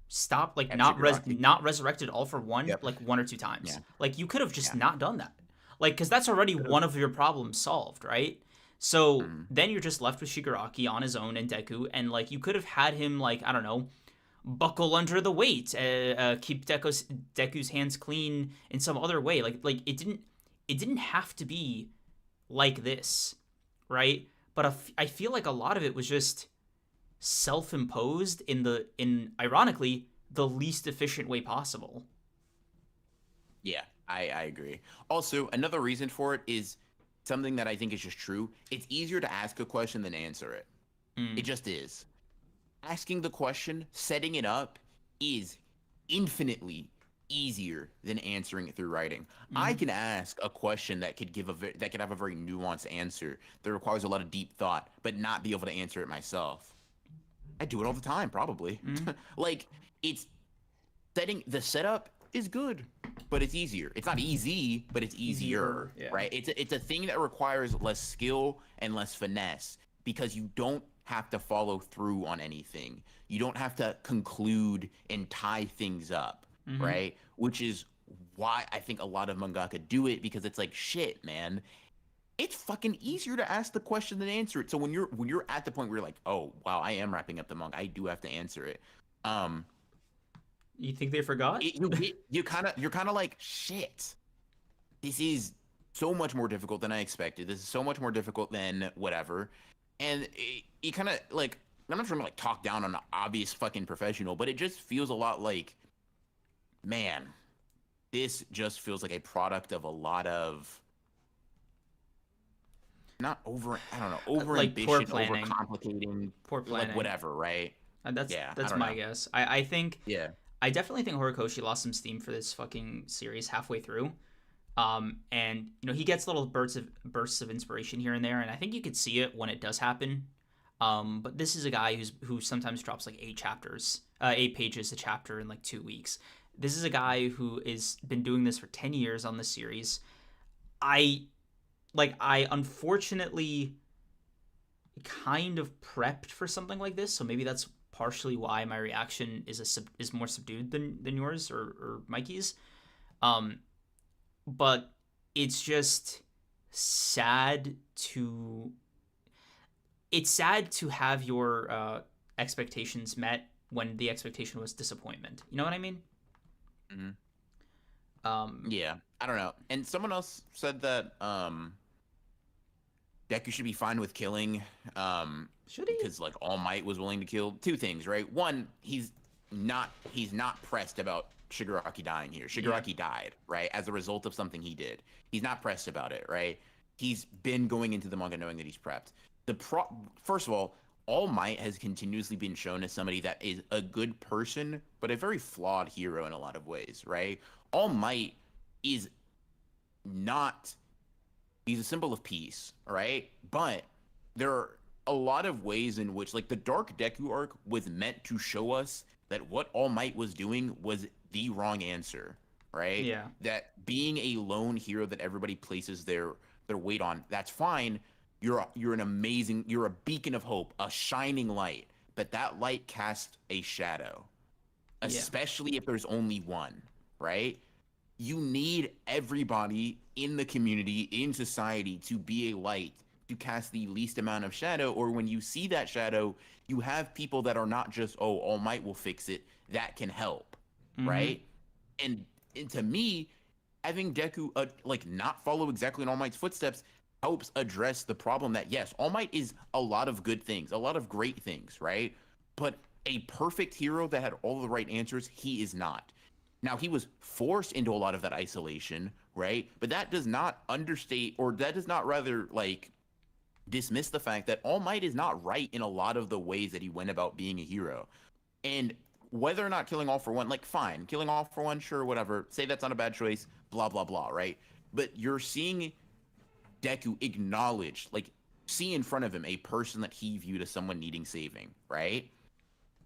stopped, like not resurrected All for One, like 1 or 2 times. Yeah. Like you could have just not done that. Like, because that's already one of your problems solved, right? So then you're just left with Shigaraki on his own and Deku, and like you could have had him, like, I don't know, buckle under the weight, keep Deku's hands clean in some other way. Like it didn't have to be like this, right? But I feel like a lot of it was just self-imposed in ironically the least efficient way possible. Yeah, I agree. Also, another reason for it is something that I think is just true. It's easier to ask a question than answer it. It just is. Asking the question, setting it up is infinitely easier than answering it through writing. I can ask a question that could that could have a very nuanced answer that requires a lot of deep thought, but not be able to answer it myself. I do it all the time, probably. Like, it's the setup is good, but it's easier. It's not easy, but it's easier, yeah. right? It's a thing that requires less skill and less finesse because you don't have to follow through on anything. You don't have to conclude and tie things up, right? Which is why I think a lot of mangaka do it, because it's like, shit, man, it's fucking easier to ask the question than answer it. So when you're at the point where you're like, oh wow, I am wrapping up the manga, I do have to answer it. You think they forgot? You're kind of like, shit, this is so much more difficult than I expected. This is so much more difficult than whatever. And it kind of like, I'm not trying to like talk down on an obvious fucking professional, but it just feels a lot like, man, this just feels like a product of a lot of not over, I don't know, over Like ambition, poor over planning. complicating, Poor planning. like whatever, right? That's Yeah, I that's don't my know. guess. I think Yeah. I definitely think Horikoshi lost some steam for this fucking series halfway through. And he gets little bursts of inspiration here and there, and I think you could see it when it does happen. But this is a guy who sometimes drops like 8 pages a chapter in like 2 weeks. This is a guy who has been doing this for 10 years on this series. I unfortunately kind of prepped for something like this, so maybe that's partially why my reaction is more subdued than yours or Mikey's. But it's just sad to have your expectations met when the expectation was disappointment. You know what I mean? Yeah, I don't know. And someone else said that Deku should be fine with killing. Should he? Because like All Might was willing to kill. Two things, right? One, he's not pressed about Shigaraki dying here. Shigaraki died, right, as a result of something he did. He's not pressed about it, right? He's been going into the manga knowing that he's prepped. First of all Might has continuously been shown as somebody that is a good person, but a very flawed hero in a lot of ways, right? All Might is not. He's a symbol of peace, right? But there are a lot of ways in which, like, the Dark Deku arc was meant to show us that what All Might was doing was the wrong answer, right? Yeah. That being a lone hero that everybody places their weight on, that's fine. You're a beacon of hope, a shining light, but that light casts a shadow, especially if there's only one, right? You need everybody in the community, in society, to be a light, to cast the least amount of shadow. Or when you see that shadow, you have people that are not just, oh, All Might will fix it, that can help, right? And to me, having Deku not follow exactly in All Might's footsteps helps address the problem that, yes, All Might is a lot of good things, a lot of great things, right? But a perfect hero that had all the right answers, he is not. Now, he was forced into a lot of that isolation, right? But that does not understate, or that does not rather, like, dismiss the fact that All Might is not right in a lot of the ways that he went about being a hero. And whether or not killing All for One, like, fine, killing All for One, sure, whatever, say that's not a bad choice, blah, blah, blah, right? But you're seeing Deku acknowledge, like, see in front of him a person that he viewed as someone needing saving, right?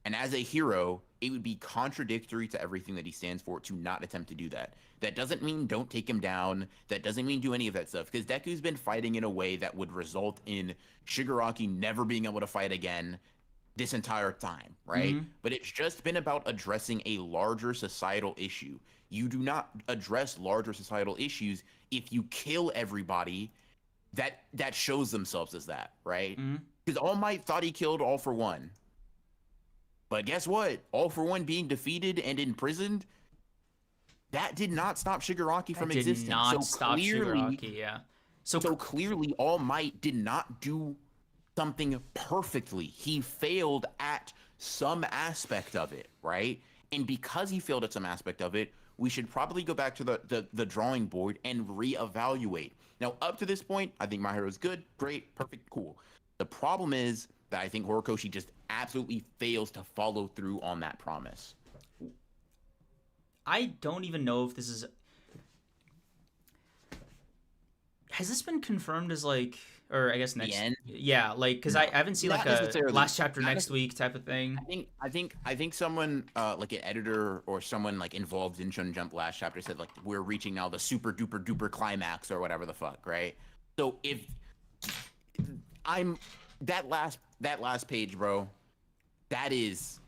And as a hero, it would be contradictory to everything that he stands for to not attempt to do that. That doesn't mean don't take him down. That doesn't mean do any of that stuff. Because Deku's been fighting in a way that would result in Shigaraki never being able to fight again this entire time, right? But it's just been about addressing a larger societal issue. You do not address larger societal issues if you kill everybody that shows themselves as that, right? Because All Might thought he killed All for One. But guess what? All for One being defeated and imprisoned, that did not stop Shigaraki from existing. Shigaraki, yeah. So clearly, All Might did not do something perfectly. He failed at some aspect of it, right? And because he failed at some aspect of it, we should probably go back to the drawing board and reevaluate. Now, up to this point, I think My Hero is good, great, perfect, cool. The problem is that I think Horikoshi just absolutely fails to follow through on that promise. I don't even know if this is. Has this been confirmed as like, or I guess The next? end? Yeah, like because No, I haven't seen like not a necessarily. last chapter Not next week type of thing. I think someone like an editor or someone like involved in Shonen Jump last chapter said like we're reaching now the super duper duper climax or whatever the fuck, right? So if I'm that last page, bro, that is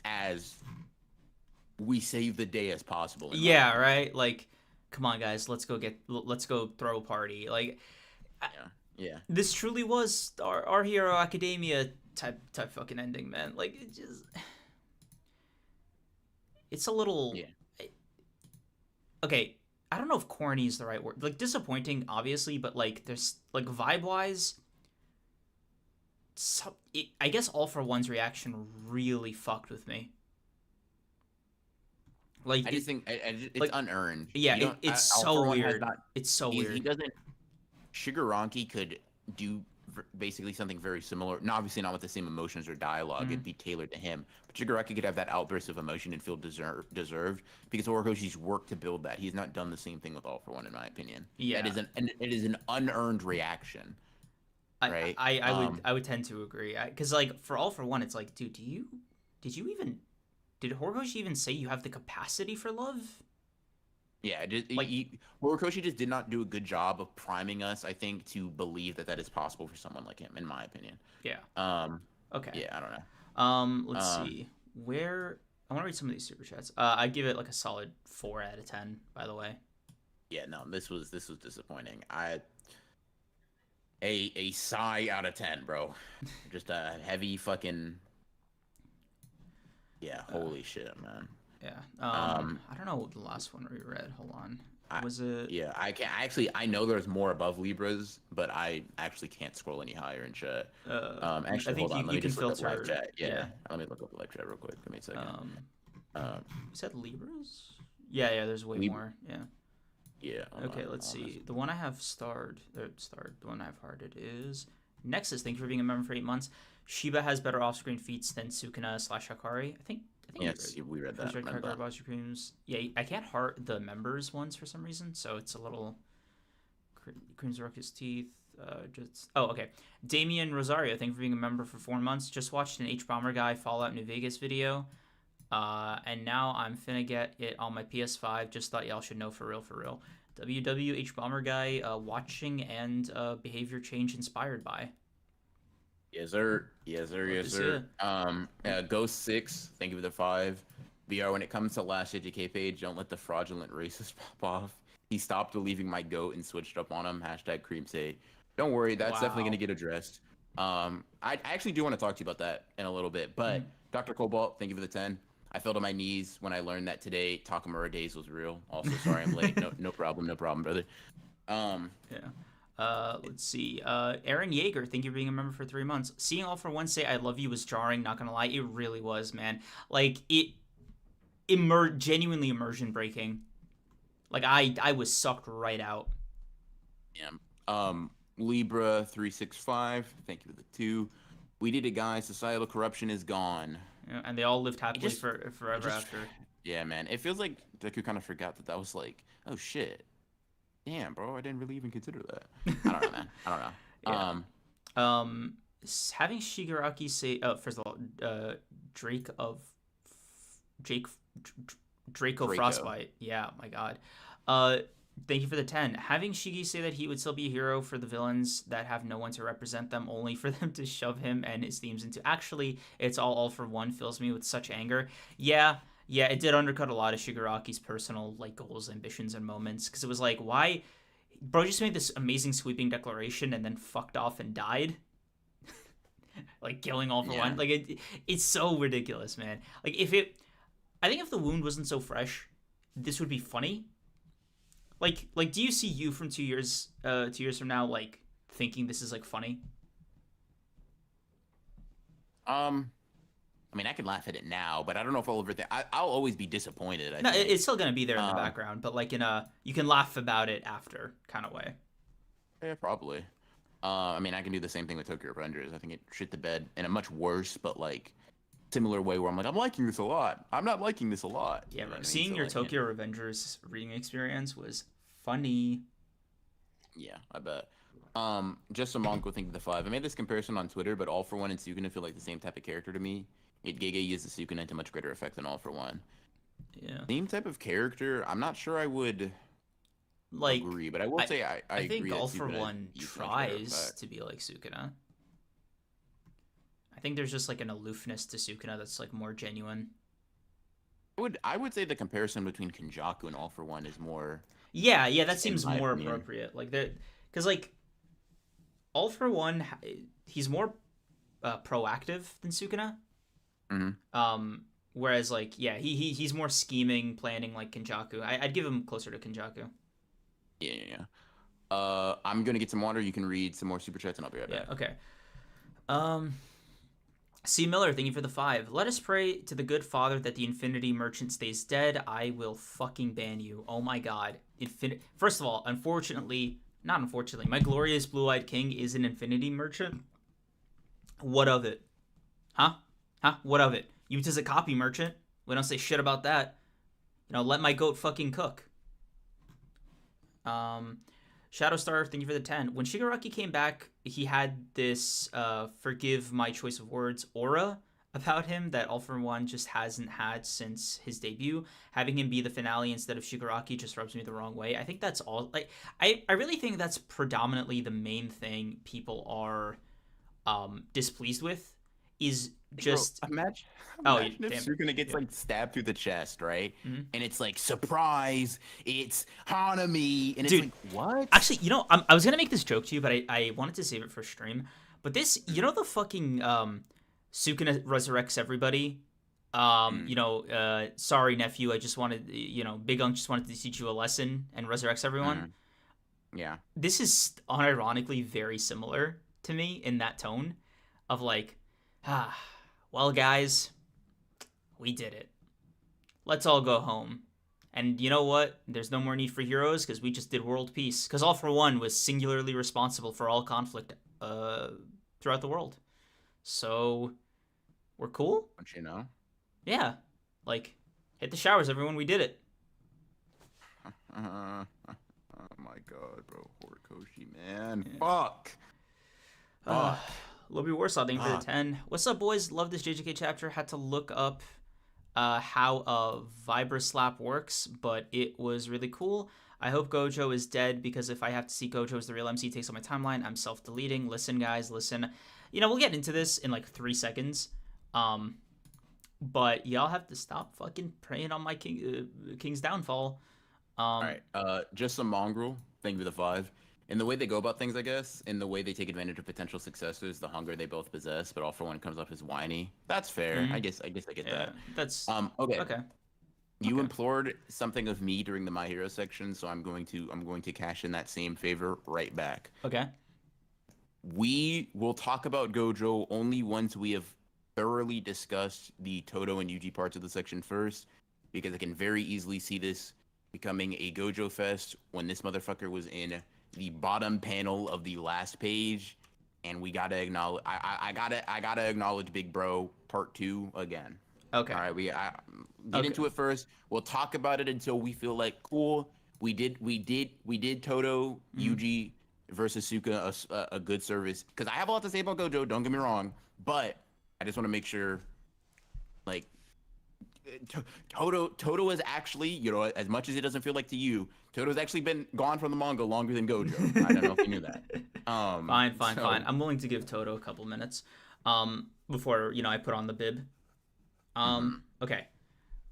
as we save the day as possible in my Yeah, opinion. right. Like, come on, guys, let's go throw a party. Like, Yeah. Yeah. this truly was our Hero Academia type fucking ending, man. Like, it's a little Yeah. okay. I don't know if corny is the right word. Like, disappointing, obviously, but like, there's like vibe wise. I guess All for One's reaction really fucked with me. Like, I just think it's like unearned. yeah, You don't. it's All so for One has weird. not. It's so He weird. doesn't. Shigeronki could do basically something very similar. No, obviously not with the same emotions or dialogue. Mm. It'd be tailored to him. But Shigaraki could have that outburst of emotion and feel deserved because Horikoshi's worked to build that. He's not done the same thing with All for One, in my opinion. Yeah, It is an unearned reaction, I, right? I would tend to agree. Because like for All for One, it's like, dude, did Horikoshi even say you have the capacity for love? Yeah, Like, Horikoshi just did not do a good job of priming us, I think, to believe that that is possible for someone like him, in my opinion. yeah. Um, Okay. yeah, I don't know. Let's Um, see. Where I want to read some of these super chats. I give it like a solid 4 out of 10. By the way. yeah, no, this was disappointing. A sigh out of 10, bro. Just a heavy fucking yeah. Holy shit, man. Yeah. Um, I don't know the last one we read. Hold on. I, Was it? yeah, I can actually. I know there's more above Libras, but I actually can't scroll any higher in chat. I Actually, think hold on. Let you me can just look up live filter. chat. Yeah, Yeah. let me look up the live chat real quick. Give me a second. You said Libras? Yeah. There's way more. Yeah. Yeah. Okay, let's see. The one I have starred. The one I've hearted is Nexus. Thank you for being a member for 8 months. Shiba has better off-screen feats than Sukuna/Hakari. I think. Yes, we read that. Kagurabachi Kreams. Yeah, I can't heart the members ones for some reason, so it's a little. Creams Ruckus Teeth. Okay. Damian Rosario, thank you for being a member for 4 months. Just watched an H Bomber Guy Fallout New Vegas video. And now I'm finna get it on my PS5. Just thought y'all should know for real. WWH Bomber Guy, watching and behavior change inspired by. Yes, sir. Yes, sir. Yes, sir. Ghost 6, thank you for the 5. BR, when it comes to last JJK page, don't let the fraudulent racist pop off. He stopped believing my goat and switched up on him. Hashtag Kreams say. Don't worry, that's definitely going to get addressed. I actually do want to talk to you about that in a little bit. But Dr. Cobalt, thank you for the 10. I fell to my knees when I learned that today Takamura Days was real. Also, sorry I'm late. No problem, brother. Yeah. Let's see. Aaron Yeager, thank you for being a member for 3 months. Seeing All for One say I love you was jarring, not gonna lie. It really was, man. Like, it genuinely immersion breaking. Like, I was sucked right out. Yeah. Libra 365, thank you for the 2. We did it, guys. Societal corruption is gone. Yeah, and they all lived happily forever after. Yeah, man. It feels like Deku kind of forgot that was like, oh shit. Damn, bro. I didn't really even consider that. I don't know, man. I don't know. Yeah. Having Shigaraki say, first of all, Draco Frostbite. Yeah, my god. Thank you for the 10. Having Shigi say that he would still be a hero for the villains that have no one to represent them, only for them to shove him and his themes into actually it's all for one, fills me with such anger. Yeah, it did undercut a lot of Shigaraki's personal like goals, ambitions, and moments, because it was like, why, bro, just made this amazing sweeping declaration and then fucked off and died. Like killing All for One. Like it's so ridiculous, man. Like I think if the wound wasn't so fresh, this would be funny. Like, do you see you from 2 years, 2 years from now, like thinking this is like funny? I mean, I can laugh at it now, but I don't know if I'll ever think. I'll always be disappointed. No, it's still gonna be there in the background, but like you can laugh about it after kind of way. Yeah, probably. I mean, I can do the same thing with Tokyo Revengers. I think it shit the bed in a much worse, but like similar way where I'm like, I'm liking this a lot. I'm not liking this a lot. Yeah, You know bro. what I mean? Seeing So, your like, Tokyo Revengers reading experience was funny. yeah, I bet. Just a Monko thing to the five. I made this comparison on Twitter, but All for One and Sukuna feel like the same type of character to me. Yet Gege uses Sukuna to much greater effect than All for One. Yeah. Same type of character. I'm not sure I would Like, agree, but I will say I I think agree that All for Sukuna One uses much better tries effect. to be like Sukuna. I think there's just like an aloofness to Sukuna that's like more genuine. I would say the comparison between Kenjaku and All for One is more. Yeah, that In seems my more opinion. appropriate. Like that, because like All for One, he's more proactive than Sukuna. Whereas like he's more scheming, planning like Kenjaku. I'd give him closer to Kenjaku. Yeah. I'm gonna get some water. You can read some more super chats, and I'll be right back. Yeah. Okay. C. Miller, thank you for the 5. Let us pray to the good father that the Infinity Merchant stays dead. I will fucking ban you. Oh my god. First of all, not unfortunately, my glorious blue-eyed king is an Infinity Merchant. What of it? Huh? What of it? Yuta's a copy merchant. We don't say shit about that. Let my goat fucking cook. Shadowstar, thank you for the 10. When Shigaraki came back, he had this forgive my choice of words aura about him that All for One just hasn't had since his debut. Having him be the finale instead of Shigaraki just rubs me the wrong way. I think that's all. Like, I really think that's predominantly the main thing people are displeased with is just Bro, imagine if damn. Sukuna gets like stabbed through the chest, right? Mm-hmm. And it's like surprise, it's Hanami, and Dude, it's like what? Actually, I was gonna make this joke to you, but I wanted to save it for stream. But this, the fucking Sukuna resurrects everybody. Sorry nephew, I just wanted, Big Unk just wanted to teach you a lesson and resurrects everyone. Yeah. This is unironically very similar to me in that tone of like, well guys, we did it. Let's all go home. And you know what? There's no more need for heroes because we just did world peace. Because All for One was singularly responsible for all conflict throughout the world. So, we're cool? Don't you know? Yeah. Like, hit the showers, everyone. We did it. Oh my god, bro. Horikoshi, man. Yeah. Fuck. Lobby Warsaw, thank you for the 10. What's up, boys? Love this JJK chapter. Had to look up how a Vibra Slap works, but it was really cool. I hope Gojo is dead because if I have to see Gojo as the real MC takes on my timeline, I'm self-deleting. Listen, guys, listen. We'll get into this in like 3 seconds. But y'all have to stop fucking praying on my king's downfall. All right. Just some mongrel. Thank you for the 5. In the way they go about things, I guess, in the way they take advantage of potential successors, the hunger they both possess, but All for One comes off as whiny. That's fair. I guess I get that. That's okay. You implored something of me during the My Hero section, so I'm going to cash in that same favor right back. Okay. We will talk about Gojo only once we have thoroughly discussed the Todo and Yuji parts of the section first, because I can very easily see this becoming a Gojo fest when this motherfucker was in the bottom panel of the last page, and we gotta acknowledge. I gotta acknowledge Big Bro Part 2 again. Okay. All right. Get into it first. We'll talk about it until we feel like cool. We did Todo Yuji versus Sukuna a good service, because I have a lot to say about Gojo. Don't get me wrong, but I just want to make sure, like, Todo is actually, as much as it doesn't feel like to you, Todo's actually been gone from the manga longer than Gojo. I don't know if you knew that. Fine. I'm willing to give Todo a couple minutes before, I put on the bib. Okay.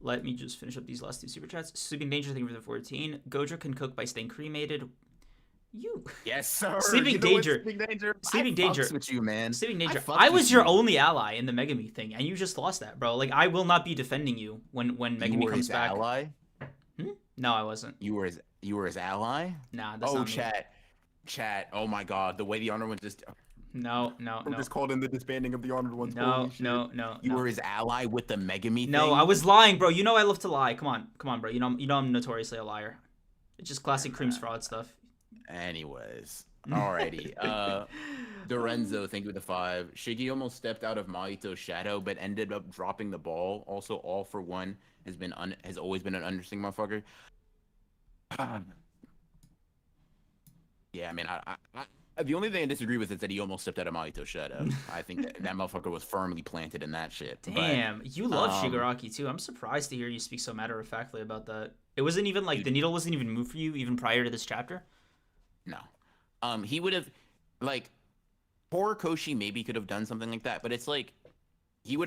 Let me just finish up these last 2 super chats. Sleeping Danger, thank you for the 14. Gojo can cook by staying cremated. Yes, sir. Sleeping Danger. Sleeping Danger. With you, man. Sleeping Danger. I was your only ally in the Megami thing, and you just lost that, bro. Like, I will not be defending you when Megami comes back. Ally? No, I wasn't. You were his ally? Nah, that's not me. Chat. Oh my god, the way the Honored Ones just. No. Just called in the disbanding of the Honored Ones. No. You were his ally with the Megami thing? No, I was lying, bro. I love to lie. Come on, bro. I'm notoriously a liar. It's just classic Kreams fraud stuff. Anyways, alrighty. Dorenzo, thank you for the 5. Shiggy almost stepped out of Mahito's shadow, but ended up dropping the ball. Also, all for one has always been an understanding motherfucker. Yeah, I mean, the only thing I disagree with is that he almost stepped out of Mahito's shadow. I think that motherfucker was firmly planted in that shit. Damn, you love Shigaraki too. I'm surprised to hear you speak so matter-of-factly about that. It wasn't even like the needle wasn't even moved for you even prior to this chapter? No. He would have, like, Horikoshi maybe could have done something like that, but it's like, Shigaraki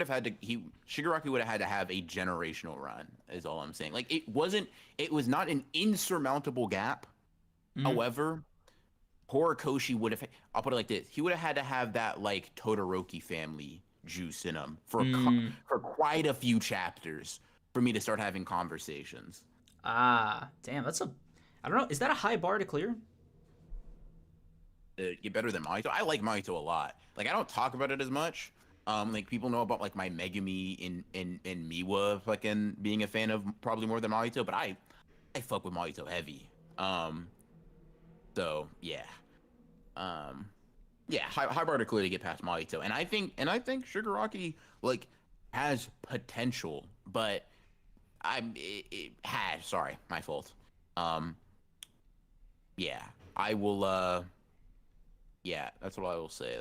would have had to have a generational run, is all I'm saying. Like, it was not an insurmountable gap. However, Horikoshi would have, I'll put it like this, he would have had to have that, like, Todoroki family juice in him for quite a few chapters for me to start having conversations. Ah, damn, I don't know, is that a high bar to clear? Get better than Mahito. I like Mahito a lot. Like, I don't talk about it as much. Like, people know about, like, my Megumi in Miwa fucking being a fan of probably more than Mahito, but I fuck with Mahito heavy. So yeah. Yeah, high bar to clearly get past Mahito. And I think Shigaraki, like, has potential, but sorry, my fault. Yeah, I will, yeah, that's what I will say.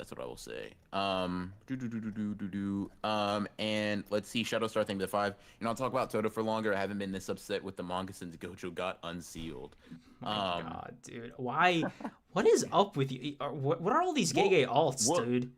And let's see, Shadowstar thing to 5. I'll talk about Todo for longer. I haven't been this upset with the manga since Gojo got unsealed. My God, dude, why? What is up with you? What are all these gay alts, dude?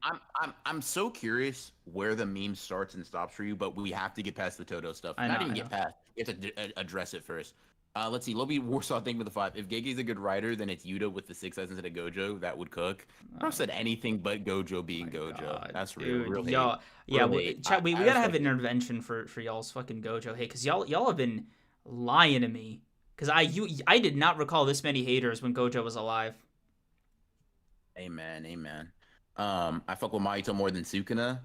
I'm so curious where the meme starts and stops for you, but we have to get past the Todo stuff. Not even get past. You have to address it first. Let's see. Lobby Warsaw thing with the 5. If Gege's a good writer, then it's Yuta with the 6 as instead of Gojo. That would cook. I don't said anything but Gojo being Gojo. God, that's dude, real. Y'all, yeah, chat. We gotta have an intervention for y'all's fucking Gojo. Hey, cause y'all have been lying to me. Cause I did not recall this many haters when Gojo was alive. Amen. I fuck with Mahito more than Sukuna.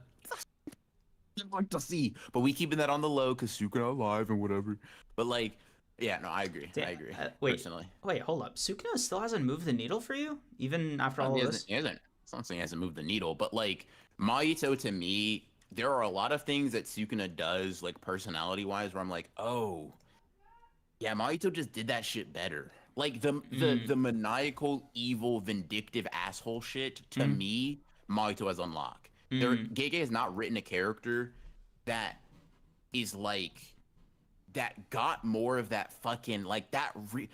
I'd like to see, but we keeping that on the low because Sukuna alive and whatever. But like. Yeah, no, I agree. Damn. I agree. Personally. Wait, hold up. Sukuna still hasn't moved the needle for you, even after all of this? He hasn't. It's not saying he hasn't moved the needle, but like Mahito, to me, there are a lot of things that Sukuna does, like personality-wise, where I'm like, oh, yeah, Mahito just did that shit better. Like the maniacal, evil, vindictive asshole shit. To me, Mahito has unlocked. Gege has not written a character that is like. That got more of that fucking like that we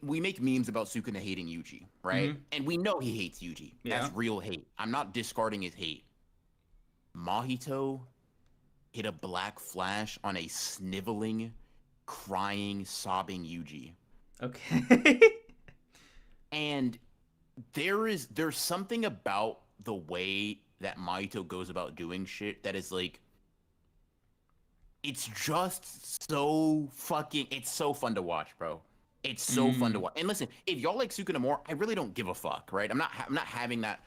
make memes about Sukuna hating Yuji, right? And we know he hates Yuji. Yeah. That's real hate. I'm not discarding his hate. Mahito hit a black flash on a sniveling, crying, sobbing Yuji. Okay. And there's something about the way that Mahito goes about doing shit that is like it's just so it's so fun to watch, bro. It's so fun to watch. And listen, if y'all like Sukuna more, I really don't give a fuck, right? I'm not having that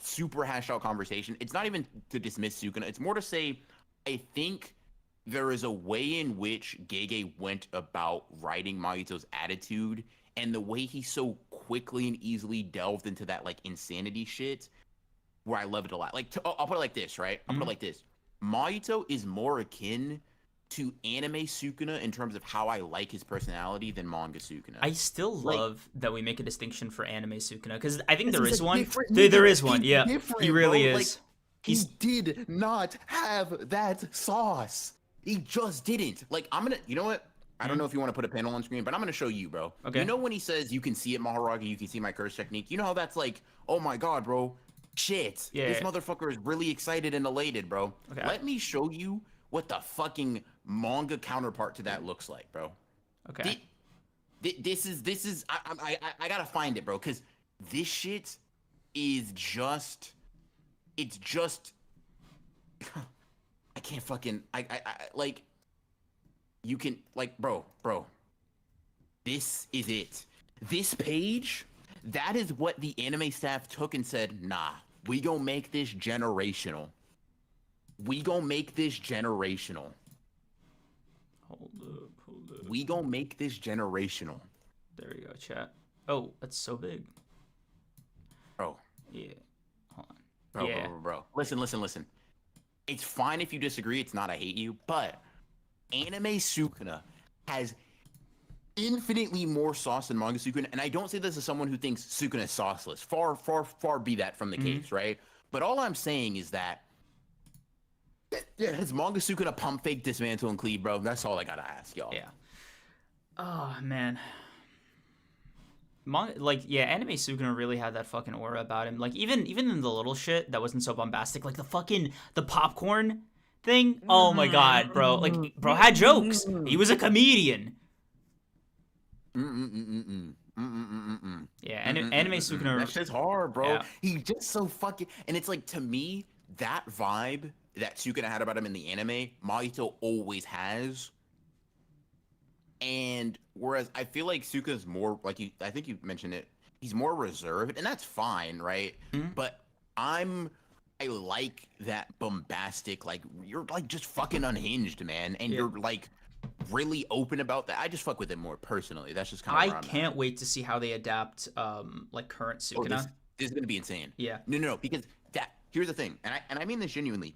super hashed out conversation. It's not even to dismiss Sukuna. It's more to say, I think there is a way in which Gege went about writing Mahito's attitude and the way he so quickly and easily delved into that like insanity shit where I love it a lot. Like, I'll put it like this, right? I'll put it like this. Mahito is more akin to anime Sukuna in terms of how I like his personality than manga Sukuna. I still love that we make a distinction for anime Sukuna because I think there is one. There is one. Yeah, he really is. Like, he did not have that sauce. He just didn't. Like, you know what? I don't know if you want to put a panel on screen, but I'm gonna show you, bro. Okay. You know when he says you can see it, Maharagi, you can see my curse technique. You know how that's like, oh my god, bro. Shit. Yeah. This motherfucker is really excited and elated, bro. Okay. Let me show you what the fucking manga counterpart to that looks like, bro. Okay. This is I gotta find it, bro, because this shit is just it's just I can't fucking I like you can like bro this is it. This page, that is what the anime staff took and said, nah, we gonna make this generational. We gonna make this generational. Hold up. We gonna make this generational. There we go, chat. Oh, that's so big. Bro. Yeah. Hold on. Bro, Yeah. bro. Listen. It's fine if you disagree. It's not I hate you, but anime Sukuna has infinitely more sauce than manga Sukuna, and I don't say this as someone who thinks Sukuna is sauceless. Far be that from the case, right? But all I'm saying is that it's manga Sukuna pump fake, dismantle, and cleave, bro. That's all I gotta ask y'all. Yeah. Oh man. Anime Sukuna really had that fucking aura about him. Like even in the little shit that wasn't so bombastic, like the popcorn thing. Oh my god, bro! Like bro had jokes. He was a comedian. Yeah, anime Sukuna. That shit's hard, bro. Yeah. He's just so fucking. And it's like, to me, that vibe that Sukuna had about him in the anime, Mahito always has. And whereas I feel like Suka's more like I think you mentioned it. He's more reserved, and that's fine, right? But I like that bombastic, like you're like just fucking unhinged, man, and you're like really open about that. I just fuck with it more personally. That's just kind of. I can't wait to see how they adapt, like current Sukuna. This is gonna be insane. Yeah. No, because here's the thing, and I mean this genuinely.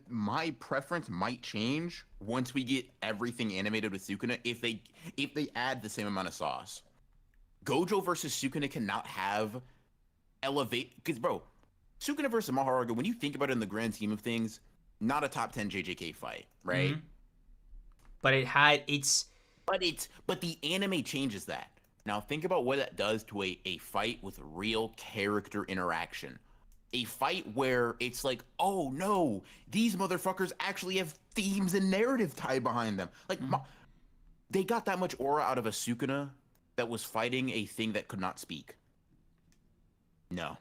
My preference might change once we get everything animated with Sukuna if they add the same amount of sauce. Gojo versus Sukuna cannot have elevate, because bro, Sukuna versus Mahoraga, when you think about it in the grand scheme of things, not a top 10 JJK fight, right? But but the anime changes that. Now think about what that does to a fight with real character interaction. A fight where it's like, oh no, these motherfuckers actually have themes and narrative tied behind them. Like, they got that much aura out of a Sukuna that was fighting a thing that could not speak. No.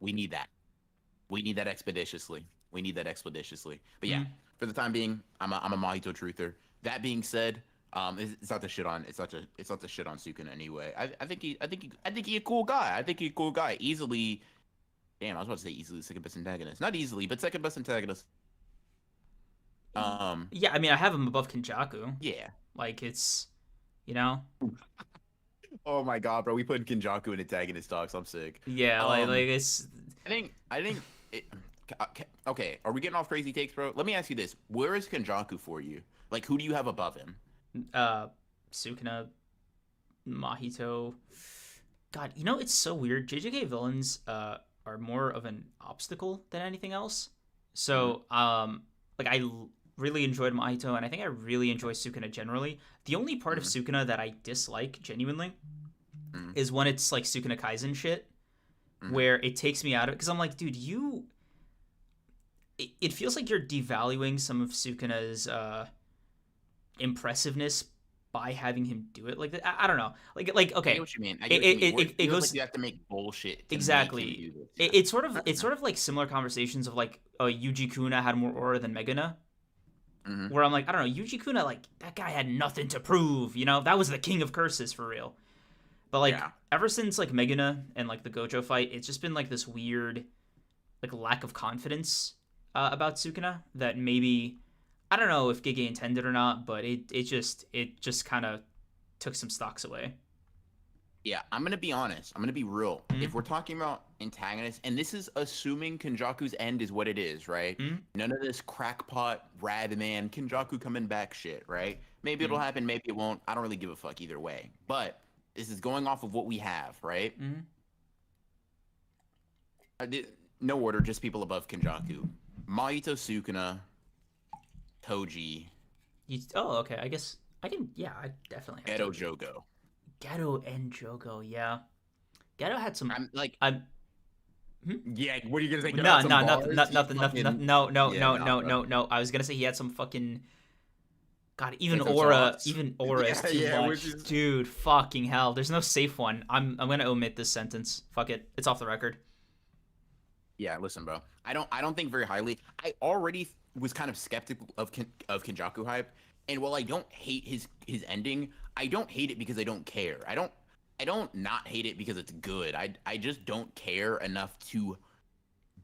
We need that. We need that expeditiously. But yeah, for the time being, I'm a Mahito truther. That being said, it's not the shit on Sukuna anyway. I think he a cool guy. Easily, damn, I was about to say easily second best antagonist. Not easily, but second best antagonist. yeah, I mean, I have him above Kenjaku. Yeah. Like it's, you know. Oh my god, bro, we put Kenjaku in antagonist talks. I'm sick. Yeah, like it's. I think. Okay, are we getting off crazy takes, bro? Let me ask you this: where is Kenjaku for you? Like, who do you have above him? Sukuna, Mahito. God, you know, it's so weird. JJK villains are more of an obstacle than anything else. So like I really enjoyed Mahito, and I think I really enjoy Sukuna generally. The only part of Sukuna that I dislike genuinely is when it's like Sukuna Kaisen shit, where it takes me out of it, because I'm like, dude, it feels like you're devaluing some of Sukuna's impressiveness by having him do it like that. I don't know. Like okay. I get what you mean. It goes like you have to make bullshit. Exactly. It's sort of like similar conversations of like, Yuji Kuna had more aura than Megana. Where I'm like, I don't know, Yuji Kuna, like that guy had nothing to prove. You know, that was the king of curses for real. But like ever since like Megana and like the Gojo fight, it's just been like this weird like lack of confidence about Sukuna that maybe, I don't know if Gege intended or not, but it just kind of took some stocks away. Yeah, I'm gonna be honest. I'm gonna be real. If we're talking about antagonists, and this is assuming Kenjaku's end is what it is, right? None of this crackpot rad man Kenjaku coming back shit, right? Maybe it'll happen, maybe it won't. I don't really give a fuck either way. But this is going off of what we have, right? No order, just people above Kenjaku. Mahito, Sukuna, Toji. Oh, okay. I guess I can. Yeah, I definitely have Geto, Jogo. Geto and Jogo, yeah. Geto had some. Yeah, what are you gonna say? Nothing. No. I was gonna say he had some fucking. God, even aura is too much, dude. Fucking hell, there's no safe one. I'm gonna omit this sentence. Fuck it, it's off the record. Yeah, listen, bro. I don't think very highly. I already was kind of skeptical of Kenjaku hype, and while I don't hate his ending, I don't hate it because I don't care. I don't not hate it because it's good. I just don't care enough to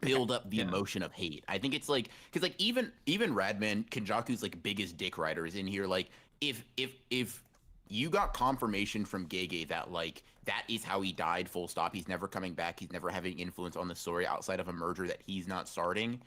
build up the emotion of hate. I think it's like, because like even Radman, Kenjaku's like biggest dick rider is in here. Like if you got confirmation from Gege that like that is how he died, full stop. He's never coming back. He's never having influence on the story outside of a merger that he's not starting.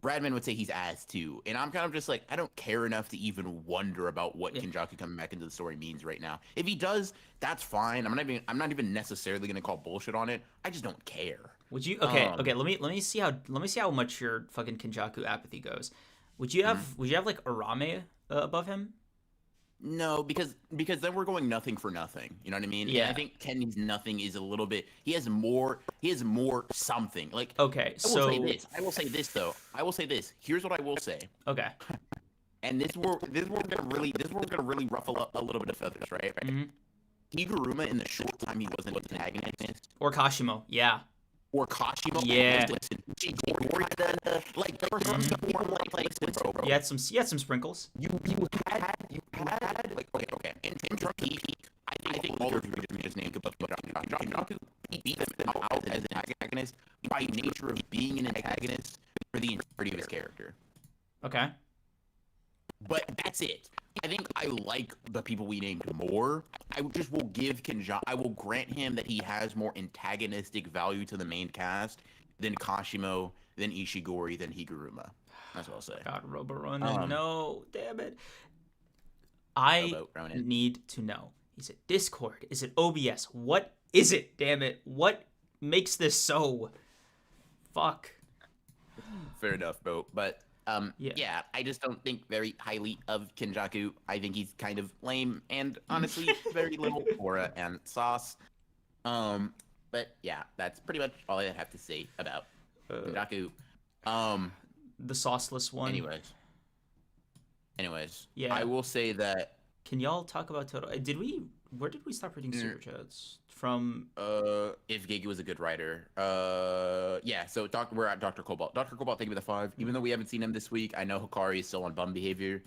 Bradman would say he's ass too, and I'm kind of just like I don't care enough to even wonder about what Kenjaku coming back into the story means right now. If he does, that's fine. I'm not even necessarily gonna call bullshit on it. I just don't care. Would you okay? Let me see how much your fucking Kenjaku apathy goes. Would you have like Arame above him? No, because then we're going nothing for nothing. You know what I mean? Yeah. And I think Kenny's nothing is a little bit. He has more something. Like okay, I will say this though. I will say this. Here's what I will say. Okay. And this we're gonna really ruffle up a little bit of feathers, right? Mm-hmm. Higuruma in the short time he wasn't an antagonist. Or Kashimo, yeah. Or Kashimo. Yeah. Listen, like there were some people like listen, bro. You had some sprinkles. You had like okay. In terms of I think all of you just named Kenjaku. He beat them out as an antagonist by nature of being an antagonist for the entirety of his character. Okay. But that's it. I think I like the people we named more. I just will give I will grant him that he has more antagonistic value to the main cast than Kashimo, than Ishigori, than Higuruma. That's what I'll say. God, Robo-Ronin, no, damn it. I need to know. Is it Discord? Is it OBS? What is it? Damn it. What makes this so? Fuck. Fair enough, bro. But yeah, I just don't think very highly of Kenjaku. I think he's kind of lame and honestly very little aura and sauce. But yeah, that's pretty much all I have to say about Kenjaku. The sauceless one. Anyways, yeah. I will say that. Can y'all talk about Todo? Where did we stop reading super chats? From if Gege was a good writer. Yeah, so we're at Dr. Cobalt. Dr. Cobalt, thank you for the 5. Even though we haven't seen him this week, I know Hikari is still on bum behavior.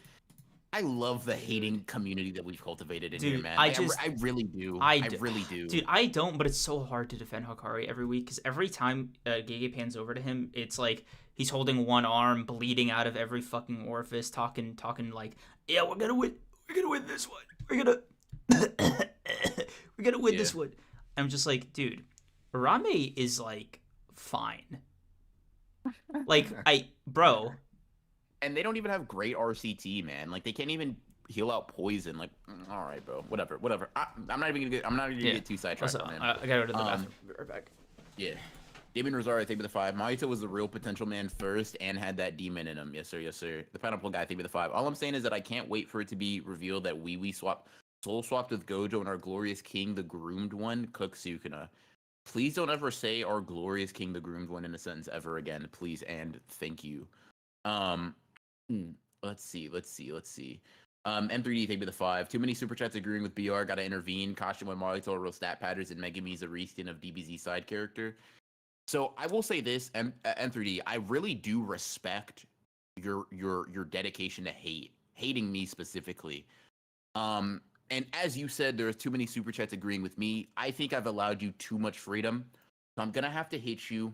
I love the hating community that we've cultivated in here, man. I really do. I really do. Dude, I don't, but it's so hard to defend Hikari every week because every time Gege pans over to him, it's like he's holding one arm, bleeding out of every fucking orifice, talking like, yeah, we're gonna win this one. We're gonna win this one. I'm just like, dude, Arame is like fine. Like bro. And they don't even have great RCT, man. Like they can't even heal out poison. Like, all right, bro, whatever. I'm not even gonna get too sidetracked, man. I gotta go to the bathroom. Be right back. Yeah. Damon Rosario, thank you for the 5. Mahito was the real potential man first and had that demon in him. Yes, sir. Yes, sir. The pineapple guy, thank you for the 5. All I'm saying is that I can't wait for it to be revealed that we soul swapped with Gojo and our glorious king, the groomed one, Cook Sukuna. Please don't ever say our glorious king, the groomed one in a sentence ever again. Please and thank you. Let's see. M3D, thank you for the 5. Too many super chats agreeing with BR. Gotta intervene. Kashima and Mahito are real stat patterns and Megami's a reskin of DBZ side character. So I will say this, M3D, I really do respect your dedication to hating me specifically. And as you said, there's too many super chats agreeing with me. I think I've allowed you too much freedom. So I'm gonna have to hit you.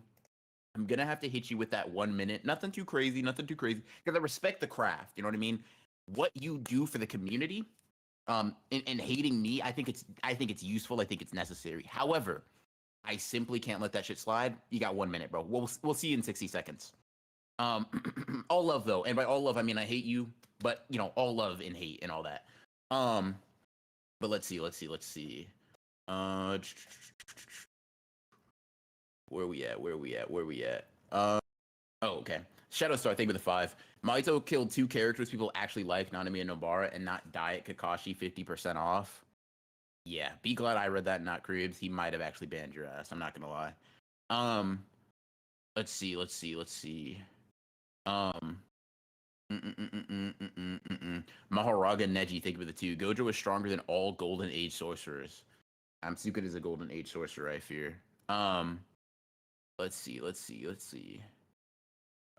I'm gonna have to hit you with that 1 minute. Nothing too crazy. Because I respect the craft. You know what I mean? What you do for the community, and hating me, I think it's useful. I think it's necessary. However, I simply can't let that shit slide. You got 1 minute, bro. We'll see you in 60 seconds. All love though, and by all love I mean I hate you, but you know, all love and hate and all that. But let's see. Where we at? Oh, okay. Shadowstar, thank you for the 5. Mahito killed 2 characters people actually like, Nanami and Nobara, and not Diet Kakashi 50% off. Yeah, be glad I read that, not Kreams. He might have actually banned your ass. I'm not gonna lie. Let's see. Maharaga Neji, thank you for the 2. Gojo is stronger than all Golden Age sorcerers. Sukuna is a Golden Age sorcerer, I fear. Let's see.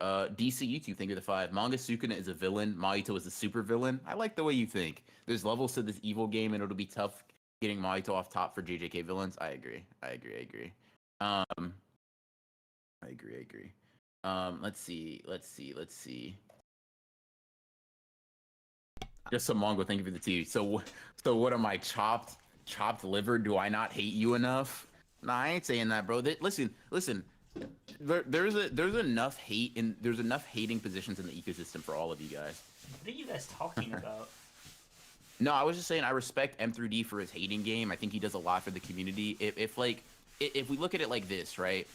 DC YouTube, thank you for the 5. Manga Sukuna is a villain. Mahito is a super villain. I like the way you think. There's levels to this evil game, and it'll be tough getting Mahito off top for JJK villains. I agree. I agree. Let's see. Just some Mongo, thank you for the tea. So what am I, chopped liver? Do I not hate you enough? Nah, I ain't saying that, bro. Listen. There's enough hate and there's enough hating positions in the ecosystem for all of you guys. What are you guys talking about? No, I was just saying I respect M3D for his hating game. I think he does a lot for the community. If we look at it like this, right?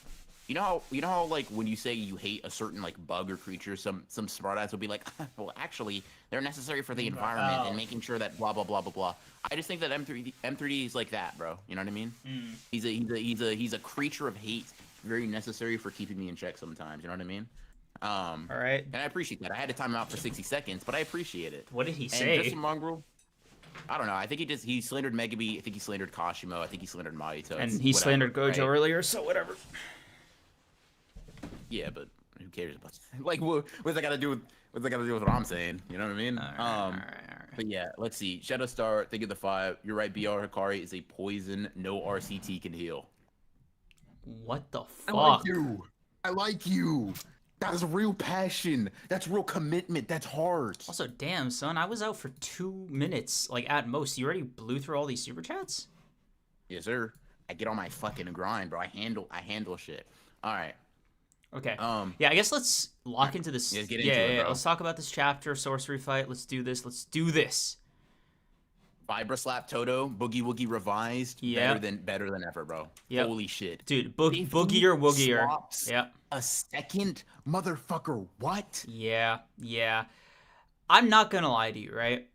You know how like when you say you hate a certain like bug or creature, some smartass will be like, well, actually, they're necessary for the environment and making sure that blah blah blah blah blah. I just think that M3D is like that, bro. You know what I mean? Mm. He's a creature of hate, very necessary for keeping me in check sometimes. You know what I mean? All right. And I appreciate that. I had to time him out for 60 seconds, but I appreciate it. What did he say? And just a mongrel. I don't know. I think he slandered Megabe. I think he slandered Kashimo. I think he slandered Mahito. And he slandered Gojo earlier, so whatever. Yeah, but who cares about like what's that got to do with what I'm saying? You know what I mean? All right. But yeah, let's see. Shadow Star, think of the 5. You're right. BR Hikari is a poison. No RCT can heal. What the fuck? I like you. That is real passion. That's real commitment. That's hard. Also, damn, son, I was out for 2 minutes, like at most. You already blew through all these super chats? Yes, sir. I get on my fucking grind, bro. I handle shit. All right. Okay. Yeah, I guess let's lock into this. Yeah, get into it, bro. Let's talk about this chapter, sorcery fight. Let's do this. Vibra Slap Todo, Boogie Woogie revised. Yeah. Better than ever, bro. Yep. Holy shit. Dude, Boogie or Woogier. Yep. A second? Motherfucker, what? Yeah. I'm not gonna lie to you, right?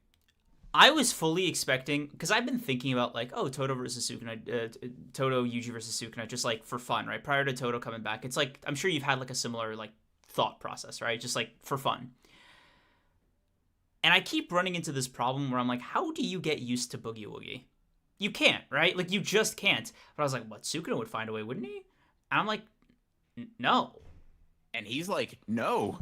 I was fully expecting, because I've been thinking about, like, oh, Todo versus Sukuna, Todo, Yuji versus Sukuna, just, like, for fun, right? Prior to Todo coming back. It's like, I'm sure you've had, like, a similar, like, thought process, right? Just, like, for fun. And I keep running into this problem where I'm like, how do you get used to Boogie Woogie? You can't, right? Like, you just can't. But I was like, what, Sukuna would find a way, wouldn't he? And I'm like, no. And he's like, no.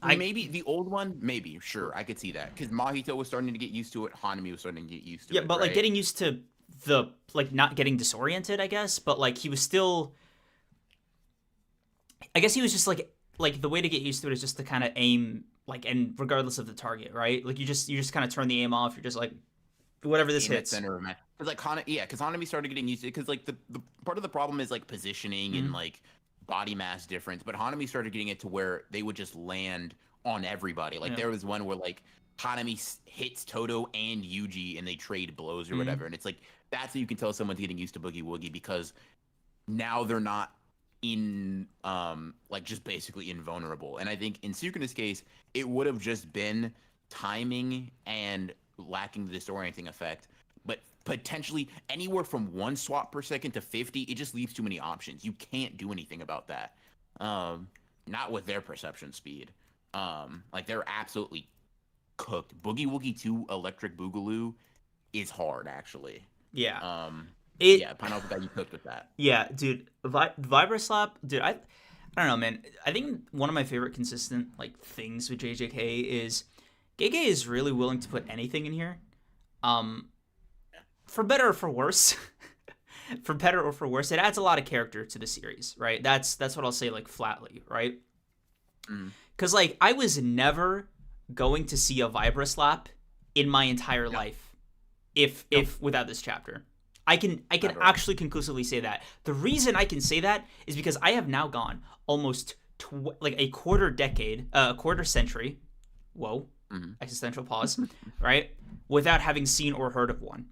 Maybe the old one, maybe, sure, I could see that. Because Mahito was starting to get used to it, Hanami was starting to get used to it. Yeah, but, like, getting used to the, like, not getting disoriented, I guess. But, like, he was still... I guess he was just, like, the way to get used to it is just to kind of aim... Like, and regardless of the target, right? Like, you just kind of turn the aim off. You're just like, whatever this hits. Center of because like Hanami started getting used to it. Because like the part of the problem is like positioning and like body mass difference. But Hanami started getting it to where they would just land on everybody. Like there was one where like Hanami hits Todo and Yuji and they trade blows or whatever. And it's like that's how you can tell someone's getting used to Boogie Woogie, because now they're not in like just basically invulnerable. And I think in Sukuna's case it would have just been timing and lacking the disorienting effect, but potentially anywhere from 1 swap per second to 50, it just leaves too many options. You can't do anything about that, not with their perception speed. Like they're absolutely cooked. Boogie Woogie 2 Electric Boogaloo is hard, actually. Yeah. Pineapple got you cooked with that. Yeah, dude. Vibra Slap, dude. I don't know, man. I think one of my favorite consistent like things with JJK is Gege is really willing to put anything in here, for better or for worse. For better or for worse, it adds a lot of character to the series, right? That's what I'll say, like flatly, right? Because like I was never going to see a Vibra Slap in my entire life, if without this chapter. I can actually conclusively say that. The reason I can say that is because I have now gone almost like a quarter century. Whoa, existential pause, right? Without having seen or heard of one.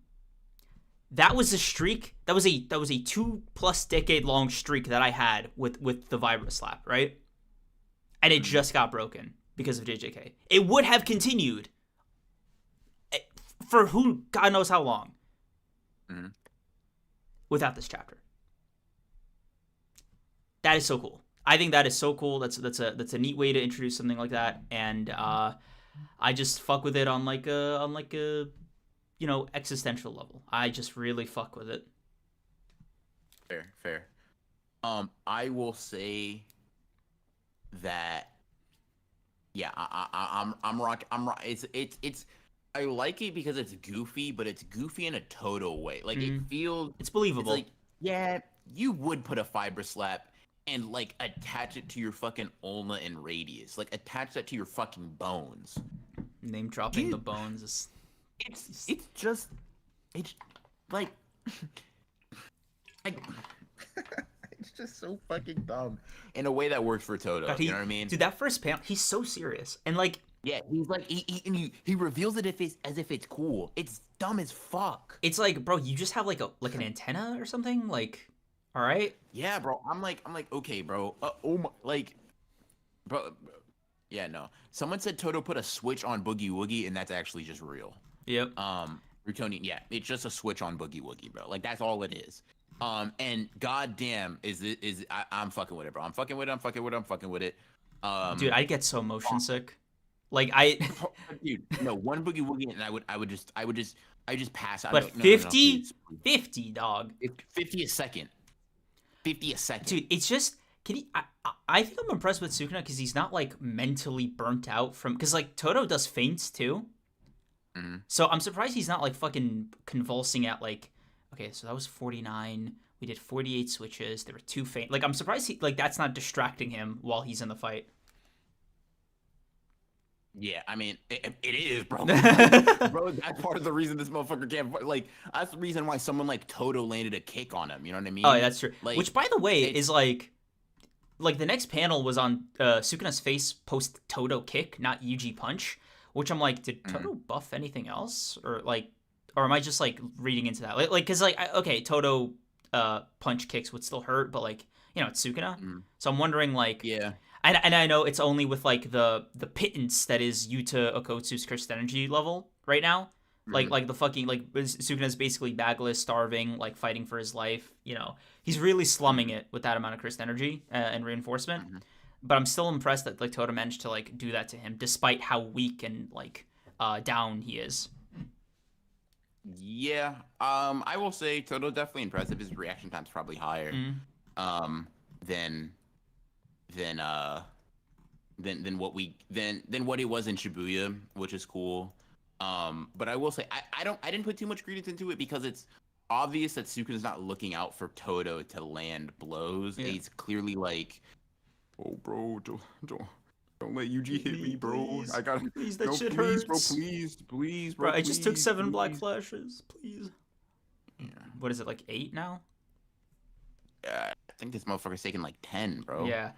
That was a streak. That was a 2+ decade long streak that I had with the Vibra Slap, right? And it just got broken because of JJK. It would have continued for who God knows how long. Without this chapter. That is so cool. I think that is so cool. That's a neat way to introduce something like that, and I just fuck with it on like a existential level. I just really fuck with it. Fair. I will say that I'm rock. It's I like it because it's goofy, but it's goofy in a Todo way. Like it's believable. It's like, yeah, you would put a Vibra Slap and like attach it to your fucking ulna and radius. Like attach that to your fucking bones. Name dropping the bones is... It's just it's like like it's just so fucking dumb in a way that works for Todo. God, You know what I mean? Dude, that first panel, he's so serious, and like, Yeah, he's like he reveals it as if it's cool. It's dumb as fuck. it's like, bro, you just have like an antenna or something. Like, all right, Yeah, bro. I'm like okay, bro. Oh my, like, bro. Yeah, no. Someone said Todo put a switch on Boogie Woogie, and that's actually just real. yep. Rutonian, yeah, it's just a switch on Boogie Woogie, bro. Like that's all it is. And goddamn, I'm fucking with it, bro. I'm fucking with it. Dude, I get so motion sick. Like dude, no, one Boogie Woogie, and I would just pass out. But Like, no, 50, please. 50, dog. 50 a second. 50 a second. Dude, it's just, can he? I think I'm impressed with Sukuna because he's not like mentally burnt out from, because like Todo does feints too. Mm-hmm. So I'm surprised he's not like fucking convulsing at like, okay, so that was 49. We did 48 switches. There were 2 feint. Like I'm surprised he, like, that's not distracting him while he's in the fight. Yeah, I mean, it is, bro. Like, bro, that's part of the reason this motherfucker can't, like, that's the reason why someone like Todo landed a kick on him, you know what I mean? Oh, yeah, that's true. Like, which, by the way, is like the next panel was on Sukuna's face post Todo kick, not Yuji punch, which I'm like, did Todo buff anything else? Or am I just like reading into that? Like, cause like, okay, Todo punch kicks would still hurt, but like, you know, it's Sukuna. So I'm wondering like, yeah. And I know it's only with like the pittance that is Yuta Okotsu's cursed energy level right now. Like the fucking, like, Sukuna's basically bagless, starving, like fighting for his life. You know, he's really slumming it with that amount of cursed energy and reinforcement. But I'm still impressed that like Todo managed to like do that to him, despite how weak and like down he is. Yeah. I will say Todo definitely impressive. His reaction time's probably higher. Than what it was in Shibuya, which is cool. But I will say I didn't put too much credence into it because it's obvious that Sukuna's not looking out for Todo to land blows. Yeah. He's clearly like, oh bro, don't let Yuji hit me, bro. Please, I got please, that no, shit please, hurts. Bro, please, bro. I just took 7 please. black flashes, please. Yeah. What is it, like 8 now? I think this motherfucker's taking like 10, bro. Yeah,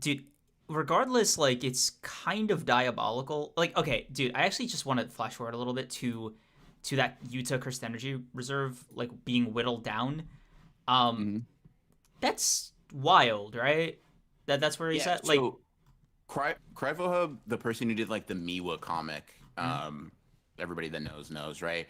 dude. Regardless, like, it's kind of diabolical. Like, okay, dude, I actually just want to flash forward a little bit to that Yuta cursed energy reserve, like, being whittled down. That's wild, right? That's where he's at. Like, so Kryvohub, the person who did like the Miwa comic, everybody that knows, right?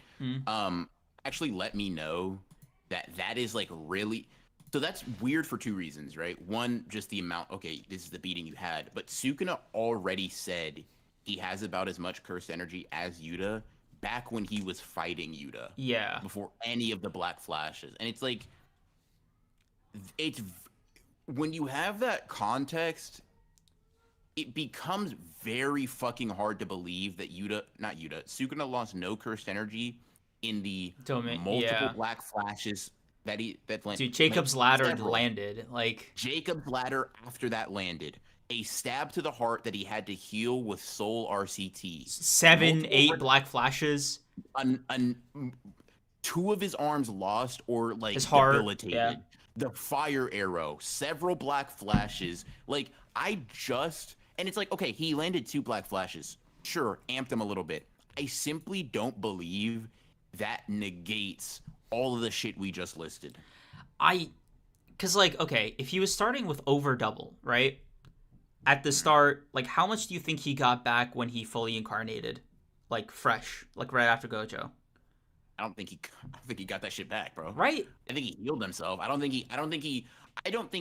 Actually let me know that is like really. So that's weird for 2 reasons, right? One, just the amount, okay, this is the beating you had, but Sukuna already said he has about as much cursed energy as Yuta back when he was fighting Yuta. Yeah. Before any of the black flashes. And it's like, it's, when you have that context, it becomes very fucking hard to believe that Sukuna lost no cursed energy in the multiple black flashes that landed. Dude, Jacob's ladder landed. Like, Jacob's ladder after that landed. A stab to the heart that he had to heal with soul RCT. 7, 8 black flashes. 2 of his arms lost or like his heart, debilitated. Yeah. The fire arrow, several black flashes. Like, and it's like, okay, he landed 2 black flashes. Sure, amped him a little bit. I simply don't that negates all of the shit we just listed. Because, like, okay, if he was starting with over double, right? At the start, like, how much do you think he got back when he fully incarnated? Like, fresh, like, right after Gojo? I don't think he got that shit back, bro. Right? I think he healed himself. I don't think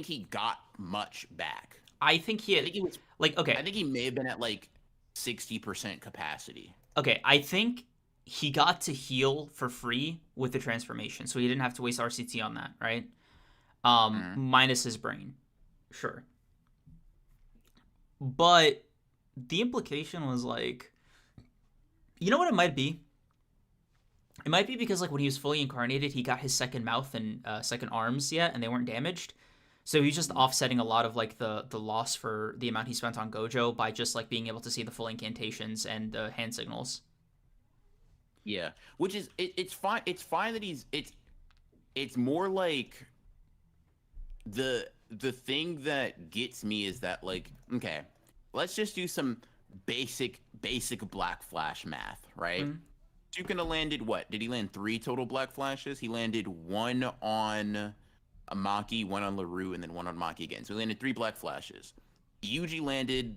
he got much back. I think he was, like, okay. I think he may have been at, like, 60% capacity. Okay, I think he got to heal for free with the transformation, so he didn't have to waste RCT on that, right? Minus his brain. Sure. But the implication was like, you know what it might be? It might be because, like, when he was fully incarnated, he got his second mouth and second arms yet, and they weren't damaged. So he's just offsetting a lot of like the loss for the amount he spent on Gojo by just like being able to see the full incantations and the hand signals. Yeah, which is it's fine. It's fine that it's more like the thing that gets me is that like okay, let's just do some basic Black Flash math, right? Mm-hmm. Sukuna landed what? Did he land 3 total Black Flashes? He landed 1 on Amaki, 1 on LaRue, and then 1 on Maki again. So he landed 3 Black Flashes. Yuji landed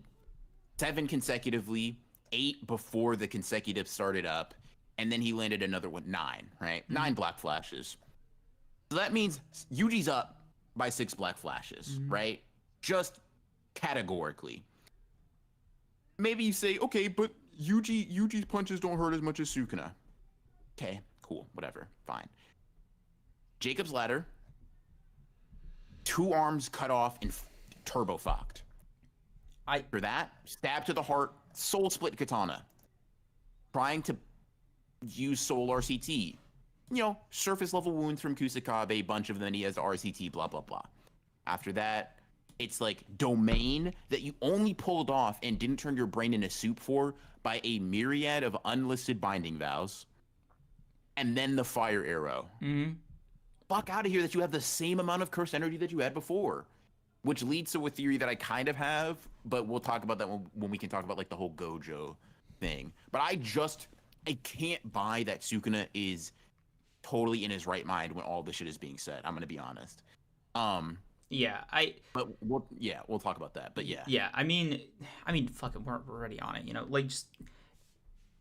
7 consecutively, 8 before the consecutive started up, and then he landed another one, 9, right? Mm-hmm. 9 Black Flashes. So that means Yuji's up by 6 Black Flashes, Mm-hmm. right? Just categorically. Maybe you say, okay, but Yuji's punches don't hurt as much as Sukuna. Okay, cool, whatever, fine. Jacob's ladder, 2 arms cut off and turbo fucked. After that, stab to the heart, soul split katana. Trying to use soul RCT. You know, surface level wounds from Kusakabe, a bunch of them, he has RCT, blah, blah, blah. After that, it's like domain that you only pulled off and didn't turn your brain into soup for by a myriad of unlisted binding vows. And then the fire arrow. Mm-hmm. Fuck out of here that you have the same amount of cursed energy that you had before. Which leads to a theory that I kind of have, but we'll talk about that when we can talk about like the whole Gojo thing. But I can't buy that Sukuna is totally in his right mind when all this shit is being said. I'm gonna be honest. Yeah, But we'll talk about that. But yeah. Yeah, I mean, fucking, we're already on it. You know, like just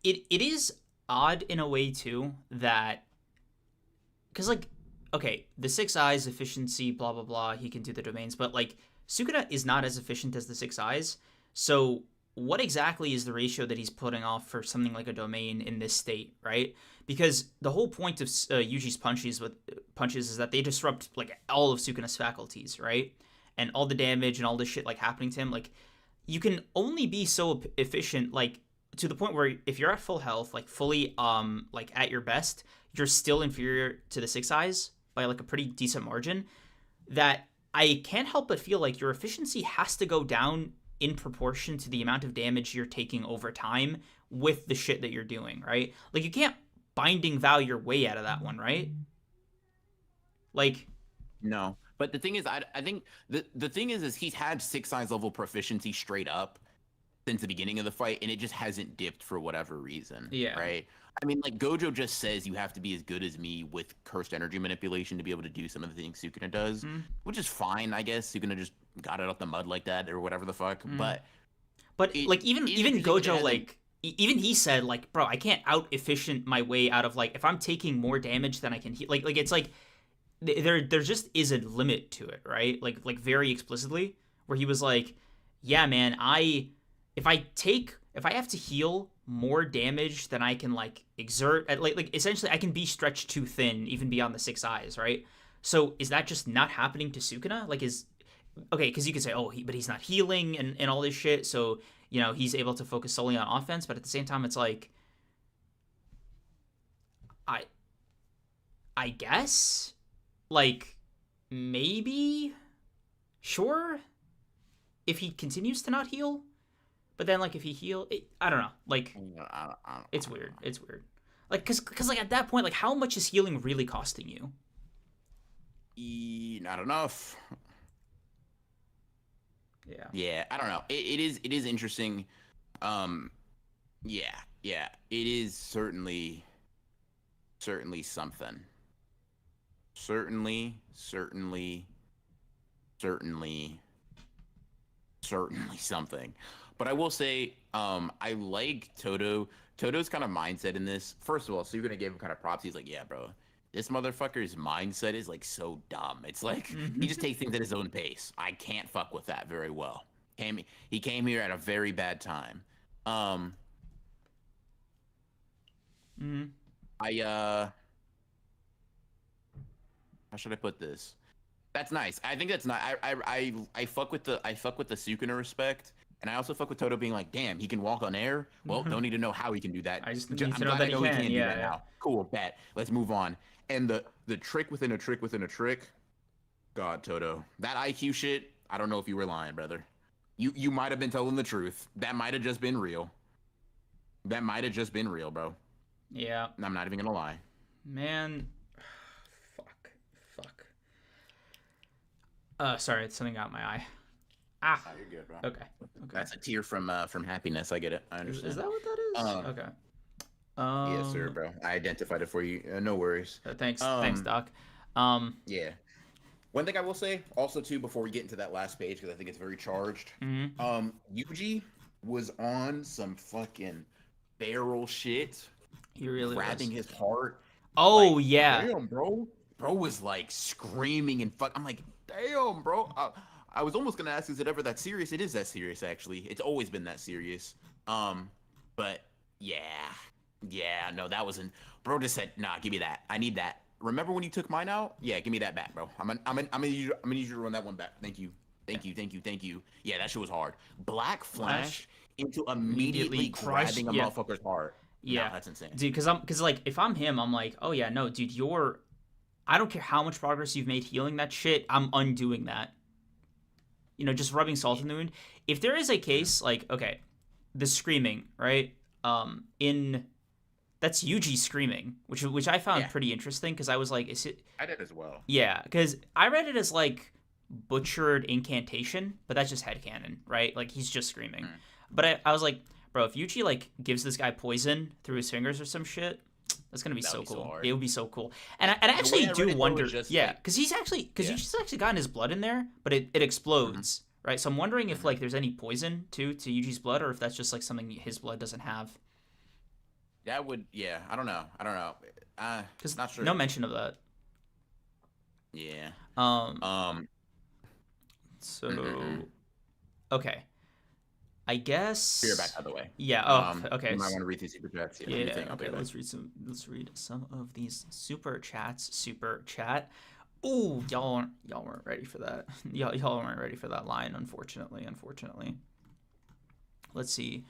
it is odd in a way too that because like okay, the 6 eyes efficiency, blah blah blah, he can do the domains, but like Sukuna is not as efficient as the 6 eyes. So what exactly is the ratio that he's putting off for something like a domain in this state, right? Because the whole point of Yuji's punches is that they disrupt like all of Sukuna's faculties, right? And all the damage and all this shit like happening to him, like you can only be so efficient, like to the point where if you're at full health, like fully like at your best, you're still inferior to the 6 eyes by like a pretty decent margin. That I can't help but feel like your efficiency has to go down in proportion to the amount of damage you're taking over time with the shit that you're doing, right? Like you can't binding vow your way out of that one, right? Like no. But the thing is, I think the thing is he's had 6 eyes level proficiency straight up since the beginning of the fight, and it just hasn't dipped for whatever reason. Yeah. Right. I mean, like Gojo just says you have to be as good as me with cursed energy manipulation to be able to do some of the things Sukuna does, which is fine, I guess. Sukuna just got it out the mud like that or whatever the fuck. But like even Gojo, like even he said like, bro, I can't out efficient my way out of like if I'm taking more damage than I can heal. Like it's like there just is a limit to it, right? Like very explicitly, where he was like, yeah, man, if I have to heal more damage than I can like exert, like essentially I can be stretched too thin even beyond the 6 eyes, right? So is that just not happening to Sukuna? Like okay, because you could say, oh, but he's not healing and all this shit, so you know he's able to focus solely on offense. But at the same time, it's like, I guess, like maybe, sure, if he continues to not heal. But then, like, if he I don't know. Like, it's weird. It's weird. Like, cause like at that point, like, how much is healing really costing you? Not enough. Yeah. Yeah, I don't know. It is interesting. Yeah. It is certainly something. Certainly something. But I will say, I like Todo. Todo's kind of mindset in this. First of all, so you're gonna give him kind of props. He's like, yeah, bro, this motherfucker's mindset is like so dumb. It's like he just takes things at his own pace. I can't fuck with that very well. He came here at a very bad time. How should I put this? That's nice. I think that's not. I fuck with the Sukuna respect. And I also fuck with Todo being like, damn, he can walk on air? Well, don't need to know how he can do that. I just need to know that he can. Do that now. Cool, bet. Let's move on. And the trick within a trick within a trick God, Todo. That IQ shit, I don't know if you were lying, brother. You might have been telling the truth. That might have just been real. That might have just been real, bro. Yeah. I'm not even gonna lie. Man. Fuck. Sorry, something got in my eye. Ah. Oh, you're good, bro. Okay. That's a tear from happiness. I get it. I understand. Is that what that is? Okay. Yes, sir, bro. I identified it for you. No worries. Thanks, Doc. Yeah. One thing I will say, also too, before we get into that last page, because I think it's very charged. Yuji was on some fucking barrel shit. He really grabbing his heart. Oh like, yeah. Damn, bro. Bro was like screaming and fuck. I'm like, damn, bro. I was almost gonna ask, is it ever that serious? It is that serious, actually. It's always been that serious. But yeah, no, that wasn't. Bro just said, nah, give me that. I need that. Remember when you took mine out? Yeah, give me that back, bro. I'm gonna need you to run that one back. Thank you. Yeah, that shit was hard. Black Flash into immediately grabbing a motherfucker's heart. Yeah, no, that's insane, dude. Because like if I'm him, I'm like, oh yeah, no, dude, I don't care how much progress you've made healing that shit. I'm undoing that. You know, just rubbing salt in the wound. If there is a case like, okay, the screaming, right? That's Yuji screaming, which I found pretty interesting because I was like, is it? I did as well. Yeah, because I read it as like butchered incantation, but that's just headcanon, right? Like he's just screaming. But I was like, bro, if Yuji like gives this guy poison through his fingers or some shit, that's gonna be so cool. It would be so cool. And I actually do wonder, because Yuji's actually gotten his blood in there, but it explodes, right? So I'm wondering if like there's any poison to Yuji's blood, or if that's just like something his blood doesn't have. That would, I don't know. Because not sure. No mention of that. Yeah. So, okay. I guess. You're back out of the way. Yeah. Okay. You might want to read these super chats. Yeah. Okay. Let's read some of these super chats. Super chat. Ooh, y'all weren't ready for that. Y'all weren't ready for that line. Unfortunately. Let's see.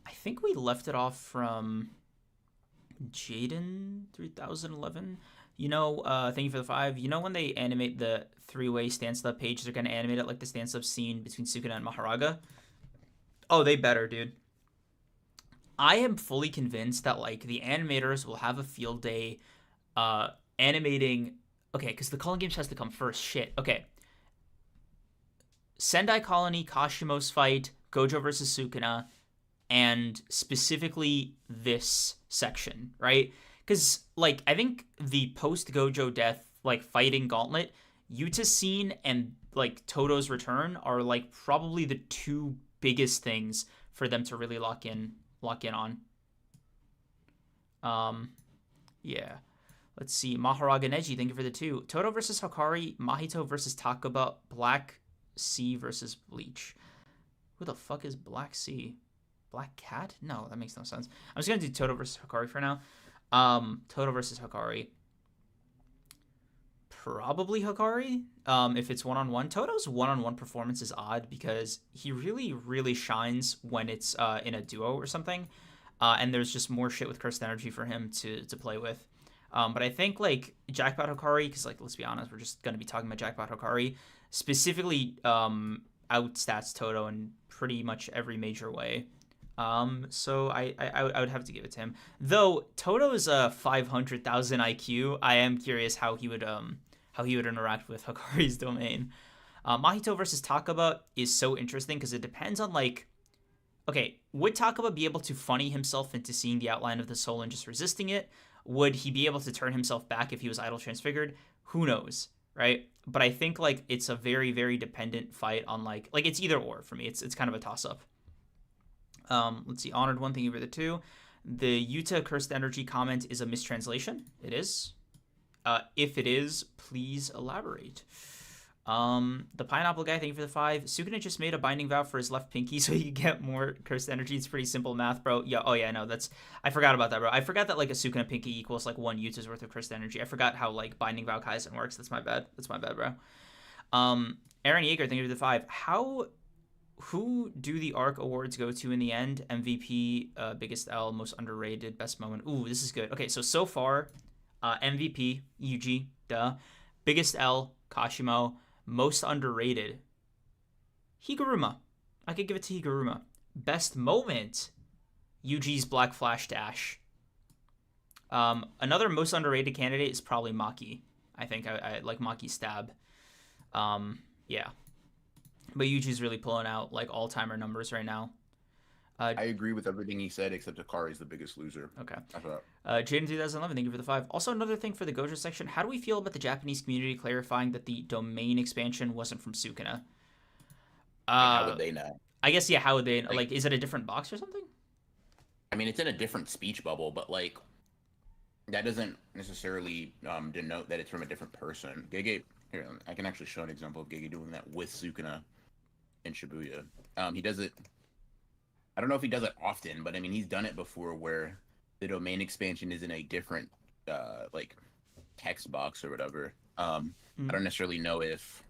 I think we left it off from Jaden 3011. You know, thank you for the 5. You know when they animate the 3-way stand-up page, they're going to animate it like the stand-up scene between Sukuna and Maharaga? Oh, they better, dude. I am fully convinced that, like, the animators will have a field day animating... Okay, because the Culling Games has to come first. Shit. Okay. Sendai Colony, Kashimo's fight, Gojo versus Sukuna, and specifically this section, right? Because, like, I think the post-Gojo death, like, fighting gauntlet, Yuta's scene and, like, Todo's return are, like, probably the two biggest things for them to really lock in on. Yeah. Let's see. Maharaga Neji, thank you for the 2. Todo versus Hikari, Mahito versus Takaba, Black Sea versus Bleach. Who the fuck is Black Sea? Black Cat? No, that makes no sense. I'm just gonna do Todo versus Hikari for now. Todo versus Hikari. Probably Hikari. If it's one-on-one. Todo's one-on-one performance is odd because he really, really shines when it's in a duo or something. And there's just more shit with cursed energy for him to play with. But I think like Jackpot Hikari, because like let's be honest, we're just gonna be talking about Jackpot Hikari, specifically outstats Todo in pretty much every major way. So I would have to give it to him. Though Todo's 500,000 IQ, I am curious how he would interact with Hikari's domain. Mahito versus Takaba is so interesting because it depends on like, okay, would Takaba be able to funny himself into seeing the outline of the soul and just resisting it? Would he be able to turn himself back if he was idol transfigured? Who knows, right? But I think like it's a very, very dependent fight on like it's either or for me. It's kind of a toss up. Let's see. Honored one, thank you for the 2. The Yuta cursed energy comment is a mistranslation. It is. If it is, please elaborate. The pineapple guy, thank you for the 5. Sukuna just made a binding vow for his left pinky so you get more cursed energy. It's pretty simple math, bro. Yeah. Oh yeah, no, I forgot about that, bro. I forgot that like a Sukuna pinky equals like 1 Yuta's worth of cursed energy. I forgot how like binding vow Kaisen works. That's my bad, bro. Aaron Yeager, thank you for the 5. Who do the ARC awards go to in the end? MVP, biggest L, most underrated, best moment. Ooh, this is good. Okay, so far, MVP, Yuji, duh. Biggest L, Kashimo. Most underrated, Higuruma. I could give it to Higuruma. Best moment, Yuji's Black Flash Dash. Another most underrated candidate is probably Maki. I think I like Maki's stab. Yeah. But Yuji's really pulling out like all-timer numbers right now. I agree with everything he said, except Akari's the biggest loser. Okay. I thought. Jaden 2011, thank you for the 5. Also, another thing for the Gojo section, how do we feel about the Japanese community clarifying that the domain expansion wasn't from Sukuna? How would they know? I guess, yeah, how would they, like, is it a different box or something? I mean, it's in a different speech bubble, but, like, that doesn't necessarily denote that it's from a different person. Gege, here, I can actually show an example of Gege doing that with Sukuna in Shibuya. He does it, I don't know if he does it often, but, I mean, he's done it before where the domain expansion is in a different, like, text box or whatever. I don't necessarily know if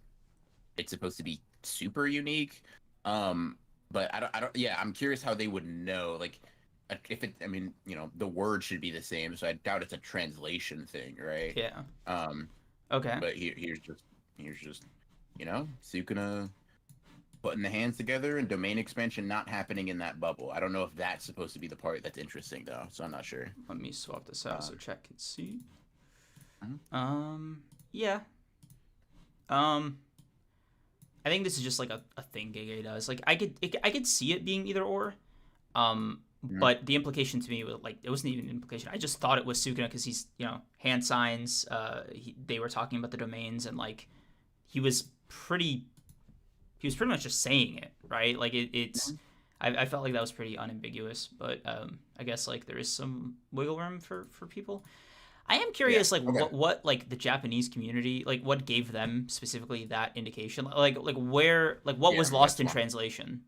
it's supposed to be super unique, but I don't, yeah, I'm curious how they would know, like, if it, I mean, you know, the word should be the same, so I doubt it's a translation thing, right? Yeah. Okay. But here's just, you know, Sukuna putting the hands together and domain expansion not happening in that bubble. I don't know if that's supposed to be the part that's interesting though, so I'm not sure. Let me swap this out so chat can see. Mhm. Yeah. I think this is just like a thing Gege does. Like I could see it being either or. But the implication to me was like it wasn't even an implication. I just thought it was Sukuna because he's, you know, hand signs. They were talking about the domains and like he was pretty much just saying it, right? Like it's. I felt like that was pretty unambiguous, but I guess like there is some wiggle room for people. I am curious, like what like the Japanese community, like what gave them specifically that indication, like where, like what was lost in translation.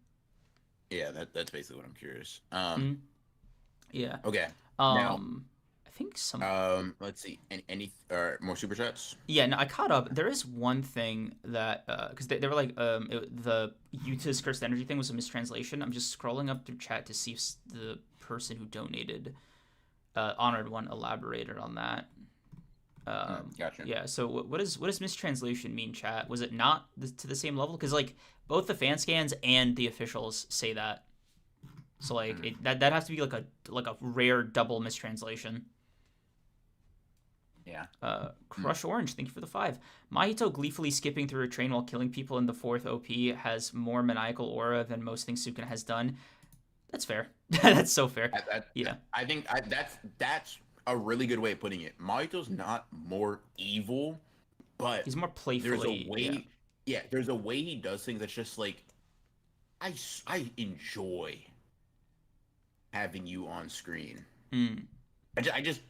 Yeah, that's basically what I'm curious. Yeah. Okay. Now, I think some. Let's see. Any more super chats? Yeah. No, I caught up. There is one thing that because they were like the Yuta's cursed energy thing was a mistranslation. I'm just scrolling up through chat to see if the person who donated, Honored One, elaborated on that. Gotcha. Yeah. So what does mistranslation mean, chat? Was it not to the same level? Because like both the fan scans and the officials say that. So like that has to be like a rare double mistranslation. Yeah. Crush Orange, thank you for the 5. Mahito gleefully skipping through a train while killing people in the 4th OP has more maniacal aura than most things Sukuna has done. That's fair. That's so fair. Yeah. I think that's a really good way of putting it. Mahito's not more evil, but he's more playfully. There's a way. Yeah, there's a way he does things that's just like, I enjoy having you on screen. I just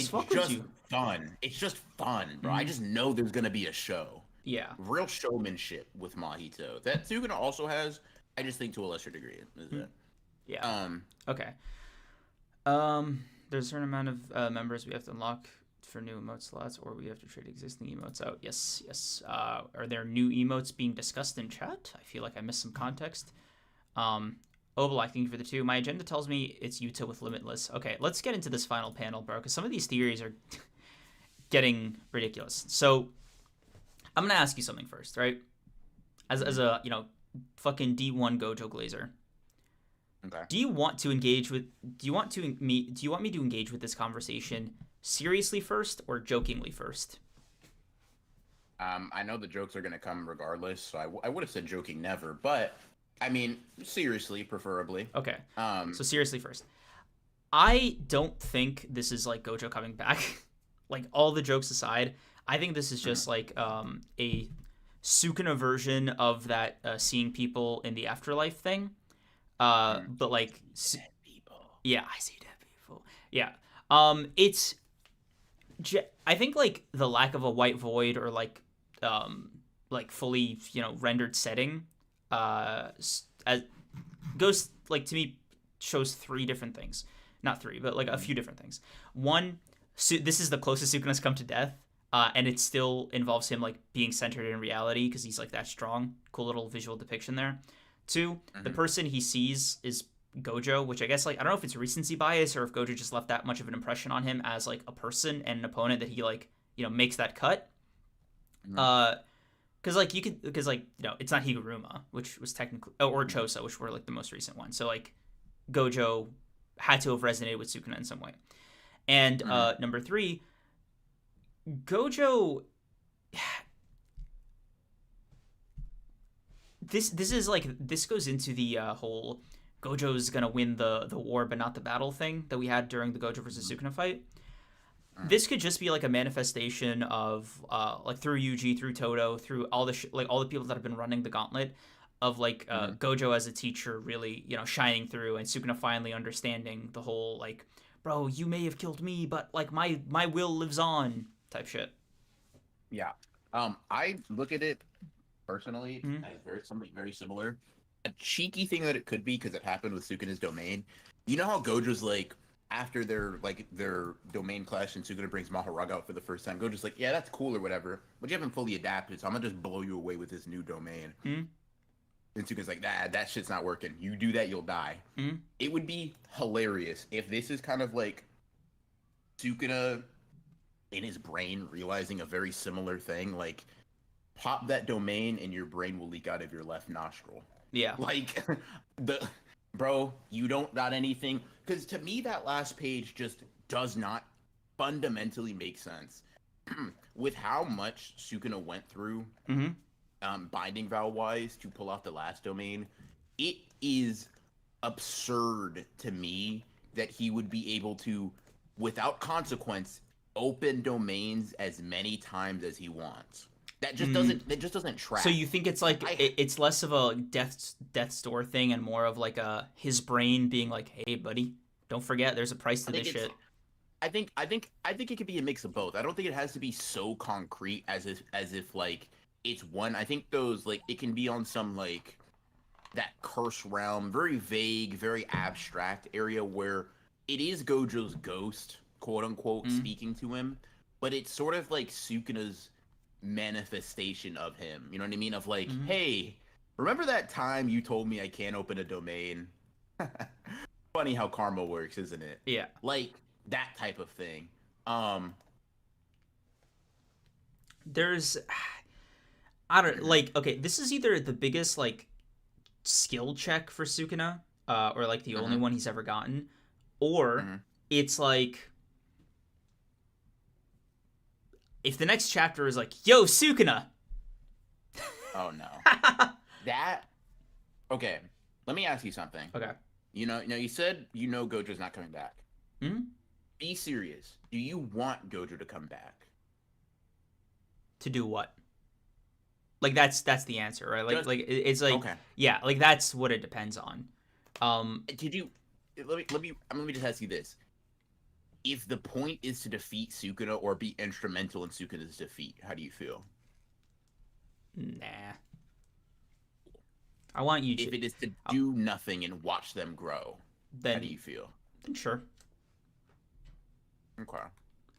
fuck with you. Fun. It's just fun, bro. I just know there's gonna be a show. Yeah. Real showmanship with Mahito. That Sukuna also has. I just think to a lesser degree. Is that? Yeah. Okay. There's a certain amount of members we have to unlock for new emote slots, or we have to trade existing emotes out. Yes. Are there new emotes being discussed in chat? I feel like I missed some context. Obelak, thank you for the 2. My agenda tells me it's Yuta with Limitless. Okay, let's get into this final panel, bro, because some of these theories are getting ridiculous. So, I'm going to ask you something first, right? As a, you know, fucking D1 Gojo Glazer. Okay. Do you want me to engage with this conversation seriously first or jokingly first? I know the jokes are going to come regardless, so I would have said joking never, but I mean, seriously, preferably. Okay. So seriously first. I don't think this is like Gojo coming back. Like all the jokes aside, I think this is just like a Sukuna version of that seeing people in the afterlife thing. But like dead people. Yeah, I see dead people. Yeah. It's I think like the lack of a white void or like fully, you know, rendered setting as goes like to me shows 3 different things. Not 3, but like a few different things. One, this is the closest Sukuna's come to death, and it still involves him like being centered in reality because he's like that strong. Cool little visual depiction there. 2, the person he sees is Gojo, which I guess like I don't know if it's recency bias or if Gojo just left that much of an impression on him as like a person and an opponent that he like makes that cut. Mhm. Because like you could because like it's not Higuruma, which was technically or Chosa, which were like the most recent ones. So like Gojo had to have resonated with Sukuna in some way. And number 3, Gojo. This is like this goes into the whole Gojo's gonna win the war but not the battle thing that we had during the Gojo versus Sukuna fight. This could just be like a manifestation of like through Yuji, through Todo, through all the like all the people that have been running the gauntlet of like Gojo as a teacher really shining through, and Sukuna finally understanding the whole like, bro, you may have killed me, but like my will lives on type shit. Yeah. I look at it personally as something very similar. A cheeky thing that it could be, because it happened with Sukuna's domain. You know how Gojo's like, after their domain clash and Sukuna brings Mahoraga out for the first time, Gojo's like, yeah, that's cool or whatever, but you haven't fully adapted, so I'm gonna just blow you away with this new domain. And Sukuna's like, that shit's not working. You do that, you'll die. It would be hilarious if this is kind of like Sukuna in his brain realizing a very similar thing, like pop that domain and your brain will leak out of your left nostril. Yeah. Like bro, you don't got anything, because to me that last page just does not fundamentally make sense. With how much Sukuna went through binding vow wise to pull off the last domain, it is absurd to me that he would be able to, without consequence, open domains as many times as he wants. That just doesn't track. So you think it's like it's less of a death's door thing and more of like his brain being like, hey buddy, don't forget there's a price to this shit. I think it could be a mix of both. I don't think it has to be so concrete as if like it's one. I think those, like, it can be on some like that curse realm, very vague, very abstract area where it is Gojo's ghost, quote unquote, speaking to him, but it's sort of like Sukuna's manifestation of him. You know what I mean? Of like, hey, remember that time you told me I can't open a domain? Funny how karma works, isn't it? Yeah. Like that type of thing. There's I don't like, okay, this is either the biggest like skill check for Sukuna, or like the only one he's ever gotten, or it's like if the next chapter is like, yo, Sukuna. Oh no. That okay. Let me ask you something. Okay. You said Gojo's not coming back. Be serious. Do you want Gojo to come back? To do what? Like that's the answer, right? Like it's like okay. Yeah, like that's what it depends on. Did you let me just ask you this. If the point is to defeat Sukuna or be instrumental in Sukuna's defeat, how do you feel? Nah. I want you to. If it is to do nothing and watch them grow, then how do you feel? Sure. Okay.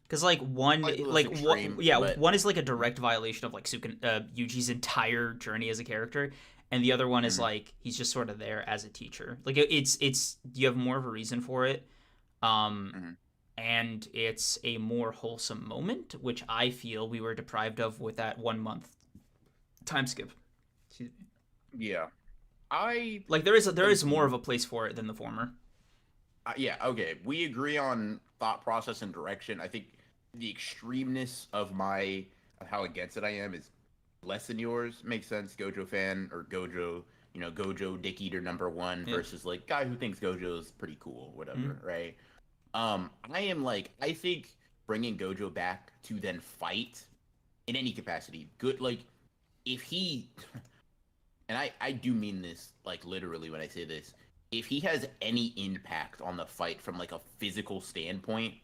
Because like one, extreme, one is like a direct violation of like Yuji's entire journey as a character, and the other one is like he's just sort of there as a teacher. Like it's you have more of a reason for it, and it's a more wholesome moment, which I feel we were deprived of with that 1 month time skip. Excuse me. Yeah, there is more of a place for it than the former. Yeah, okay. We agree on thought process and direction. I think the extremeness of how against it I am is less than yours. Makes sense. Gojo fan or Gojo, Gojo Dick Eater #1 versus like guy who thinks Gojo's pretty cool, whatever, right? I think bringing Gojo back to then fight in any capacity, good. Like if he, and I do mean this like literally when I say this. If he has any impact on the fight from like a physical standpoint,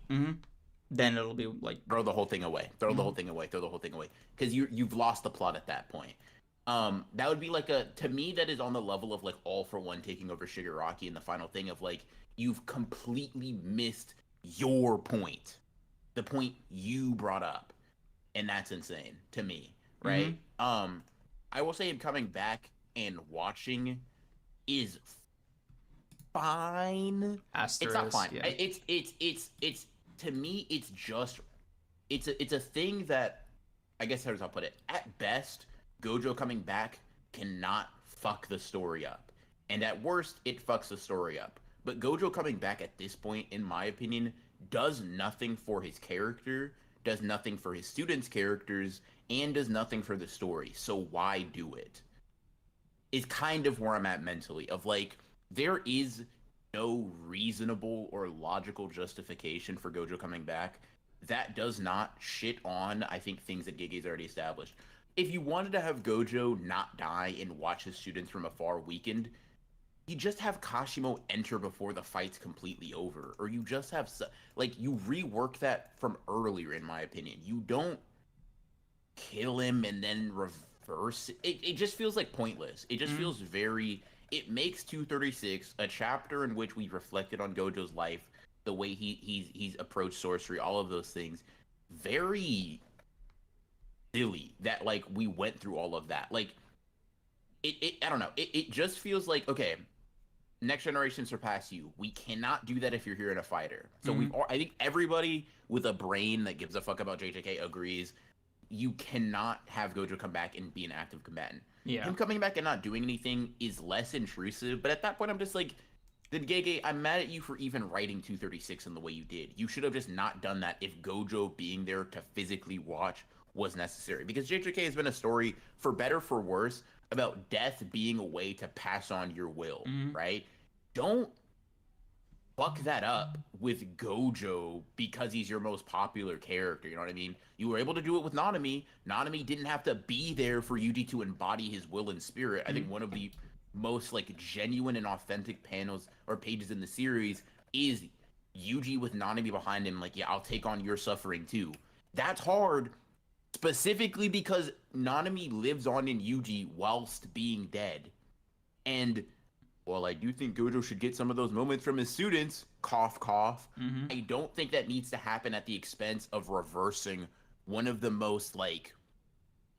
then it'll be like throw the whole thing away. Throw the whole thing away. Throw the whole thing away. Because you've lost the plot at that point. That would be like to me that is on the level of like All for One taking over Shigaraki in the final thing of like you've completely missed your point, the point you brought up, and that's insane to me, right? I will say him coming back and watching is fine. It's not Asterisk, fine. yeah. It's to me, it's just it's a thing that I guess here's how I'll put it. At best, Gojo coming back cannot fuck the story up. And at worst, it fucks the story up. But Gojo coming back at this point, in my opinion, does nothing for his character, does nothing for his students' characters, and does nothing for the story. So why do it? Is kind of where I'm at mentally. Of like, there is no reasonable or logical justification for Gojo coming back. That does not shit on, I think, things that Gege's already established. If you wanted to have Gojo not die and watch his students from afar weakened, you just have Kashimo enter before the fight's completely over. Or you just have, like, you rework that from earlier, in my opinion. You don't kill him and then reverse it. It just feels like pointless. It just feels very, it makes 236 a chapter in which we reflected on Gojo's life, the way he's approached sorcery, all of those things, very silly that like we went through all of that. Like it I don't know. It just feels like, okay, next generation surpass you. We cannot do that if you're here in a fighter. So I think everybody with a brain that gives a fuck about JJK agrees you cannot have Gojo come back and be an active combatant. Yeah. Him coming back and not doing anything is less intrusive, but at that point I'm just like, then Gege, I'm mad at you for even writing 236 in the way you did. You should have just not done that if Gojo being there to physically watch was necessary. Because JJK has been a story, for better for worse, about death being a way to pass on your will, right? Don't fuck that up with Gojo because he's your most popular character, you know what I mean? You were able to do it with Nanami. Nanami didn't have to be there for Yuji to embody his will and spirit. I think one of the most like genuine and authentic panels or pages in the series is Yuji with Nanami behind him, like, yeah, I'll take on your suffering too. That's hard, specifically because Nanami lives on in Yuji whilst being dead. And while I do think Gojo should get some of those moments from his students, cough, cough, I don't think that needs to happen at the expense of reversing one of the most like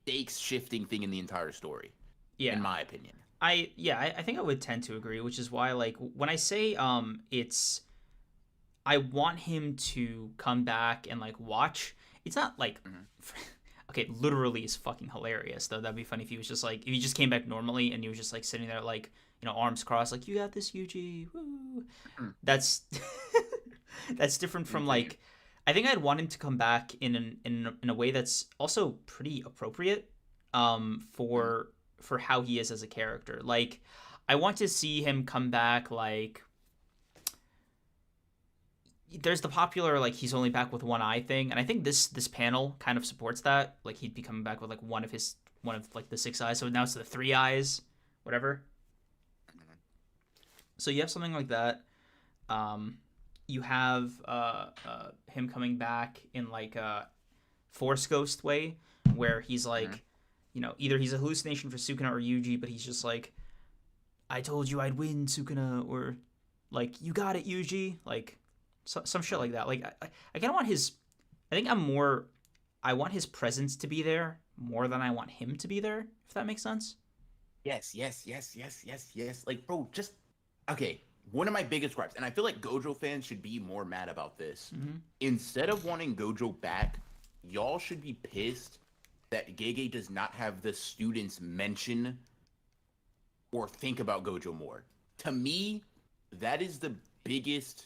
stakes shifting thing in the entire story. Yeah, in my opinion. I think I would tend to agree, which is why, like, when I say it's, I want him to come back and like watch. It's not like, okay, literally is fucking hilarious though. That'd be funny if he was just like, if he just came back normally and he was just like sitting there like, you know, arms crossed, like, you got this, Yuji. Woo. That's that's different from like, I think I'd want him to come back in a way that's also pretty appropriate for how he is as a character. Like, I want to see him come back like, there's the popular like he's only back with one eye thing, and I think this panel kind of supports that. Like, he'd be coming back with like one of like the 6 eyes, so now it's the 3 eyes, whatever. So you have something like that. You have him coming back in like a Force Ghost way, where he's like, you know, either he's a hallucination for Sukuna or Yuji, but he's just like, I told you I'd win, Sukuna, or like, you got it, Yuji, like some shit like that. Like, I kind of want his, I want his presence to be there more than I want him to be there, if that makes sense. Yes. Like, bro, just, okay, one of my biggest gripes, and I feel like Gojo fans should be more mad about this. Instead of wanting Gojo back, y'all should be pissed that Gege does not have the students mention or think about Gojo more. To me, that is the biggest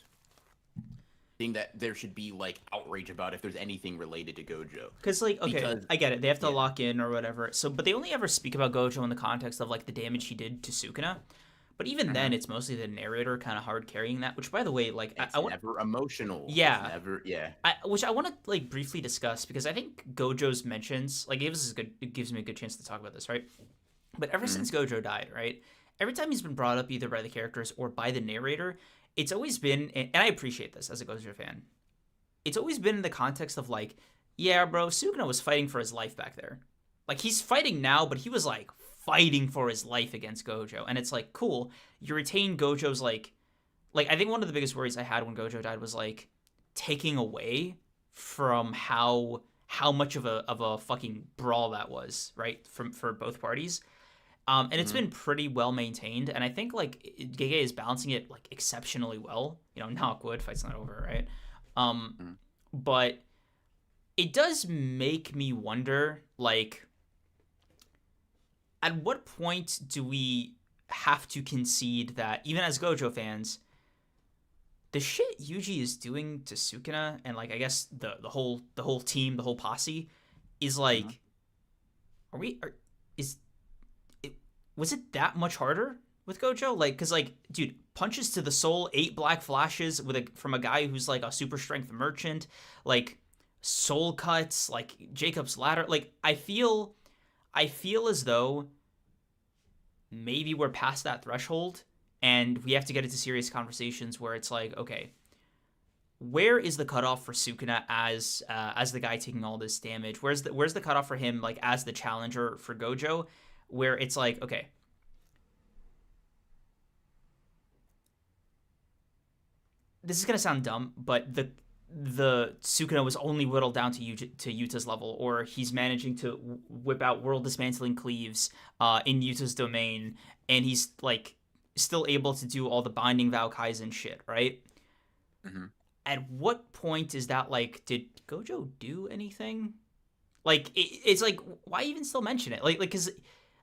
thing that there should be like outrage about if there's anything related to Gojo. Because like, okay, I get it, they have to lock in or whatever. So, but they only ever speak about Gojo in the context of like the damage he did to Sukuna. But even then, it's mostly the narrator kind of hard carrying that. Which, by the way, like, it's never emotional. Yeah, it's never. Yeah. Which I want to like briefly discuss, because I think Gojo's mentions like it gives me a good chance to talk about this, right? But ever since Gojo died, right, every time he's been brought up either by the characters or by the narrator, it's always been, and I appreciate this as a Gojo fan, it's always been in the context of like, yeah, bro, Sukuna was fighting for his life back there. Like, he's fighting now, but he was like fighting for his life against Gojo. And it's like, cool, you retain Gojo's like I think one of the biggest worries I had when Gojo died was like taking away from how much of a fucking brawl that was, right? For both parties. And it's been pretty well maintained, and I think like Gege is balancing it like exceptionally well. Knock wood, fight's not over, right? Mhm. But it does make me wonder, like, at what point do we have to concede that, even as Gojo fans, the shit Yuji is doing to Sukuna and like I guess the whole team, the whole posse, is Mhm. like, are we are is it was it that much harder with Gojo? Like, cause like, dude, punches to the soul, 8 black flashes from a guy who's like a super strength merchant, like soul cuts, like Jacob's ladder. Like, I feel as though maybe we're past that threshold, and we have to get into serious conversations where it's like, okay, where is the cutoff for Sukuna as the guy taking all this damage? Where's the cutoff for him, like as the challenger for Gojo, where it's like, okay, this is gonna sound dumb, but the Sukuna was only whittled down to Yuta's level, or he's managing to whip out world dismantling cleaves in Yuta's domain, and he's like still able to do all the binding vow Kaisen shit, right? Mhm. At what point is that like, did Gojo do anything? Like, it's like, why even still mention it? Like, because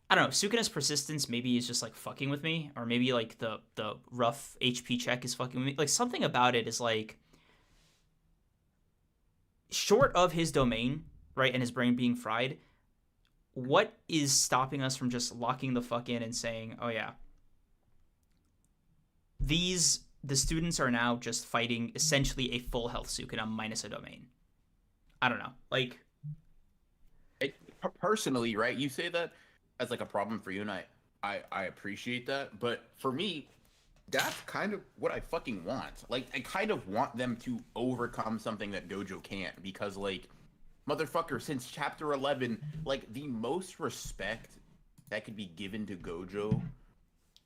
I don't know, Sukuna's persistence maybe is just like fucking with me, or maybe like the rough HP check is fucking with me. Like, something about it is like, short of his domain, right, and his brain being fried, what is stopping us from just locking the fuck in and saying, oh yeah, the students are now just fighting essentially a full health Sukuna minus a domain. I don't know, like, Personally, right? You say that as like a problem for you, and I appreciate that. But for me, that's kind of what I fucking want. Like, I kind of want them to overcome something that Gojo can't, because like, motherfucker, since chapter 11, like the most respect that could be given to Gojo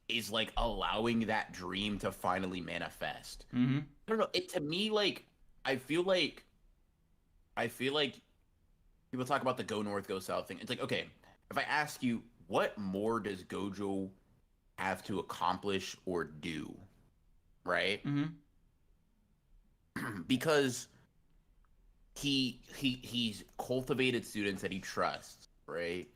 is like allowing that dream to finally manifest. mm-hmm. I don't know. It to me, like, I feel like I feel like people talk about the go north, go south thing. It's like, okay, if I ask you, what more does Gojo have to accomplish or do, right? Mm-hmm. Because he's cultivated students that he trusts, right?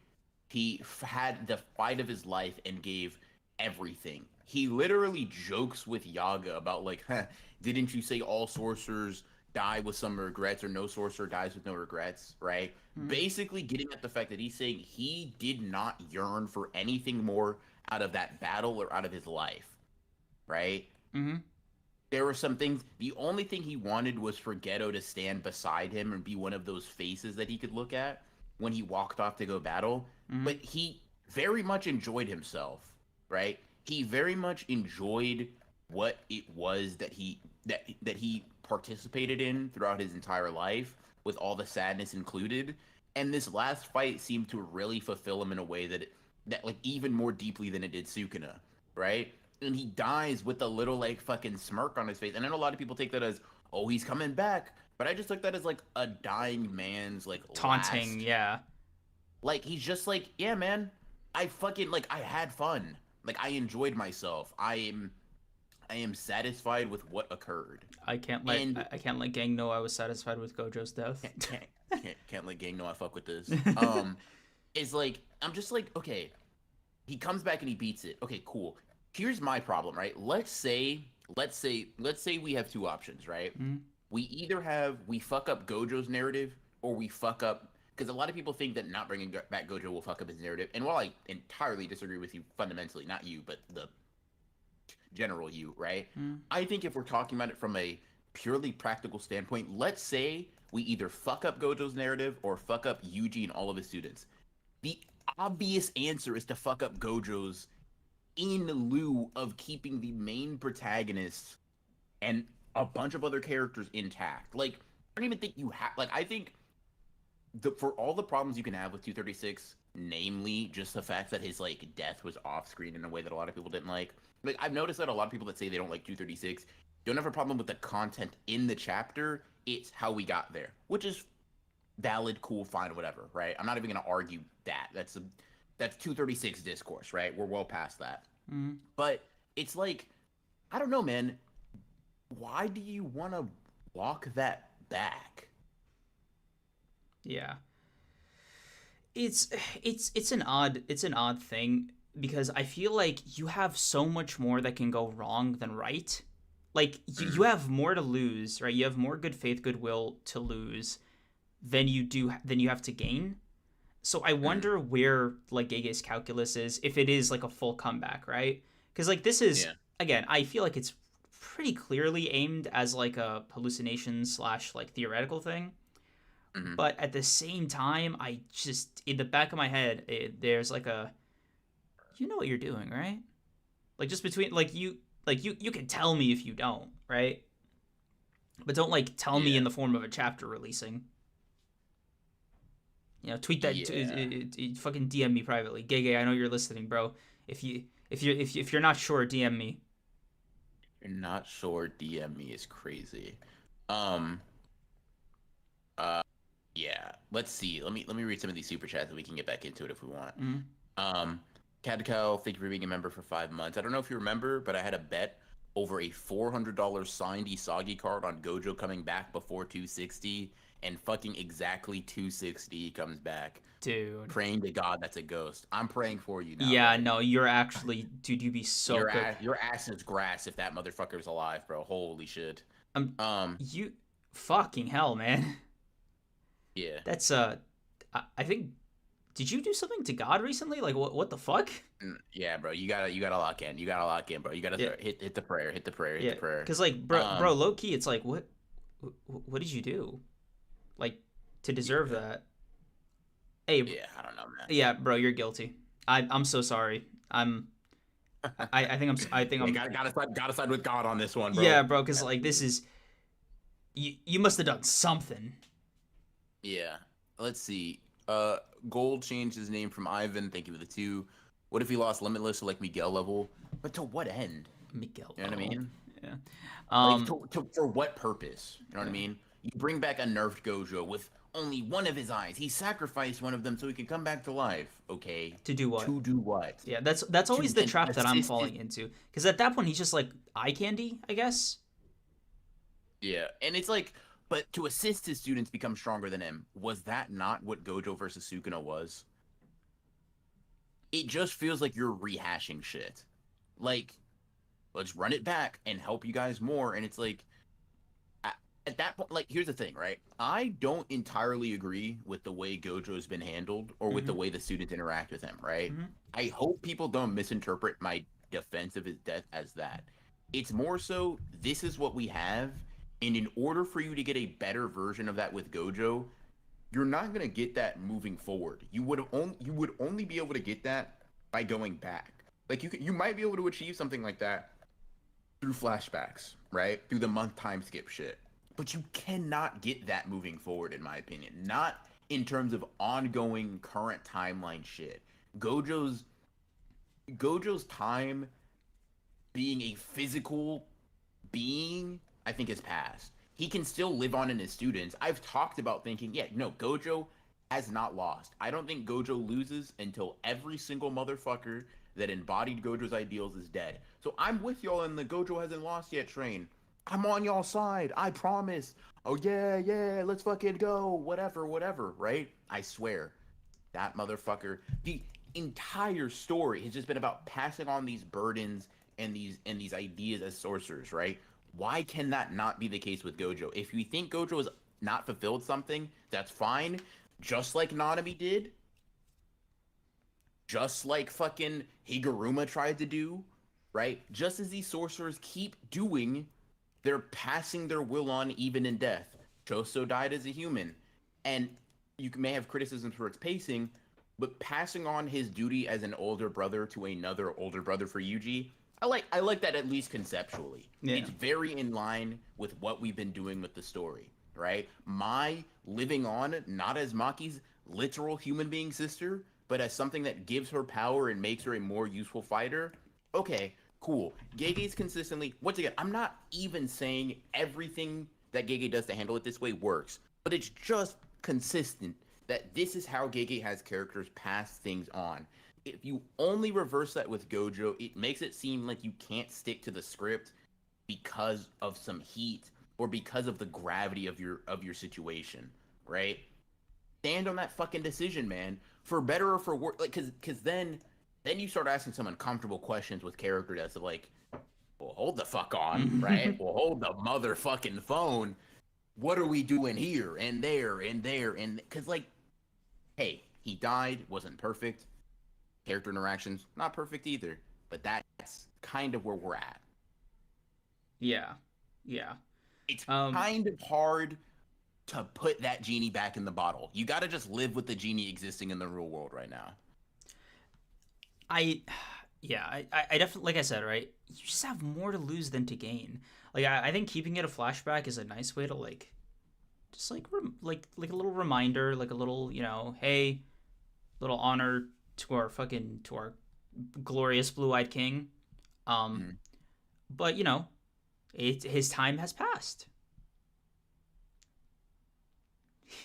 Had the fight of his life and gave everything. He literally jokes with Yaga about like, huh, didn't you say all sorcerers die with some regrets, or no sorcerer dies with no regrets, right? Mm-hmm. Basically getting at the fact that he's saying he did not yearn for anything more out of that battle or out of his life, right? Mm-hmm. There were some things. The only thing he wanted was for Geto to stand beside him and be one of those faces that he could look at when he walked off to go battle. Mm-hmm. But he very much enjoyed himself, right? He very much enjoyed what it was that he participated in throughout his entire life, with all the sadness included. And this last fight seemed to really fulfill him in a way that like even more deeply than it did Sukuna, right? And he dies with a little like fucking smirk on his face. And I know a lot of people take that as, oh, he's coming back. But I just took that as like a dying man's like Taunting, last, yeah. like he's just like, yeah, man, I fucking like I had fun. Like I enjoyed myself. I am satisfied with what occurred. And I can't let gang know I was satisfied with Gojo's death. can't can't can't let gang know I fuck with this. Is like I'm just like, okay, he comes back and he beats it. Okay, cool. Here's my problem, right? Let's say we have two options, right? Mm-hmm. We fuck up Gojo's narrative, or we fuck up, because a lot of people think that not bringing back Gojo will fuck up his narrative. And while I entirely disagree with you fundamentally, not you, but the general you, right? I think if we're talking about it from a purely practical standpoint, let's say we either fuck up Gojo's narrative or fuck up Yuji and all of his students. The obvious answer is to fuck up Gojo's, in lieu of keeping the main protagonist and a bunch of other characters intact. Like, I don't even think you have. Like, I think for all the problems you can have with 236, namely just the fact that his like death was off screen in a way that a lot of people didn't like. Like, I've noticed that a lot of people that say they don't like 236 don't have a problem with the content in the chapter. It's how we got there, which is valid, cool, fine, whatever, right? I'm not even gonna argue that. that's 236 discourse, right? We're well past that. Mm-hmm. But it's like, I don't know, man. Why do you want to walk that back? Yeah. It's an odd thing because I feel like you have so much more that can go wrong than right. Like you have more to lose, right? You have more good faith, goodwill to lose than you have to gain. So I wonder where like Gege's calculus is, if it is like a full comeback, right? Because like this is Yeah. again, I feel like it's pretty clearly aimed as like a hallucination slash like theoretical thing. Mm-hmm. But at the same time, I just in the back of my head, there's like a, you know what you're doing, right? Like just between you can tell me if you don't, right? But don't like tell me Yeah. in the form of a chapter releasing. You know, tweet that, Yeah. fucking DM me privately, Gege. I know you're listening, bro. If you're not sure, DM me. You're not sure. DM me is crazy. Um. Yeah. Let's see. Let me read some of these super chats and we can get back into it if we want. Mm. Um. Cadco, thank you for being a member for 5 months. I don't know if you remember, but I had a bet over a $400 signed Isagi card on Gojo coming back before 260, and fucking exactly 260 comes back. Dude. Praying to God that's a ghost. I'm praying for you now. Yeah, buddy. no, you're actually, dude. You'd be so good. Your ass is grass if that motherfucker's alive, bro. Holy shit. You fucking hell, man. Yeah. That's I think. Did you do something to God recently? Like what the fuck? Yeah, bro. You gotta lock in. You gotta lock in, bro. You gotta hit the prayer. Hit the prayer. Hit the prayer. Because like, bro, low key, it's like, what did you do, like, to deserve that? Hey, yeah, I don't know, man. Yeah, bro, you're guilty. I'm so sorry. I think I'm. Gotta side with God on this one, bro. Yeah, bro, because like this is. You must have done something. Yeah. Let's see. Gold changed his name from Ivan. Thank you for the 2. What if he lost Limitless to like Miguel level? But to what end? Miguel. You know what I mean? Yeah. Like for what purpose? You know what I mean? You bring back a nerfed Gojo with only one of his eyes. He sacrificed one of them so he can come back to life. Okay. To do what? To do what? Yeah, that's always the trap that I'm falling into. Because at that point he's just like eye candy, I guess. Yeah, and it's like, but to assist his students become stronger than him, was that not what Gojo versus Sukuna was? It just feels like you're rehashing shit. Like, let's run it back and help you guys more. And it's like, at that point, like, here's the thing, right? I don't entirely agree with the way Gojo's been handled or with the way the students interact with him, right? I hope people don't misinterpret my defense of his death as that. It's more so, this is what we have, and in order for you to get a better version of that with Gojo, you're not gonna get that moving forward. You would only be able to get that by going back. Like you might be able to achieve something like that through flashbacks, right? Through the month time skip shit. But you cannot get that moving forward, in my opinion. Not in terms of ongoing current timeline shit. Gojo's time being a physical being, I think, is past. He can still live on in his students. I've talked about thinking, yeah, no, Gojo has not lost. I don't think Gojo loses until every single motherfucker that embodied Gojo's ideals is dead. So I'm with y'all in the Gojo hasn't lost yet train. I'm on y'all's side. I promise. Oh, yeah, let's fucking go. Whatever, right? I swear. That motherfucker. The entire story has just been about passing on these burdens and these ideas as sorcerers, right? Why can that not be the case with Gojo? If you think Gojo has not fulfilled something, that's fine. Just like Nanami did. Just like fucking Higuruma tried to do, right? Just as these sorcerers keep doing, they're passing their will on even in death. Choso died as a human. And you may have criticisms for its pacing, but passing on his duty as an older brother to another older brother for Yuji, I like that at least conceptually. Yeah. It's very in line with what we've been doing with the story, right? Mai living on, not as Maki's literal human being sister, but as something that gives her power and makes her a more useful fighter. Okay, cool. Gege's consistently, once again, I'm not even saying everything that Gege does to handle it this way works, but it's just consistent that this is how Gege has characters pass things on. if you only reverse that with Gojo, it makes it seem like you can't stick to the script because of some heat or because of the gravity of your situation, right? Stand on that fucking decision, man. For better or for worse, like, cause then you start asking some uncomfortable questions with character that's like, well, hold the fuck on, right? Well, hold the motherfucking phone. What are we doing here and there and there? And because, like, hey, he died, wasn't perfect. Character interactions, not perfect either. But that's kind of where we're at. Yeah. Yeah. It's kind of hard to put that genie back in the bottle. You got to just live with the genie existing in the real world right now. I definitely, like I said, right? You just have more to lose than to gain. Like I think keeping it a flashback is a nice way to like, just like like a little reminder, like a little, you know, hey, little honor to our glorious blue-eyed king. But you know, his time has passed.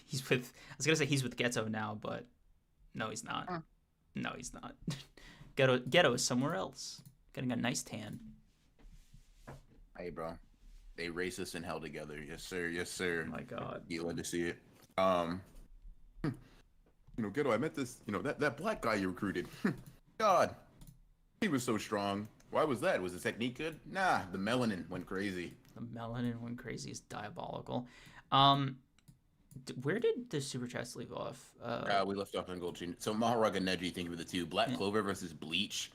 He's with. I was gonna say he's with Ghetto now, but no, he's not. No, he's not. Ghetto is somewhere else, getting a nice tan. Hey, bro, they racist in hell together. Yes, sir. Yes, sir. Oh my God, you love to see it. You know, Ghetto, I met this. You know, that black guy you recruited. God, he was so strong. Why was that? Was his technique good? Nah, the melanin went crazy. The melanin went crazy is diabolical. Where did the super chats leave off? We left off on Gold Chain. So Maharaga Neji, think of the two: Black Clover versus Bleach,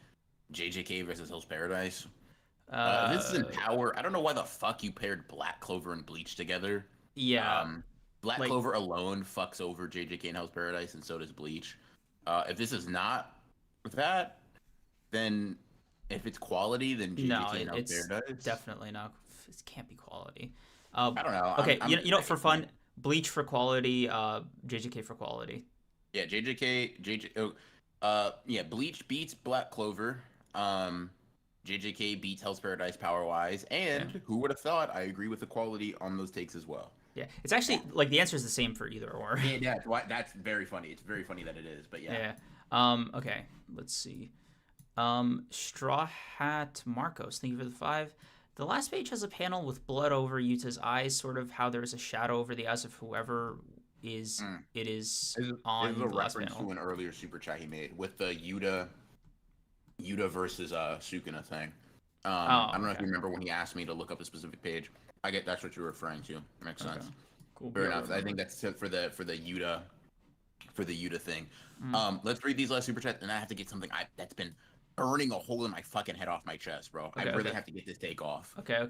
JJK versus Hell's Paradise. This is in Power. I don't know why the fuck you paired Black Clover and Bleach together. Yeah. Black Clover alone fucks over JJK and Hell's Paradise, and so does Bleach. If this is not that, then if it's quality, then JJK and Hell's Paradise. Definitely not. It can't be quality. I don't know. Okay, you know, for fun, Bleach for quality, JJK for quality. Yeah, Bleach beats Black Clover. JJK beats Hell's Paradise power-wise, and who would have thought? I agree with the quality on those takes as well. Yeah, it's actually like the answer is the same for either or. Yeah, that's very funny. It's very funny that it is, but yeah. Okay, let's see. Straw Hat Marcos, thank you for the 5. The last page has a panel with blood over Yuta's eyes, sort of how there's a shadow over the eyes of whoever is on the last panel. It was a reference to an earlier super chat he made with the Yuta versus Sukuna thing. I don't know if you remember when he asked me to look up a specific page. I get that's what you're referring to. Makes sense. Cool. Fair enough. I think that's for the Yuta thing. Let's read these last super chats, and I have to get something that's been burning a hole in my fucking head off my chest, bro. I really have to get this take off. Okay.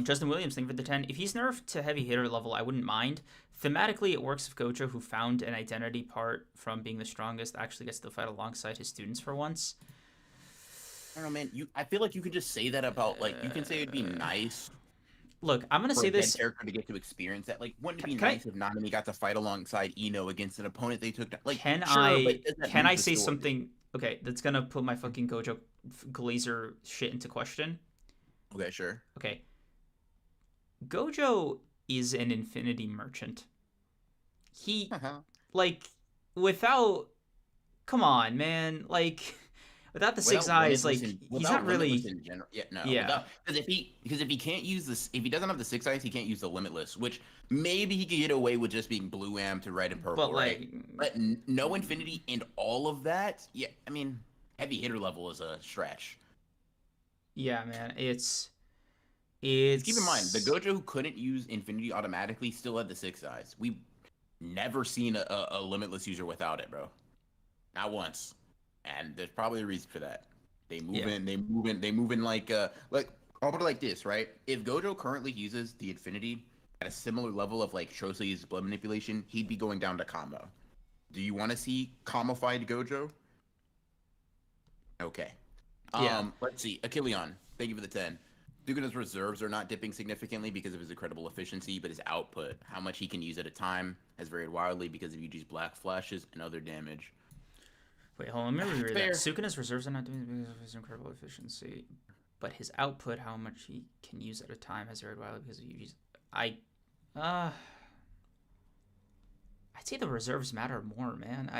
Justin Williams, thank you for the 10. If he's nerfed to heavy hitter level, I wouldn't mind. Thematically, it works if Gojo, who found an identity part from being the strongest, actually gets to fight alongside his students for once. I don't know, man. I feel like you could just say that about, like, you can say it'd be nice. Look, I'm gonna say this character to get to experience that. Like, wouldn't it be nice if Nanami got to fight alongside Ino against an opponent they took down? Like, can I say something? Okay, that's gonna put my fucking Gojo Glazer shit into question. Okay, sure. Okay. Gojo is an infinity merchant. He like without come on, man. Like without the six eyes, like he's not really because if he can't use this, if he doesn't have the six eyes, he can't use the limitless, which maybe he could get away with just being blue am to red and purple, but no infinity and all of that. Yeah, I mean, heavy hitter level is a stretch. Yeah, man, it's keep in mind the Gojo who couldn't use infinity automatically still had the six eyes. We've never seen a limitless user without it, bro. Not once. And there's probably a reason for that. They move in like I'll put it like this, right? If Gojo currently uses the infinity at a similar level of like Shosa uses blood manipulation, he'd be going down to Kamo. Do you want to see Kamo-fied Gojo? Okay. Let's see. Achilleon, thank you for the 10. Sukuna's reserves are not dipping significantly because of his incredible efficiency, but his output, how much he can use at a time, has varied wildly because of Yuji's black flashes and other damage. Wait, hold on. Let me reread that. Sukuna's reserves are not doing because of his incredible efficiency, but his output, how much he can use at a time, has varied wildly because of Yuji's. I'd say the reserves matter more, man.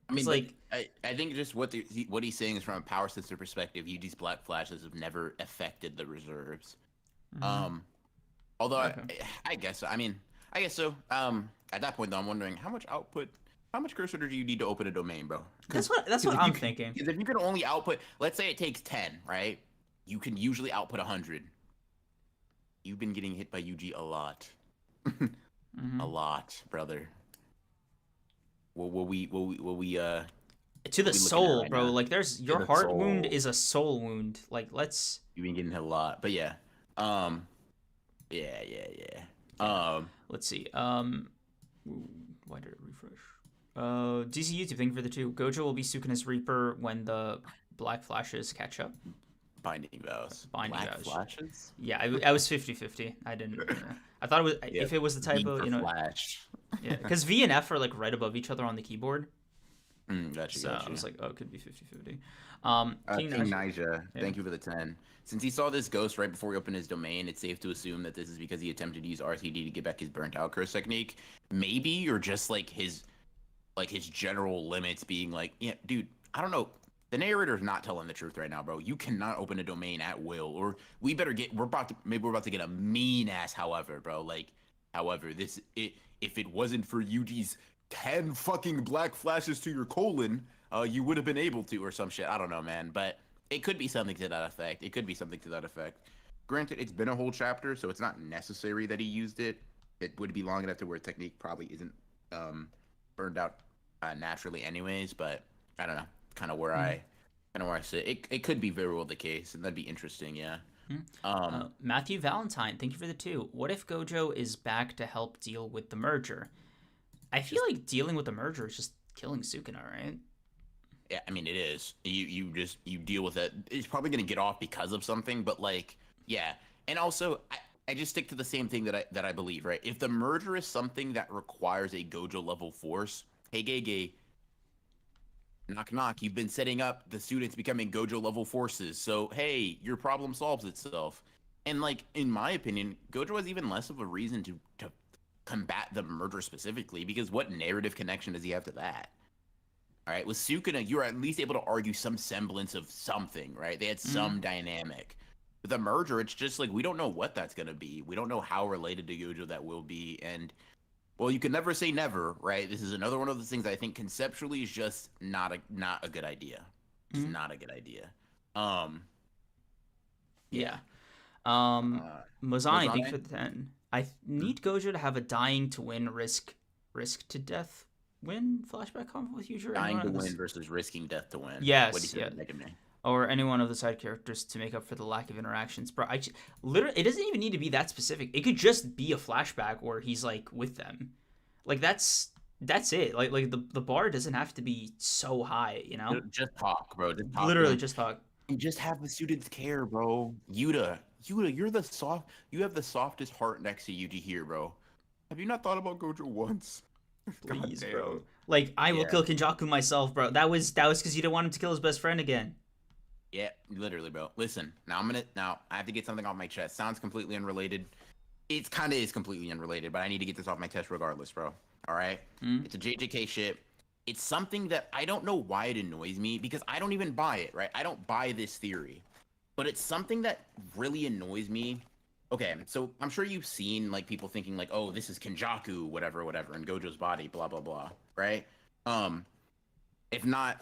I mean, It's but like, I think just what he's saying is from a power system perspective, UG's Black Flashes have never affected the reserves. mhm, Um, although okay. I guess I mean I guess so. At that point though, I'm wondering how much cursor do you need to open a domain, bro? That's what If you I'm can, thinking. because if you can only output, let's say it takes 10, right? You can usually output 100. You've been getting hit by UG a lot, a Hmm. lot, brother. What To the we looking at soul, right bro. now? Like, there's To your the heart wound soul. is a soul wound. Like, let's. You've been getting hit a lot, but yeah, um, yeah. Yeah. Um, Let's see. Ooh, why did it refresh? DC YouTube, thank you for the two. Gojo will be Sukuna's Reaper when the Black Flashes catch up. Binding vows, Binding black vows. flashes. Yeah, I was 50-50. I didn't. I thought it was Yeah, if it was the V typo, for you know. flash. Yeah, because V and F are like right above each other on the keyboard. Gotcha, So I gotcha. was like, oh, it could be 50-50. King King Naja. Nija, Yeah. thank you for the 10. Since he saw this ghost right before he opened his domain, it's safe to assume that this is because he attempted to use RTD to get back his burnt out curse technique. Maybe, or just like his general limits being like, yeah, dude, I don't know. The narrator's not telling the truth right now, bro. You cannot open a domain at will, or we better get. We're about to get a mean ass. However, bro, like, however, if it wasn't for UG's 10 fucking black flashes to your colon, you would have been able to, or some shit. I don't know, man, but it could be something to that effect. It could be something to that effect. Granted, it's been a whole chapter, so it's not necessary that he used it. It would be long enough to where technique probably isn't um, burned out naturally, anyways. But I don't know, kind of where Mhm. I sit. It could be very well the case, and that'd be interesting. Yeah. Mhm. Um. Matthew Valentine, thank you for the two. What if Gojo is back to help deal with the merger? I feel Just like dealing with the merger is just killing Sukuna, right? yeah. I mean, it is. You deal with it. It's probably gonna get off because of something, but like yeah. And also, I just stick to the same thing that I believe. Right. If the merger is something that requires a Gojo level force, hey, Gege, knock knock, you've been setting up the students becoming Gojo level forces. So hey, your problem solves itself. And like in my opinion, Gojo has even less of a reason to combat the murder specifically, because what narrative connection does he have to that? All right, with Sukuna, you're at least able to argue some semblance of something, right? They had Mm-hmm. some dynamic. With the merger, it's just like we don't know what that's gonna be. We don't know how related to Gojo that will be, and well, you can never say never, right? This is another one of those things I think conceptually is just not a good idea. Just Mm-hmm. not a good idea. Um, yeah. Yeah. Um, Uh, Mozani, thank you Mozane? for the 10. I Hmm? need Gojo to have a dying to win risk to death win flashback conflict with Future. Dying Anyone to in win this? versus risking death to win. What do you Yes, say yeah. to Mega Man? Or any one of the side characters to make up for the lack of interactions. Bro, literally, it doesn't even need to be that specific. It could just be a flashback where he's like with them. Like that's it. Like the bar doesn't have to be so high, you know? Just talk, bro. Just talk to Literally them. just talk. And just have the students care, bro. Yuta, you're the soft. You have the softest heart next to you to hear, bro. Have you not thought about Gojo once? God Please, damn. bro. Like I will Yeah. kill Kinjaku myself, bro. That was because you didn't want him to kill his best friend again. Yeah, literally, bro. Listen, now I have to get something off my chest. Sounds completely unrelated. It's kind of is completely unrelated, but I need to get this off my chest regardless, bro. All right? Mm, It's a JJK shit. It's something that I don't know why it annoys me, because I don't even buy it, right? I don't buy this theory. But it's something that really annoys me. Okay, so I'm sure you've seen like people thinking like, "Oh, this is Kenjaku, whatever, in Gojo's body, blah blah blah," right? Um, if not,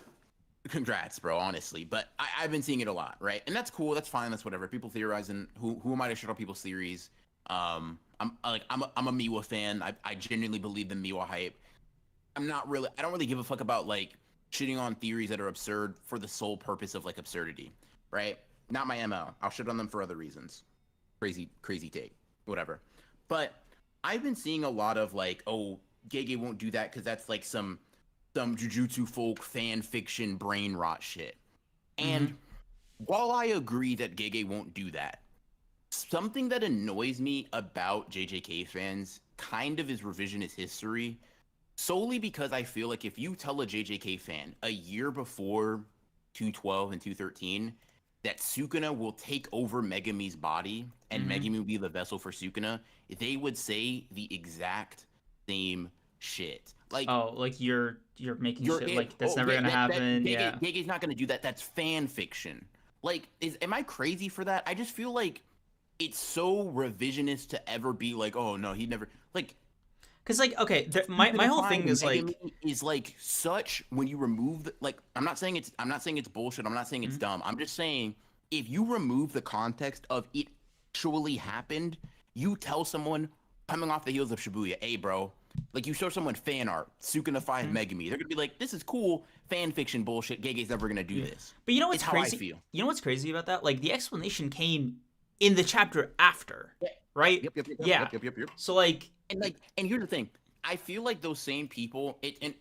congrats, bro, honestly. But I've been seeing it a lot, right? And that's cool, that's fine, that's whatever. People theorizing. Who am I to shut up people's theories? I'm a Miwa fan. I genuinely believe the Miwa hype. I don't really give a fuck about like shitting on theories that are absurd for the sole purpose of like absurdity, right? Not my MO. I'll shit on them for other reasons. Crazy take, whatever. But I've been seeing a lot of like, oh, Gege won't do that because that's like some Jujutsu folk fan fiction brain rot shit. mm-hmm. And while I agree that Gege won't do that, something that annoys me about JJK fans kind of is revisionist history, solely because I feel like if you tell a JJK fan a year before 212 and 213 that Sukuna will take over Megumi's body and Mm-hmm. Megumi will be the vessel for Sukuna, they would say the exact same shit. Like Oh, like you're making you're shit it. like that's Oh never yeah, gonna happen. Yeah. Gege's not gonna do that. That's fan fiction. Like, am I crazy for that? I just feel like it's so revisionist to ever be like, oh no, he never like. Cause like okay, my whole thing Stupidifying is like Megami is like such when you remove the, like I'm not saying it's bullshit. I'm not saying it's Mhm. dumb. I'm just saying if you remove the context of it actually happened, you tell someone coming off the heels of Shibuya, hey bro, like you show someone fan art, Sukuna 5 Mhm. Megami, they're gonna be like, this is cool, fan fiction bullshit. Gege's never gonna do Yeah. this. But you know It's what's how I crazy? feel. You know what's crazy about that? Like the explanation came in the chapter after, Yeah. Yep. right? Yep. Yep. Yep. Yep. Yeah. Yep. Yep. Yep. Yep. So like And here's the thing. I feel like those same people, and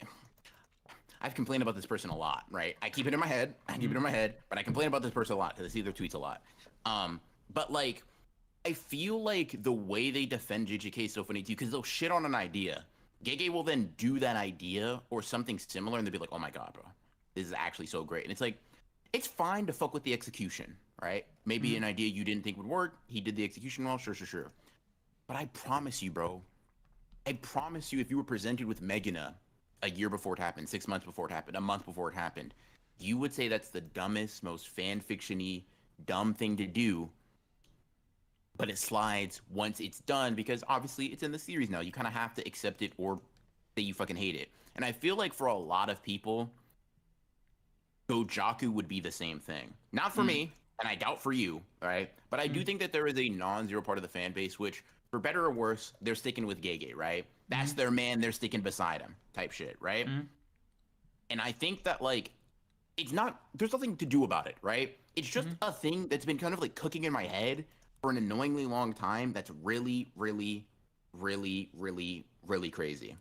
I've complained about this person a lot, right? I keep it in my head. But I complain about this person a lot because I see their tweets a lot. But like, I feel like the way they defend JJK is so funny too, because they'll shit on an idea. Gege will then do that idea or something similar, and they'll be like, "Oh my god, bro, this is actually so great." And it's like, it's fine to fuck with the execution, right? Maybe an idea you didn't think would work. He did the execution well, sure. But I promise you, bro, I promise you, if you were presented with Megana a year before it happened, 6 months before it happened, a month before it happened, you would say that's the dumbest, most fan fiction-y, dumb thing to do. But it slides once it's done because obviously it's in the series now. You kind of have to accept it or say you fucking hate it. And I feel like for a lot of people, Gojaku would be the same thing. Not for me, and I doubt for you, all right? But I do think that there is a non-zero part of the fan base which, for better or worse, they're sticking with Gege, right? That's their man, they're sticking beside him type shit, right? And I think that, like, it's not, there's nothing to do about it, right? It's just a thing that's been kind of like cooking in my head for an annoyingly long time that's really, really, really, really, really crazy.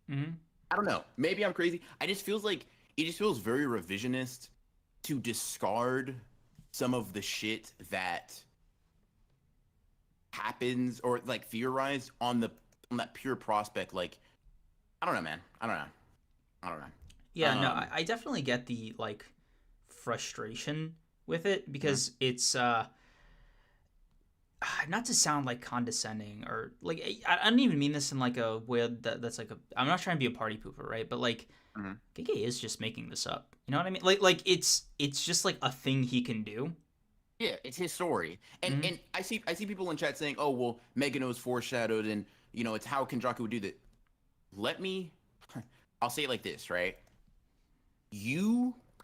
I don't know. Maybe I'm crazy. I just feels like it just feels very revisionist to discard some of the shit that happens or like theorized on that pure prospect. Like, I don't know, man. I don't know. yeah, no, I definitely get the like frustration with it because it's not to sound like condescending or like I don't even mean this in like a way that's like a I'm not trying to be a party pooper, right? But like Gege is just making this up. You know what I mean? Like it's just like a thing he can do. Yeah, it's his story. And I see people in chat saying, "Oh, well, Megano is foreshadowed and, you know, it's how Kenjaku would do that." I'll say it like this, right?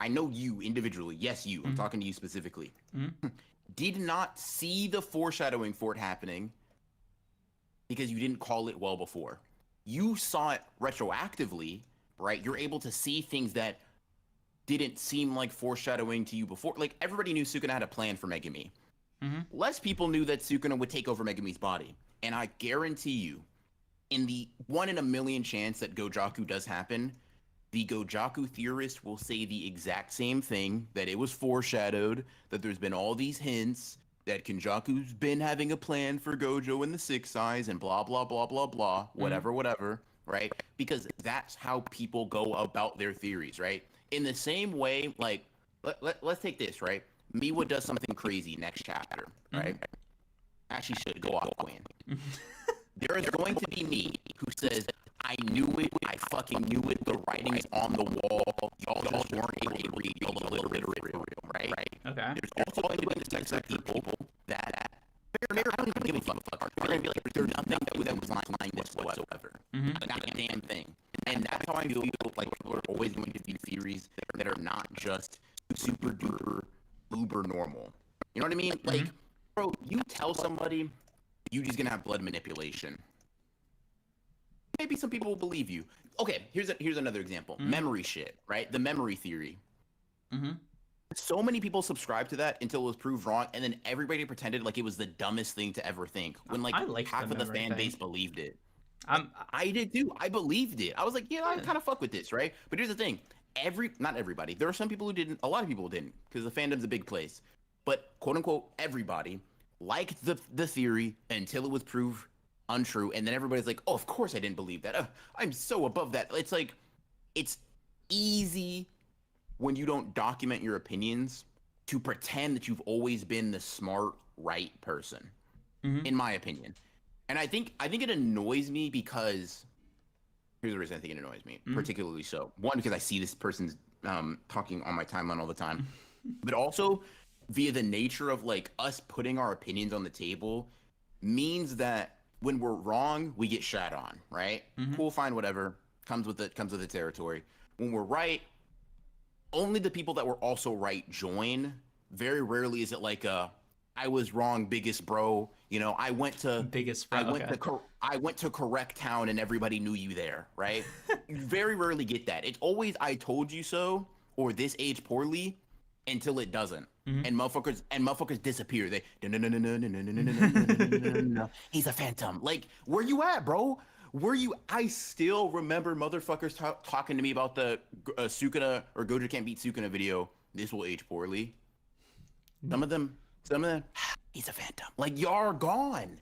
I know you individually. Yes, you. I'm talking to you specifically. Did not see the foreshadowing for it happening because you didn't call it well before. You saw it retroactively, right? You're able to see things that didn't seem like foreshadowing to you before. Like, everybody knew Sukuna had a plan for Megami. Less people knew that Sukuna would take over Megami's body. And I guarantee you, in the 1 in a million chance that Gojaku does happen, the Gojaku theorist will say the exact same thing, that it was foreshadowed, that there's been all these hints, that Kenjaku's been having a plan for Gojo and the Six Eyes, and blah, blah, blah, blah, blah, whatever, right? Because that's how people go about their theories, right? In the same way, like, let's take this, right? Miwa does something crazy next chapter, right? Actually should go off, Queen. There is going to be me who says, I knew it, I fucking knew it, the writing's on the wall, y'all just weren't able to read, y'all illiterate, right? Okay. There's also going to be the types of people that, I don't even give a fuck, they're going to be like, there's nothing that was lying whatsoever. Not a damn thing. And that's how I feel like there are always going to be theories that are not just super duper uber normal. You know what I mean? Like, bro, you tell somebody you just gonna have blood manipulation. Maybe some people will believe you. Okay, here's another example. Memory shit, right? The memory theory. So many people subscribed to that until it was proved wrong, and then everybody pretended like it was the dumbest thing to ever think. When like half of the fan base believed it. I did too. I believed it. I was like, yeah, I kind of fuck with this, right? But here's the thing: not everybody. There are some people who didn't. A lot of people didn't, because the fandom's a big place. But quote unquote, everybody liked the theory until it was proved untrue, and then everybody's like, oh, of course I didn't believe that. I'm so above that. It's like, it's easy when you don't document your opinions to pretend that you've always been the smart, right person, in my opinion. And I think it annoys me because Here's the reason I think it annoys me, particularly so. One, because I see this person's talking on my timeline all the time, but also via the nature of like us putting our opinions on the table means that when we're wrong, we get shat on, right? Cool, fine, whatever. Comes with the territory. When we're right, only the people that were also right join. Very rarely is it like I was wrong, biggest bro. You know, I went to Biggest bro. I went to correct town and everybody knew you there, right? You very rarely get that. It's always I told you so or this aged poorly until it doesn't. And motherfuckers disappear. They no. He's a phantom. Like, where you at, bro? Where you? I still remember motherfuckers talking to me about the Sukuna or Gojo can't beat Sukuna video. This will age poorly. Some of them, he's a phantom. Like, y'all are gone.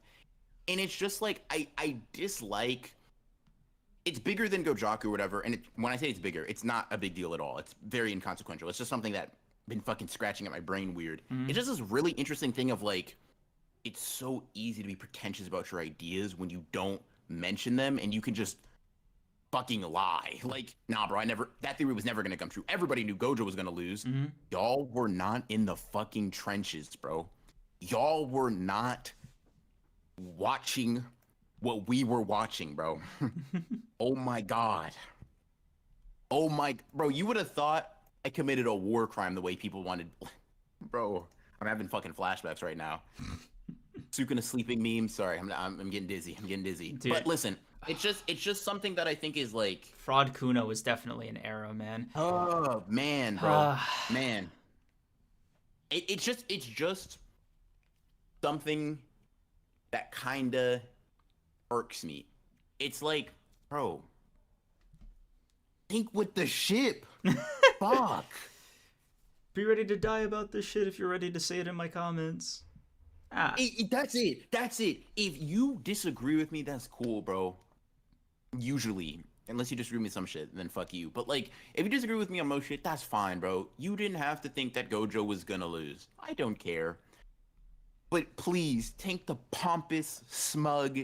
And it's just like, I dislike, it's bigger than Gojaku or whatever. And when I say it's bigger, it's not a big deal at all. It's very inconsequential. It's just something that been fucking scratching at my brain weird. It's just this really interesting thing of like, it's so easy to be pretentious about your ideas when you don't mention them and you can just fucking lie. Like, nah, bro, that theory was never gonna come true. Everybody knew Gojo was gonna lose. Y'all were not in the fucking trenches, bro. Y'all were not watching what we were watching, bro. Oh my god. Bro, you would have thought I committed a war crime the way people wanted. Bro, I'm having fucking flashbacks right now. Sukuna sleeping meme. Sorry, I'm getting dizzy. Dude. But listen, it's just something that I think is like Fraud Kuna was definitely an arrow, man. Oh man, bro, man. It's just something that kinda irks me. It's like, bro, think with the ship. Fuck. Be ready to die about this shit if you're ready to say it in my comments. That's it. If you disagree with me, that's cool, bro. Usually, unless you disagree with me some shit, then fuck you. But like, if you disagree with me on most shit, that's fine, bro. You didn't have to think that Gojo was gonna lose. I don't care. But please, take the pompous, smug,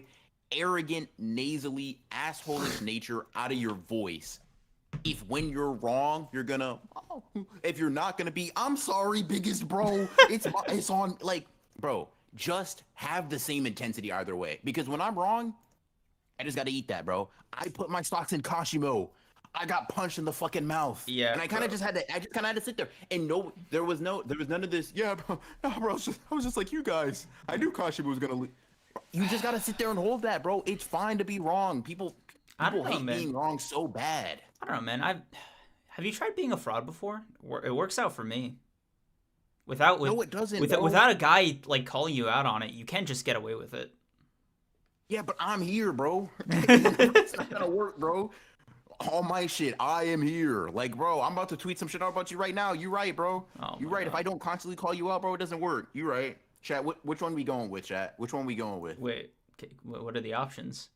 arrogant, nasally, asshole-ish nature out of your voice. If when you're wrong, you're gonna, if you're not gonna be, I'm sorry, biggest bro. It's on, like, bro, just have the same intensity either way. Because when I'm wrong, I just gotta eat that, bro. I put my stocks in Kashimo. I got punched in the fucking mouth. Yeah. And I kind of just had to sit there. And there was none of this. Yeah, bro. No, bro. I was just like you guys. I knew Kashimo was gonna leave. You just gotta sit there and hold that, bro. It's fine to be wrong. People hate being wrong so bad. I don't know, man. Have you tried being a fraud before? It works out for me. No, it doesn't. Without a guy like calling you out on it, you can't just get away with it. Yeah, but I'm here, bro. It's not gonna work, bro. All my shit, I am here. Like, bro, I'm about to tweet some shit out about you right now. You right, bro. You right. God. If I don't constantly call you out, bro, it doesn't work. You right. Chat, which one we going with, chat? Which one we going with? Wait, okay, what are the options?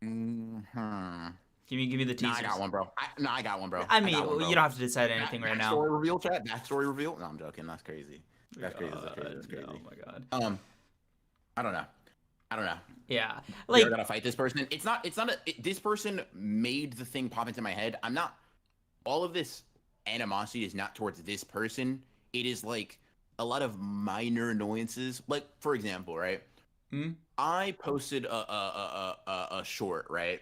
Mm-hmm. Give me the teasers. I got one, bro. I got one, bro. I mean, you don't have to decide anything right now. Backstory reveal, chat. Backstory reveal. No, I'm joking. That's crazy. That's crazy. Oh my god. I don't know. Yeah, like you're gonna fight this person. This person made the thing pop into my head. I'm not. All of this animosity is not towards this person. It is like a lot of minor annoyances. Like, for example, right? I posted a short, right?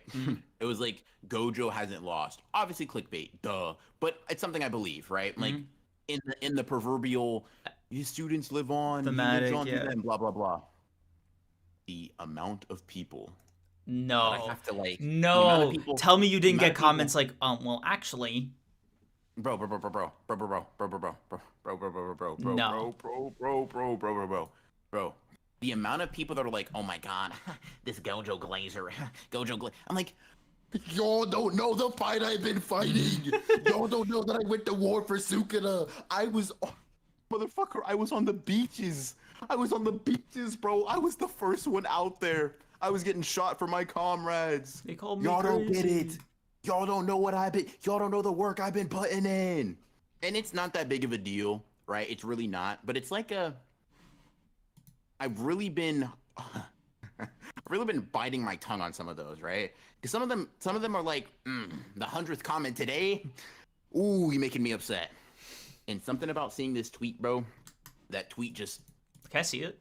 It was like Gojo hasn't lost. Obviously clickbait, duh. But it's something I believe, right? Like in the proverbial, your students live on, thematic, them, blah blah blah. The amount of people. No. I have to like. No. Tell me you didn't get comments like, well, actually. Bro. The amount of people that are like, oh my god, this Gojo Glazer, I'm like, y'all don't know the fight I've been fighting. Y'all don't know that I went to war for Sukuna. Motherfucker, I was on the beaches. Bro. I was the first one out there. I was getting shot for my comrades. They called me Y'all crazy. Don't get it. Y'all don't know y'all don't know the work I've been putting in. And it's not that big of a deal, right? It's really not. But it's like I've really been really been biting my tongue on some of those, right? Because some of them are like, the 100th comment today. Ooh, you're making me upset. And something about seeing this tweet, bro. That tweet just Can I see it?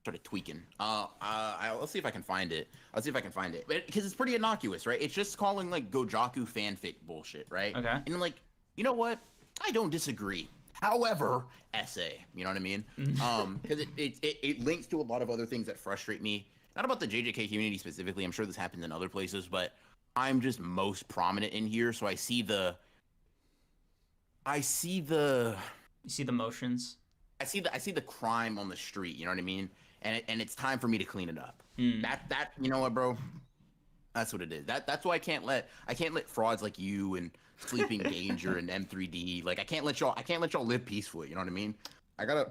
started tweaking. Let's see if I can find it. I'll see if I can find it. But because it's pretty innocuous, right? It's just calling like Gojaku fanfic bullshit, right? Okay. And I'm like, you know what? I don't disagree. However, essay, you know what I mean? Because it links to a lot of other things that frustrate me. Not about the JJK community specifically. I'm sure this happens in other places, but I'm just most prominent in here, so I see the. You see the motions. I see the crime on the street. You know what I mean? And it's time for me to clean it up. That you know what, bro? That's what it is. That's why I can't let frauds like you and Sleeping Danger and M3D, like I can't let y'all live peacefully. You know what I mean? I gotta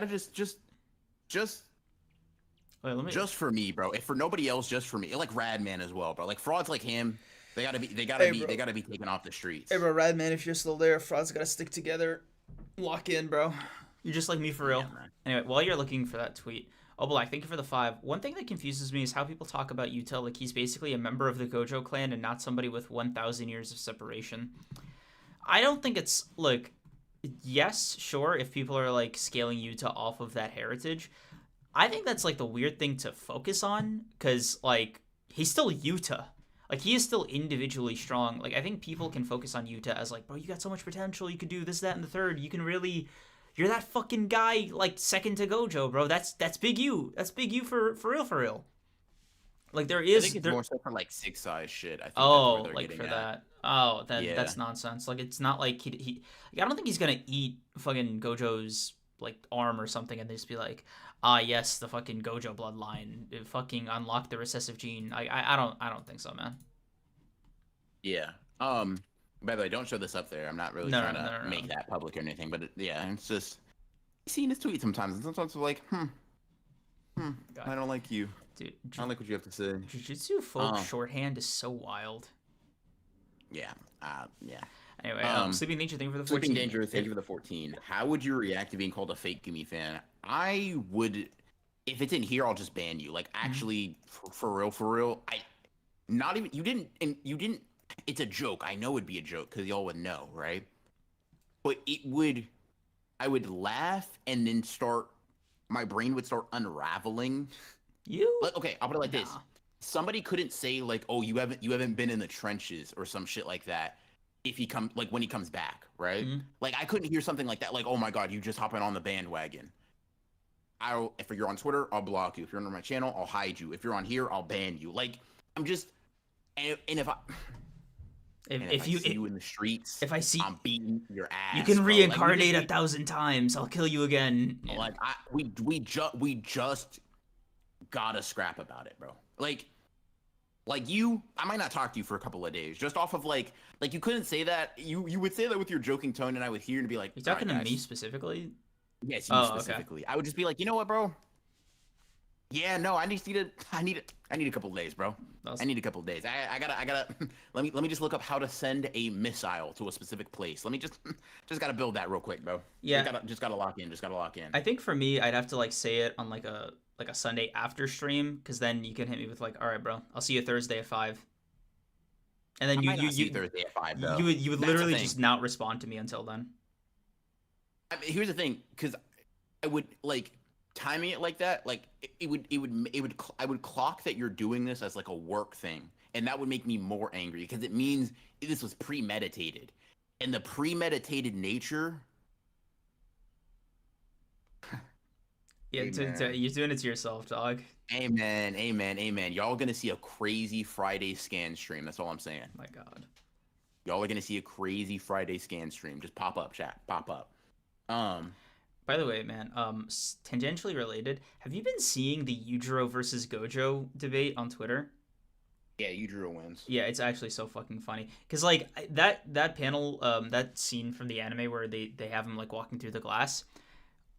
just Wait, just for me, bro. If for nobody else, just for me. Like Radman as well, bro. Like frauds like him, they gotta be taken off the streets. Hey, bro, Radman, if you're still there, frauds gotta stick together. Lock in, bro. You're just like me for real. Yeah, Anyway, while you're looking for that tweet, oh Black, thank you for the 5. One thing that confuses me is how people talk about Yuta like he's basically a member of the Gojo clan and not somebody with 1,000 years of separation. I don't think it's like, yes, sure, if people are like scaling Yuta off of that heritage, I think that's like the weird thing to focus on because like he's still Yuta. Like he is still individually strong. Like I think people can focus on Yuta as like, bro, you got so much potential. You could do this, that, and the third. You can really. You're that fucking guy, like, second to Gojo, bro. That's big you. That's big you for real. Like, there is... I think it's more so for, like, 6-size shit. I think oh, that's where like, for at. that. Oh, Yeah. that's nonsense. Like, it's not like he... I don't think he's gonna eat fucking Gojo's, like, arm or something and just be like, yes, the fucking Gojo bloodline. Fucking unlock the recessive gene. I don't think so, man. Yeah. By the way, don't show this up there. I'm not really trying to make that public or anything, but yeah, it's just seeing his tweet sometimes, and sometimes we're like, I don't like you. Dude, I don't like what you have to say. Jujutsu folk shorthand is so wild. Yeah. Yeah. Anyway, Sleeping Danger, thank you for the 14. Sleeping Danger, thank you for the 14. How would you react to being called a fake Gumi fan? I would, if it's in here, I'll just ban you. Like, actually, for real. You didn't. It's a joke. I know it'd be a joke because y'all would know, right? But I would laugh and then my brain would start unraveling. Like, okay, I'll put it like this. Somebody couldn't say like, oh, you haven't been in the trenches or some shit like that when he comes back, right? Like I couldn't hear something like that, like, oh my god, you just hopping on the bandwagon. If you're on Twitter, I'll block you. If you're on my channel, I'll hide you. If you're on here, I'll ban you. Like, I'm just if you see you in the streets, if I see I'm beating your ass, you can bro. reincarnate 1,000 times. I'll kill you again. Like we just gotta scrap about it, bro. Like you, I might not talk to you for a couple of days, just off of like you couldn't say that. You would say that with your joking tone, and I would hear and be like, you talking to me specifically? Yes, you specifically. Okay. I would just be like, you know what, bro? Yeah, no, I need a couple of days, bro. I need a couple of days. I gotta let me just look up how to send a missile to a specific place. Let me just gotta build that real quick, bro. Yeah. Just gotta lock in. I think for me, I'd have to like say it on like a Sunday after stream, because then you can hit me with like, all right, bro, I'll see you Thursday at 5. And then you Thursday at 5, though. You would literally just not respond to me until then. I mean, here's the thing, because I would like timing it like that, like I would clock that you're doing this as like a work thing, and that would make me more angry because it means this was premeditated, and the premeditated nature. Yeah, you're doing it to yourself, dog. Amen. Y'all gonna see a crazy Friday scan stream. That's all I'm saying. My God. Y'all are gonna see a crazy Friday scan stream. Just pop up, chat. Pop up. By the way, man, tangentially related, have you been seeing the Yujiro versus Gojo debate on Twitter? Yeah, Yujiro wins. Yeah, it's actually so fucking funny. Because, like, that panel, that scene from the anime where they have him, like, walking through the glass,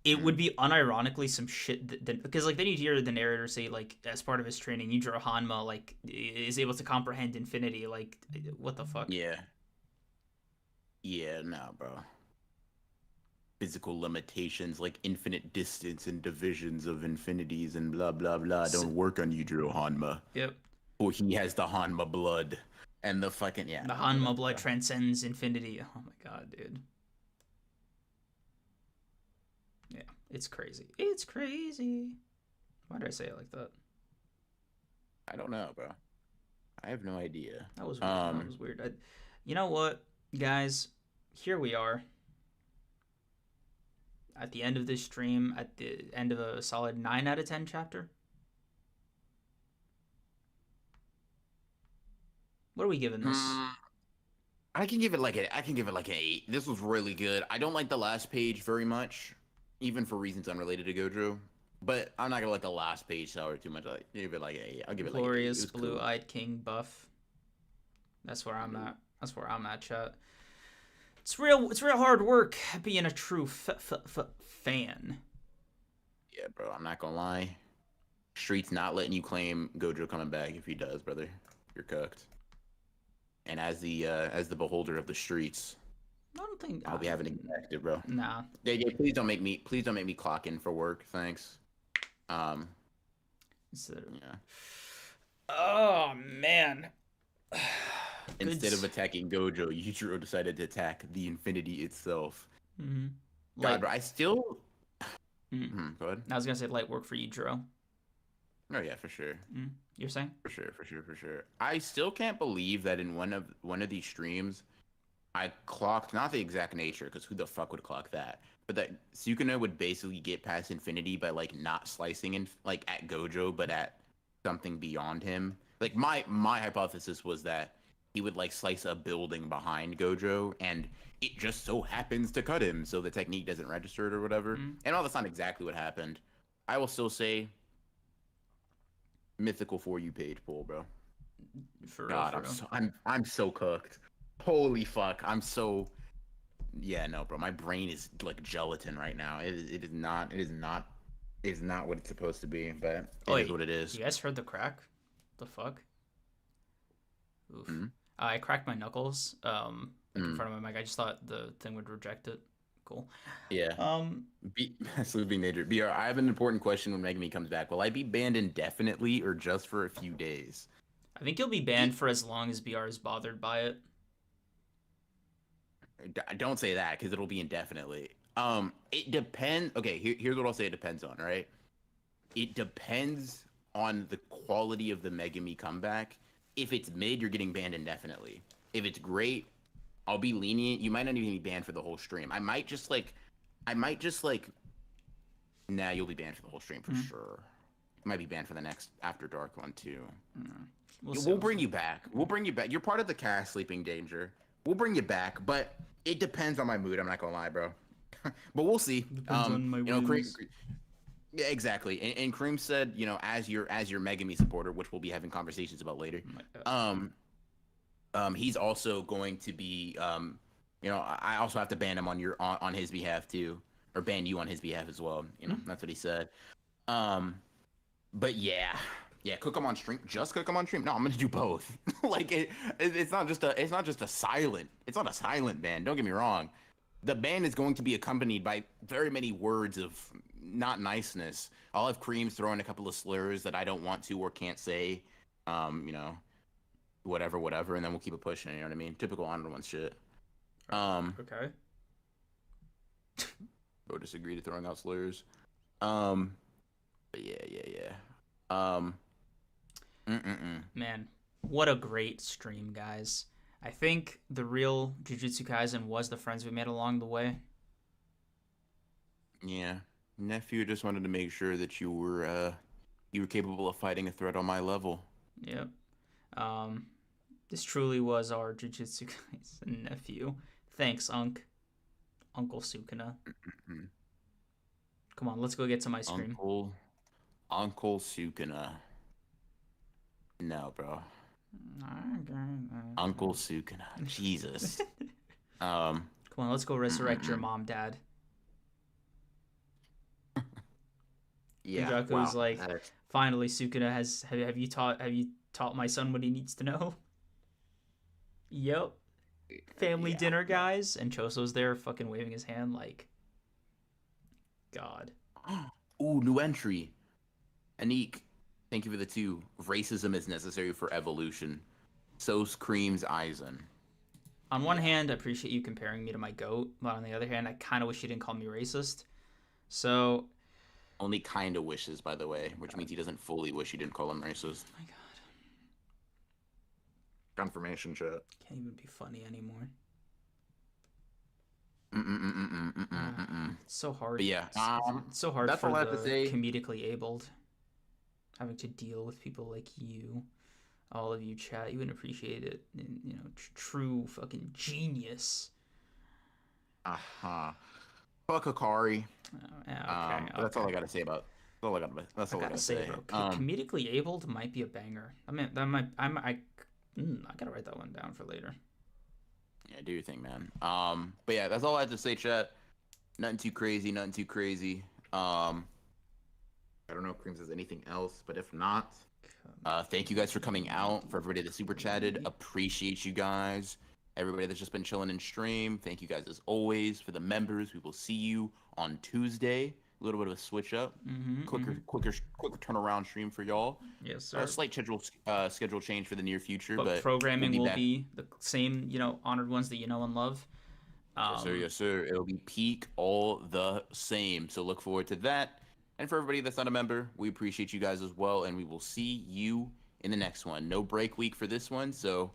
it would be unironically some shit because, like, then you'd hear the narrator say, like, as part of his training, Yujiro Hanma, like, is able to comprehend infinity. Like, what the fuck? Yeah. Yeah, no, bro. physical limitations like infinite distance and divisions of infinities and blah blah blah don't work on Yujiro Hanma. Yep. Oh, he has the Hanma blood and the fucking The Hanma blood transcends infinity. Oh my god, dude. Yeah, it's crazy. It's crazy. Why did I say it like that? I don't know, bro. I have no idea. That was weird. That was weird. You know what, guys? Here we are. At the end of this stream, at the end of a solid 9 out of 10 chapter. What are we giving this? I can give it like an 8. This was really good. I don't like the last page very much, even for reasons unrelated to Gojo. But I'm not gonna let the last page sour too much. I'll give it like an 8. I'll give it like Glorious an 8. blue-eyed king buff. That's where I'm at. That's where I'm at, chat. It's real hard work being a true fan. Yeah, bro. I'm not gonna lie. Street's not letting you claim Gojo coming back. If he does, brother, you're cooked. And as the beholder of the streets, I don't think I'll be having to get active, bro. Nah. Yeah, please don't make me clock in for work. Thanks. Yeah. Oh man. Instead of attacking Gojo, Yujiro decided to attack the infinity itself. Mm-hmm. God, bro, I still. Go ahead. I was gonna say light work for Yujiro. Oh yeah, for sure. You're saying? For sure. I still can't believe that in one of these streams, I clocked not the exact nature, because who the fuck would clock that? But that Sukuna would basically get past infinity by like not slicing in like at Gojo, but at something beyond him. Like my hypothesis was that he would like slice a building behind Gojo, and it just so happens to cut him, so the technique doesn't register it or whatever. And all that's not exactly what happened. I will still say, mythical For You page pull, bro. For God, real. I'm so cooked. Holy fuck, I'm so. Yeah, no, bro. My brain is like gelatin right now. It is not what it's supposed to be, but it is what it is. You guys heard the crack? The fuck? Oof. I cracked my knuckles in front of my mic. I just thought the thing would reject it. Cool. Yeah. Sleepy Nature. BR, I have an important question when Megami comes back. Will I be banned indefinitely or just for a few days? I think you'll be banned for as long as BR is bothered by it. Don't say that, because it'll be indefinitely. It depends. Okay, here's what I'll say it depends on, right? It depends on the quality of the Megami comeback. If it's mid, you're getting banned indefinitely. If it's great, I'll be lenient. You might not even be banned for the whole stream. I might just like, nah, you'll be banned for the whole stream for sure. You might be banned for the next After Dark one too. We'll bring you back. We'll bring you back. You're part of the cast, Sleeping Danger. We'll bring you back, but it depends on my mood. I'm not gonna lie, bro. But we'll see. Depends on my Kreams, yeah, exactly. And Kreams said, as your Megami supporter, which we'll be having conversations about later. He's also going to be, I also have to ban him on his behalf too, or ban you on his behalf as well. That's what he said. But yeah, cook him on stream. Just cook him on stream. No, I'm gonna do both. Like it's not just a silent. It's not a silent ban. Don't get me wrong. The ban is going to be accompanied by very many words of not niceness. I'll have Kreams throwing a couple of slurs that I don't want to or can't say. Whatever, and then we'll keep it pushing. You know what I mean? Typical Honored One shit. Okay. Or disagree to throwing out slurs. But yeah. Man, what a great stream, guys. I think the real Jujutsu Kaisen was the friends we made along the way. Yeah. Nephew just wanted to make sure that you were capable of fighting a threat on my level. Yep. This truly was our Jujutsu Kaisen nephew. Thanks, Uncle Sukuna. Come on, let's go get some ice cream. Uncle Sukuna. No, bro. Uncle Sukuna. Jesus. Come on, let's go resurrect your mom, Dad. Yeah. Jaku's like, finally, Sukuna have you taught my son what he needs to know? Yep. Family dinner, guys. And Choso's there fucking waving his hand like, God. Ooh, new entry. Anik, thank you for the 2. Racism is necessary for evolution. So's Kreams Eisen. On one hand, I appreciate you comparing me to my goat, but on the other hand, I kind of wish you didn't call me racist. So, Only kind of wishes, by the way, which means he doesn't fully wish you didn't call him racist. my God, Confirmation chat. can't even be funny anymore. It's so hard. But yeah, It's so hard that's for all I have to the say. comedically abled, having to deal with people like you, all of you chat. You wouldn't appreciate it. You know, true fucking genius. Uh-huh. Fuck Akari. Yeah, okay, But that's all I gotta say about. That's all I gotta say. bro. Comedically abled might be a banger. I mean, that might. I gotta write that one down for later. Yeah, do your thing, man. But yeah, that's all I have to say, chat. Nothing too crazy. I don't know if Kreams has anything else, but if not, thank you guys for coming out. For everybody that super chatted, appreciate you guys. Everybody that's just been chilling in stream, thank you guys as always. For the members, we will see you on Tuesday. A little bit of a switch up, quicker turnaround stream for y'all. Yes, sir. A slight schedule change for the near future, but programming we'll will back. be the same, you know, honored ones that you know and love. Yes, sir. It'll be peak all the same. So look forward to that. And for everybody that's not a member, we appreciate you guys as well, and we will see you in the next one. No break week for this one, so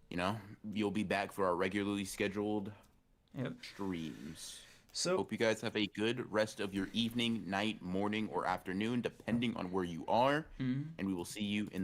you know you'll be back for our regularly scheduled streams. So Hope you guys have a good rest of your evening, night, morning, or afternoon, depending on where you are. And we will see you in the